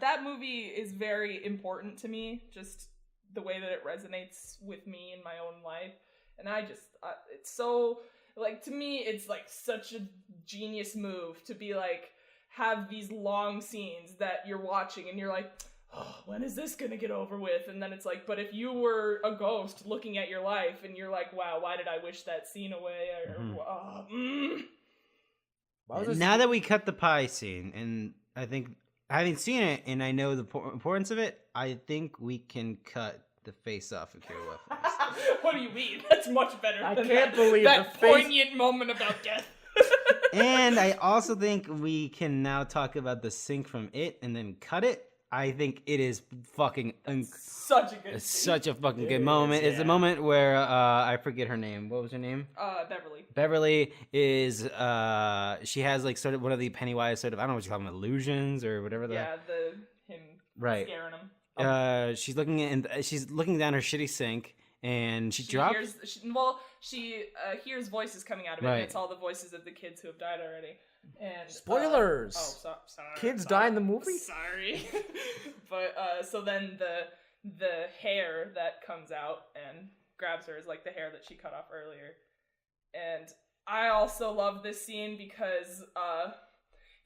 that movie is very important to me. Just the way that it resonates with me in my own life, and I just it's so like to me it's like such a genius move to be like. Have these long scenes that you're watching and you're like, oh, when is this gonna get over with? And then it's like, but if you were a ghost looking at your life and you're like, wow, why did I wish that scene away? Now that we cut the pie scene, and I think having seen it and I know the importance of it, I think we can cut the face off of Kira Whitfield. What do you mean? That's much better. I than can't believe that the face... poignant moment about death. And I also think we can now talk about the sync from it and then cut it. I think it is fucking such a good scene. Such a fucking good moment. It's a moment where I forget her name. What was her name? Beverly. Beverly is she has like sort of one of the Pennywise sort of, I don't know what you call them, illusions or whatever. Yeah, him right. Scaring him. She's looking down her shitty sink. And she drops. She hears voices coming out of it. Right. And it's all the voices of the kids who have died already. And spoilers. Sorry. Kids die in the movie. Sorry. But so then the hair that comes out and grabs her is like the hair that she cut off earlier. And I also love this scene because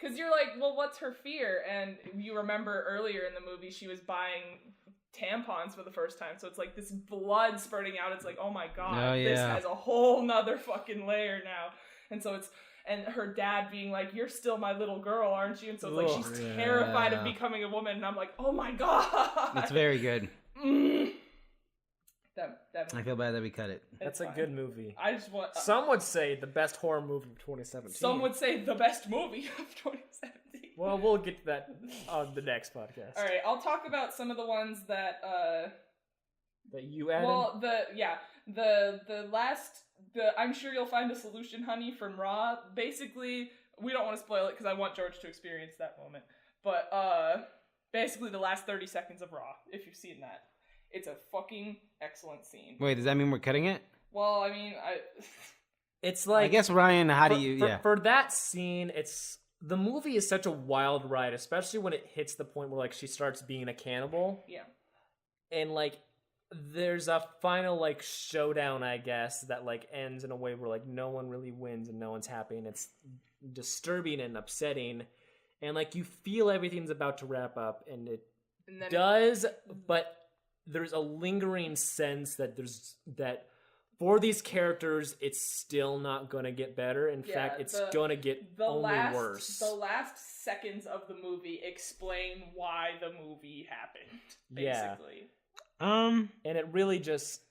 you're like, well, what's her fear? And you remember earlier in the movie she was buying tampons for the first time, so it's like this blood spurting out. It's like, oh my god, this has a whole nother fucking layer now. And so and her dad being like, you're still my little girl, aren't you? And so it's like she's terrified of becoming a woman, and I'm like, oh my god, that's very good. That I feel bad that we cut it. That's a good movie. I just want some would say the best horror movie of 2017. Some would say the best movie of 2017. Well, we'll get to that on the next podcast. All right, I'll talk about some of the ones that you added. Well, I'm sure you'll find a solution, honey, from Raw. Basically, we don't want to spoil it because I want George to experience that moment. But basically, the last 30 seconds of Raw, if you've seen that, it's a fucking excellent scene. Wait, does that mean we're cutting it? Well, I mean, it's like, I guess Ryan, how do you? For that scene, the movie is such a wild ride, especially when it hits the point where like she starts being a cannibal. Yeah. And like there's a final like showdown, I guess, that like ends in a way where like no one really wins and no one's happy, and it's disturbing and upsetting. And like you feel everything's about to wrap up, and it does, but there's a lingering sense that for these characters, it's still not gonna get better. In fact, it's gonna get only worse. The last seconds of the movie explain why the movie happened, basically. Yeah. And it really just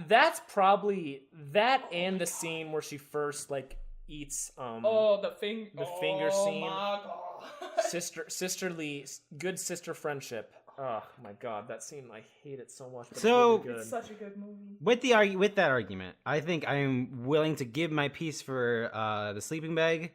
that's probably that and the scene where she first like eats the finger scene. My God. Sisterly good sister friendship. Oh my god, that scene, I hate it so much. But so it's, really good. It's such a good movie. With that argument, I think I am willing to give my piece for the sleeping bag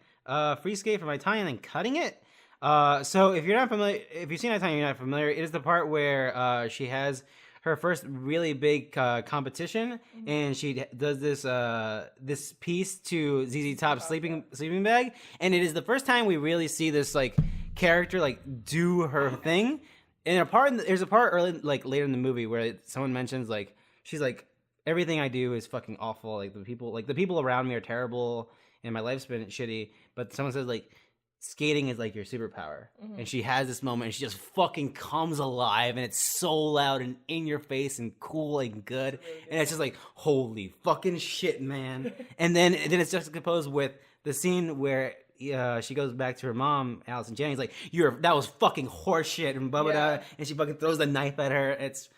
free skate for my Tonya and then cutting it. So if you're not familiar, if you've seen that Tonya, you're not familiar. It is the part where she has her first really big competition, and she does this piece to ZZ Top's sleeping bag, and it is the first time we really see this like character like do her thing. And there's a part early, like later in the movie, where someone mentions like she's like, everything I do is fucking awful. Like the people around me are terrible, and my life's been shitty. But someone says like, skating is like your superpower, and she has this moment, and she just fucking comes alive, and it's so loud and in your face and cool and good, and it's just like, holy fucking shit, man. and then it's juxtaposed with the scene where she goes back to her mom, Allison Janney's like, that was fucking horseshit, and blah blah blah, and she fucking throws the knife at her. It's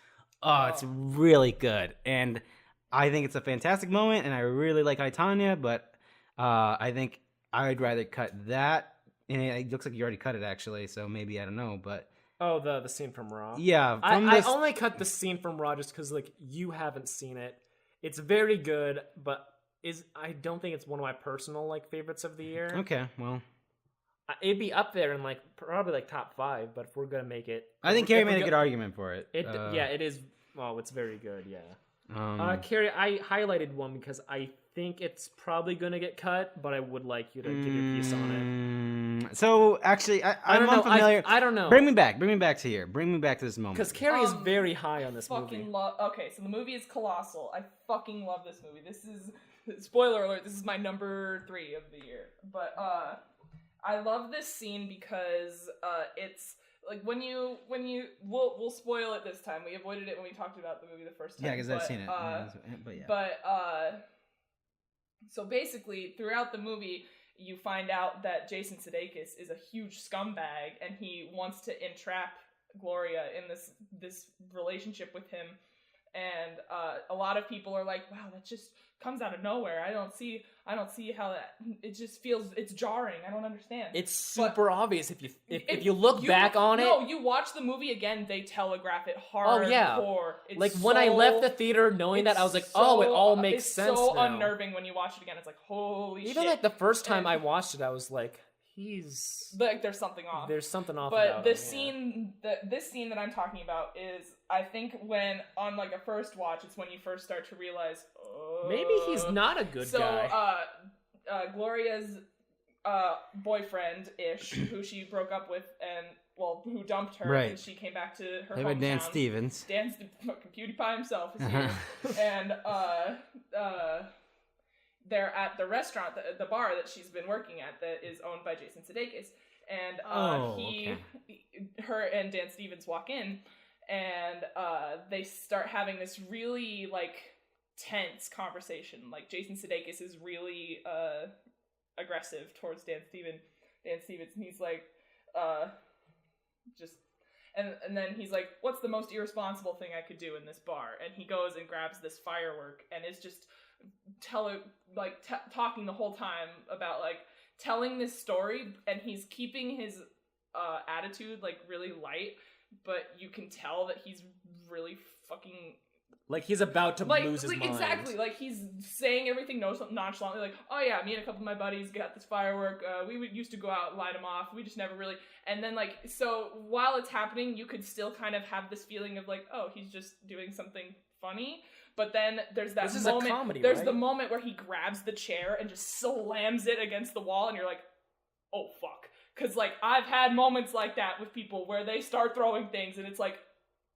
really good, and I think it's a fantastic moment, and I really like Tonya, but I think I'd rather cut that, and it looks like you already cut it actually. So maybe I don't know, but Oh, the scene from Raw. yeah, I only cut the scene from Raw just because like you haven't seen it. It's very good, but I don't think it's one of my personal like favorites of the year. Okay, well, It'd be up there in like probably like top 5. But if we're gonna make it, I think Carrie made a good argument for it. Yeah, it is. Well, it's very good. Yeah. Carrie, I highlighted one because I think it's probably gonna get cut, but I would like you to give your piece on it. So actually, I'm don't know. unfamiliar. I don't know. Bring me back to here. Bring me back to this moment. Because Carrie is very high on this movie. Fucking love. Okay, so the movie is colossal. I fucking love this movie. This is spoiler alert. This is my number 3 of the year. But I love this scene because it's like when you we'll spoil it this time. We avoided it when we talked about the movie the first time. Yeah, because I've seen it. But yeah. So basically, throughout the movie, you find out that Jason Sudeikis is a huge scumbag, and he wants to entrap Gloria in this relationship with him. And a lot of people are like, "Wow, that just comes out of nowhere. I don't see how that. It just feels it's jarring. I don't understand." It's super obvious if you look back on it. No, you watch the movie again. They telegraph it hardcore. Oh yeah. It's like when I left the theater, knowing that I was like, "Oh, it all makes sense." It's so now. Unnerving when you watch it again. It's like, holy shit. Even like the first time I watched it, I was like, "He's like there's something off." There's something off. But about this him, this scene that I'm talking about is, I think, when on like a first watch, it's when you first start to realize, maybe he's not a good guy. Gloria's boyfriend-ish, who she broke up with, and who dumped her, right. and she came back to her Hey, hometown. Dan Stevens. Fucking PewDiePie himself is here, and they're at the restaurant, the bar that she's been working at, that is owned by Jason Sudeikis, and her and Dan Stevens walk in, and they start having this really like tense conversation. Like Jason Sudeikis is really aggressive towards Dan Stevens, and he's like, and then he's like, "What's the most irresponsible thing I could do in this bar?" And he goes and grabs this firework, and is just talking the whole time about like telling this story, and he's keeping his attitude like really light, but you can tell that he's really fucking like he's about to lose his mind. Exactly, like he's saying everything nonchalantly, like, "Oh yeah, me and a couple of my buddies got this firework. We used to go out and light them off. We just never really." And then like, so while it's happening, you could still kind of have this feeling of like, "Oh, he's just doing something funny." But then there's that this moment. Is a comedy, there's right? the moment where he grabs the chair and just slams it against the wall, and you're like, "Oh fuck." Because like I've had moments like that with people where they start throwing things, and it's like,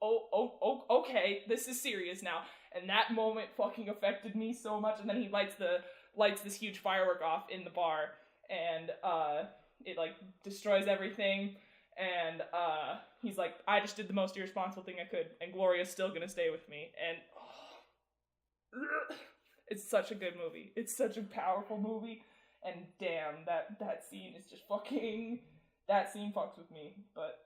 oh, okay, this is serious now. And that moment fucking affected me so much. And then he lights this huge firework off in the bar, and it like destroys everything. And he's like, "I just did the most irresponsible thing I could, and Gloria's still gonna stay with me." And it's such a good movie. It's such a powerful movie. And damn, that scene is just fucking. That scene fucks with me, but.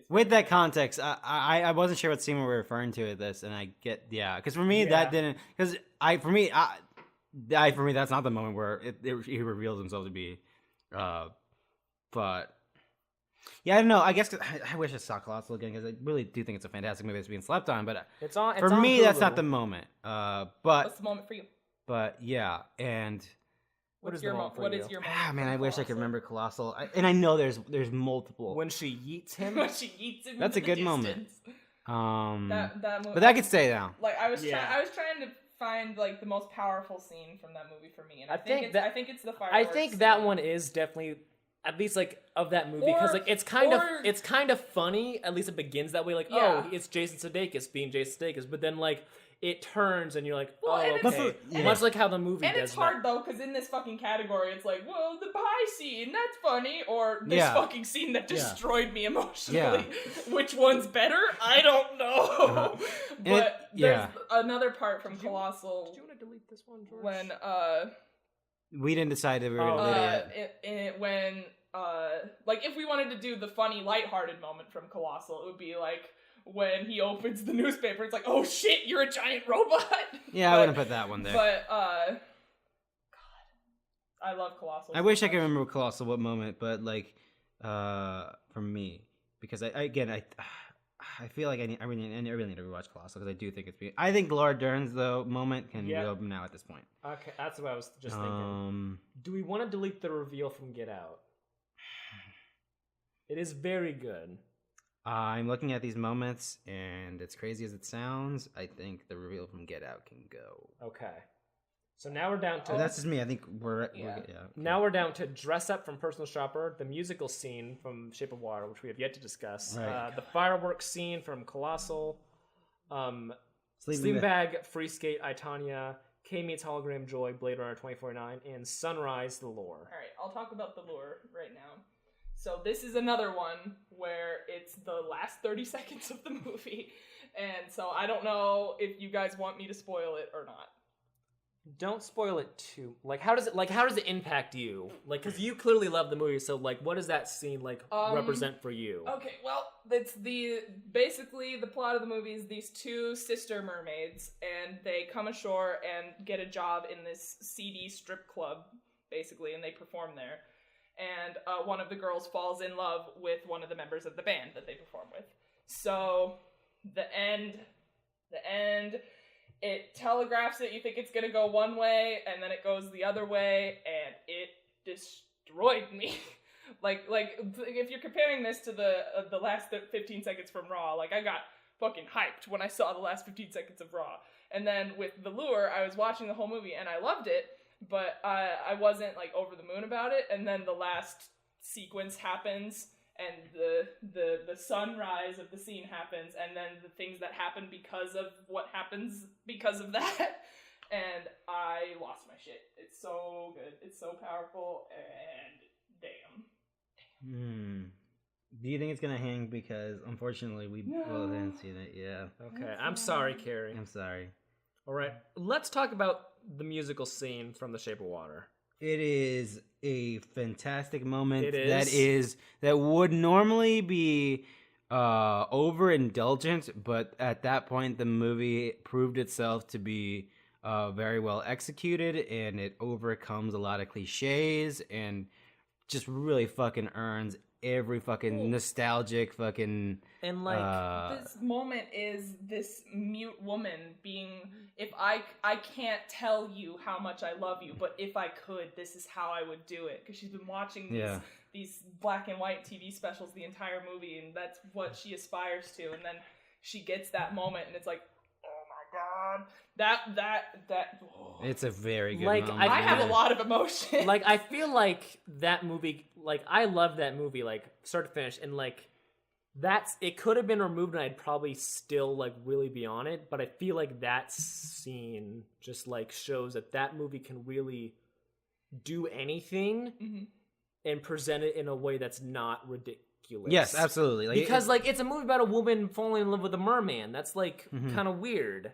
With that context, I wasn't sure what scene we were referring to at this, and I get because for me that didn't for me that's not the moment where he reveals himself to be, but yeah, I don't know. I guess I wish I saw Colossal again because I really do think it's a fantastic movie that's being slept on, but it's on for me Hulu. That's not the moment. But what's the moment for you? But yeah, and. What is your moment? Man, I wish I could remember Colossal. And I know there's multiple. When she yeets him. That's a good moment. That movie, but that could stay down. Like I was trying to find like the most powerful scene from that movie for me, and I think it's the fireworks. I think that one is definitely at least like of that movie because like it's kind of funny. At least it begins that way. Like it's Jason Sudeikis being Jason Sudeikis, but then like. It turns and you're like, okay. Much like how the movie does. And it's hard though, because in this fucking category, it's like, well, the pie scene, that's funny, or this fucking scene that destroyed me emotionally. Yeah. Which one's better? I don't know. But there's another part from Colossal. Did you want to delete this one, George? When we didn't decide if we were gonna delete it. When like if we wanted to do the funny, lighthearted moment from Colossal, it would be like. When he opens the newspaper, it's like, "Oh shit, you're a giant robot." Yeah, I wouldn't put that one there. But God, I love Colossal. I wish I could remember Colossal what moment, but like, for me, because I feel like I really need to rewatch Colossal because I do think I think Laura Dern's though moment can go now at this point. Okay, that's what I was just thinking. Do we want to delete the reveal from Get Out? It is very good. I'm looking at these moments, and as crazy as it sounds, I think the reveal from Get Out can go. Okay. So now we're down to... that's just me. I think we're Now we're down to Dress Up from Personal Shopper, the musical scene from Shape of Water, which we have yet to discuss. Right. The fireworks scene from Colossal. Sleeping Bag, Free Skate, I, Tonya. K Meets Hologram Joy, Blade Runner 2049, and Sunrise, The Lure. All right, I'll talk about The Lure right now. So this is another one where it's the last 30 seconds of the movie, and so I don't know if you guys want me to spoil it or not. Don't spoil it too. How does it impact you? Because you clearly love the movie, so what does that scene represent for you? Okay, well, it's basically the plot of the movie is these two sister mermaids, and they come ashore and get a job in this seedy strip club, basically, and they perform there. And one of the girls falls in love with one of the members of the band that they perform with. So the end, it telegraphs it. You think it's gonna go one way, and then it goes the other way, and it destroyed me. If you're comparing this to the last 15 seconds from Raw, I got fucking hyped when I saw the last 15 seconds of Raw. And then with The Lure, I was watching the whole movie, and I loved it. But I wasn't over the moon about it, and then the last sequence happens, and the sunrise of the scene happens, and then the things that happen because of what happens because of that, and I lost my shit. It's so good, it's so powerful, and damn. Do you think it's gonna hang? Because unfortunately we both haven't seen it. Yeah. Okay, I'm sorry, Carrie. I'm sorry. All right, let's talk about the musical scene from The Shape of Water. It is a fantastic moment. It is. That would normally be overindulgent, but at that point the movie proved itself to be very well executed, and it overcomes a lot of cliches and just really fucking earns every fucking nostalgic fucking... And this moment is this mute woman being, if I can't tell you how much I love you, but if I could, this is how I would do it. Because she's been watching these black and white TV specials the entire movie, and that's what she aspires to. And then she gets that moment, and it's like, oh my god, that. Oh. It's a very good moment. I have a lot of emotion. I feel like that movie, I love that movie, start to finish, and it could have been removed, and I'd probably still really be on it. But I feel like that scene just shows that movie can really do anything and present it in a way that's not ridiculous. Yes, absolutely. Because it's a movie about a woman falling in love with a merman. That's kind of weird.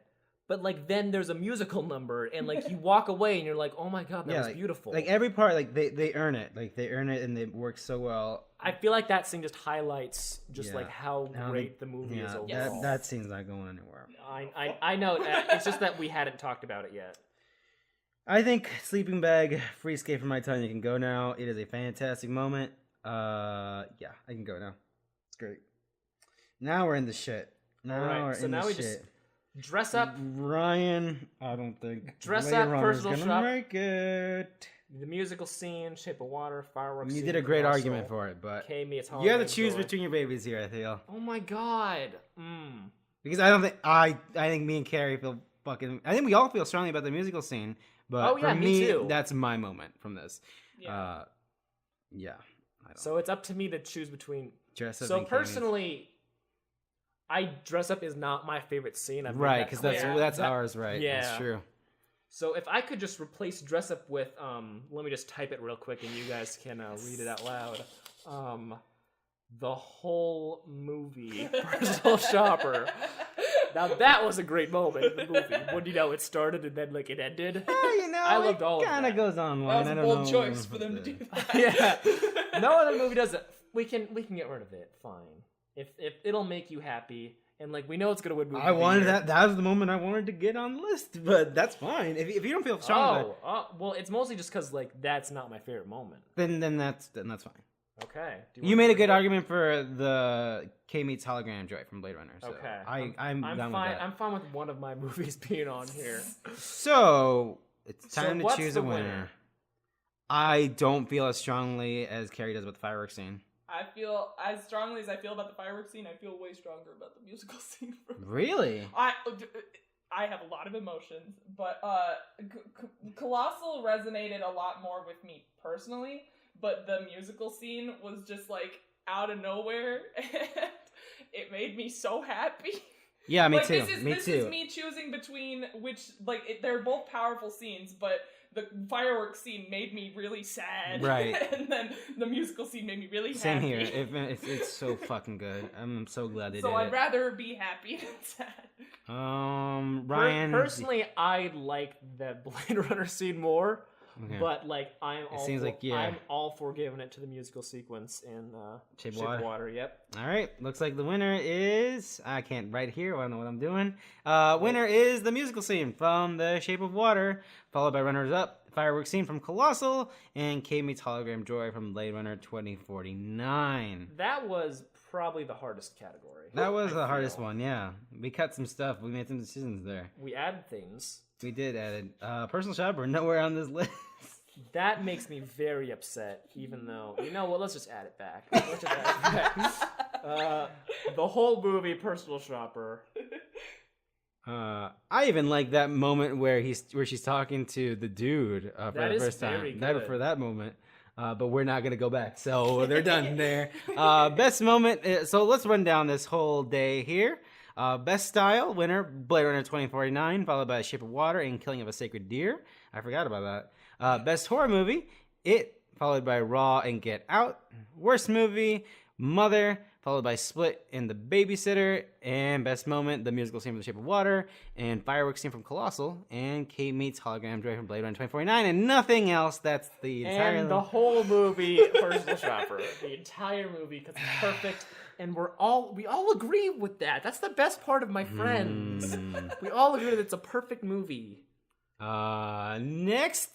But then there's a musical number, and you walk away and you're like, oh my god, that was beautiful. Every part, they earn it. They earn it, and they work so well. I feel like that scene just highlights how great the movie is overall. Yes. That scene's not going anywhere. I know. It's just that we hadn't talked about it yet. I think Sleeping Bag, Free Skate from My Tonya can go now. It is a fantastic moment. I can go now. It's great. Now we're in the shit. Now we just Dress Up. Ryan, I don't think. Dress Up, Personal Shop. Make it. The musical scene, Shape of Water, fireworks. You did a great argument for it, but you have to choose between your babies here, I feel. Oh my god. Because I don't think I think me and Carrie feel fucking. I think we all feel strongly about the musical scene, but for me, too. That's my moment from this. Yeah. So it's up to me to choose between. Dress Up. So personally. Dress Up is not my favorite scene. Right, because that's ours, right? Yeah, that's true. So if I could just replace Dress Up with, let me just type it real quick, and you guys can read it out loud. The whole movie, Personal Shopper. Now that was a great moment in the movie. When it started and then it ended. I loved all of that. Kind of goes on. That was a bold choice for them to do that. Yeah, no other movie does it. We can get rid of it. Fine. If it'll make you happy, and like we know it's gonna win movie. I wanted that. That was the moment I wanted to get on the list, but that's fine. If you don't feel strong about it, Well, it's mostly just because like that's not my favorite moment. then that's fine. Okay. Do You made a good argument for the K meets hologram joy from Blade Runner. So Okay. I'm done fine. with that. I'm fine with one of my movies being on here. So it's time to what's choose the a winner. I don't feel as strongly as Carrie does with the fireworks scene. I feel as strongly as I feel about the fireworks scene. I feel way stronger about the musical scene. Really? I have a lot of emotions, but Colossal resonated a lot more with me personally. But the musical scene was just like out of nowhere, and it made me so happy. Yeah, me like, too. This is me choosing between which, like, they're both powerful scenes, but the fireworks scene made me really sad. Right. And then the musical scene made me really Same happy. here. It's so fucking good. I'm so glad they did So I'd it. rather be happy than sad. Ryan. Personally, I like the Blade Runner scene more. Okay. But like I'm all for giving it to the musical sequence in Shape of of Water. Yep. All right, looks like the winner is I can't write here. I don't know what I'm doing. Winner is the musical scene from The Shape of Water, followed by runners up fireworks scene from Colossal and K meets hologram joy from Blade Runner 2049. That was probably the hardest category. That was the hardest one. Yeah, we cut some stuff. We made some decisions there. We added things. We did add it. Personal shopper nowhere on this list. That makes me very upset, even though, you know what, let's just add it back. Let's just add it back. The whole movie, Personal Shopper. I even like that moment where she's talking to the dude for That the is first time. very Never good. for that moment. But we're not going to go back. So they're done there. Best moment. So let's run down this whole day here. Best style winner, Blade Runner 2049, followed by Shape of Water and Killing of a Sacred Deer. I forgot about that. Best horror movie, It, followed by Raw and Get Out. Worst movie, Mother, followed by Split and The Babysitter. And best moment, the musical scene from The Shape of Water and fireworks scene from Colossal and Kate meets hologram joy from Blade Runner 2049 and nothing else. That's the entire And the whole movie, Personal Shopper. The entire movie, because it's perfect. And we all agree with that. That's the best part of My Friends. We all agree that it's a perfect movie. Next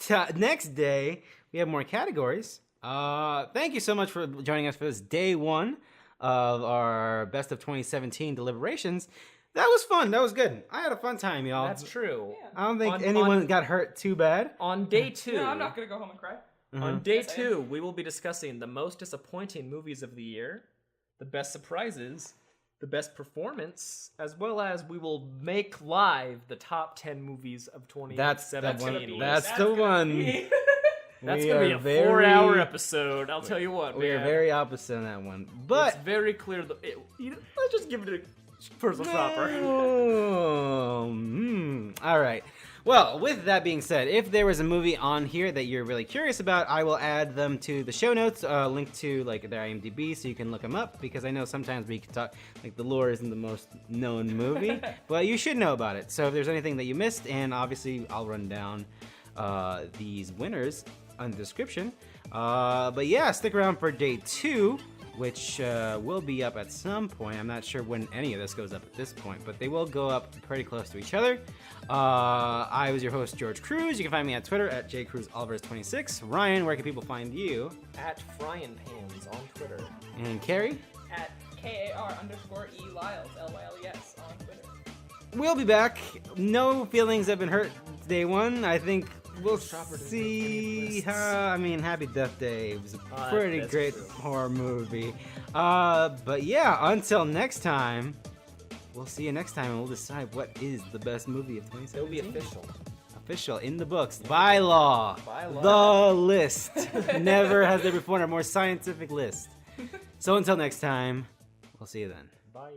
day, we have more categories. Thank you so much for joining us for this day one of our Best of 2017 deliberations. That was fun. That was good. I had a fun time, y'all. That's true. Yeah. I don't think anyone got hurt too bad. On day two. No, I'm not gonna go home and cry. On day Yes, I am. 2, we will be discussing the most disappointing movies of the year, the best surprises, the best performance, as well as we will make live the top 10 movies of 2017. That's the gonna one. be- That's We going to be are a very- 4-hour episode. I'll tell you what, We are man. very opposite on that one. But It's very clear. Let's just give it a Personal Shopper. All right. Well, with that being said, if there was a movie on here that you're really curious about, I will add them to the show notes, link to like their IMDb, so you can look them up. Because I know sometimes we can talk like The Lure isn't the most known movie, but you should know about it. So if there's anything that you missed, and obviously I'll run down these winners on the description. But yeah, stick around for day 2. Which will be up at some point. I'm not sure when any of this goes up at this point, but they will go up pretty close to each other. I was your host, George Cruz. You can find me at Twitter at jcruzalvarez26. Ryan, where can people find you? At Frying Pans on Twitter. And Carrie? At KAR_E Lyles, LYLES on Twitter. We'll be back. No feelings have been hurt day 1. I think we'll Shopper didn't see make any how. I mean, Happy Death Day. It was a that's pretty great true. horror movie. But yeah, until next time, we'll see you next time and we'll decide what is the best movie of 2017. It'll be official. Official in the books. By law. By law. The list. Never has there before a more scientific list. So until next time, we'll see you then. Bye.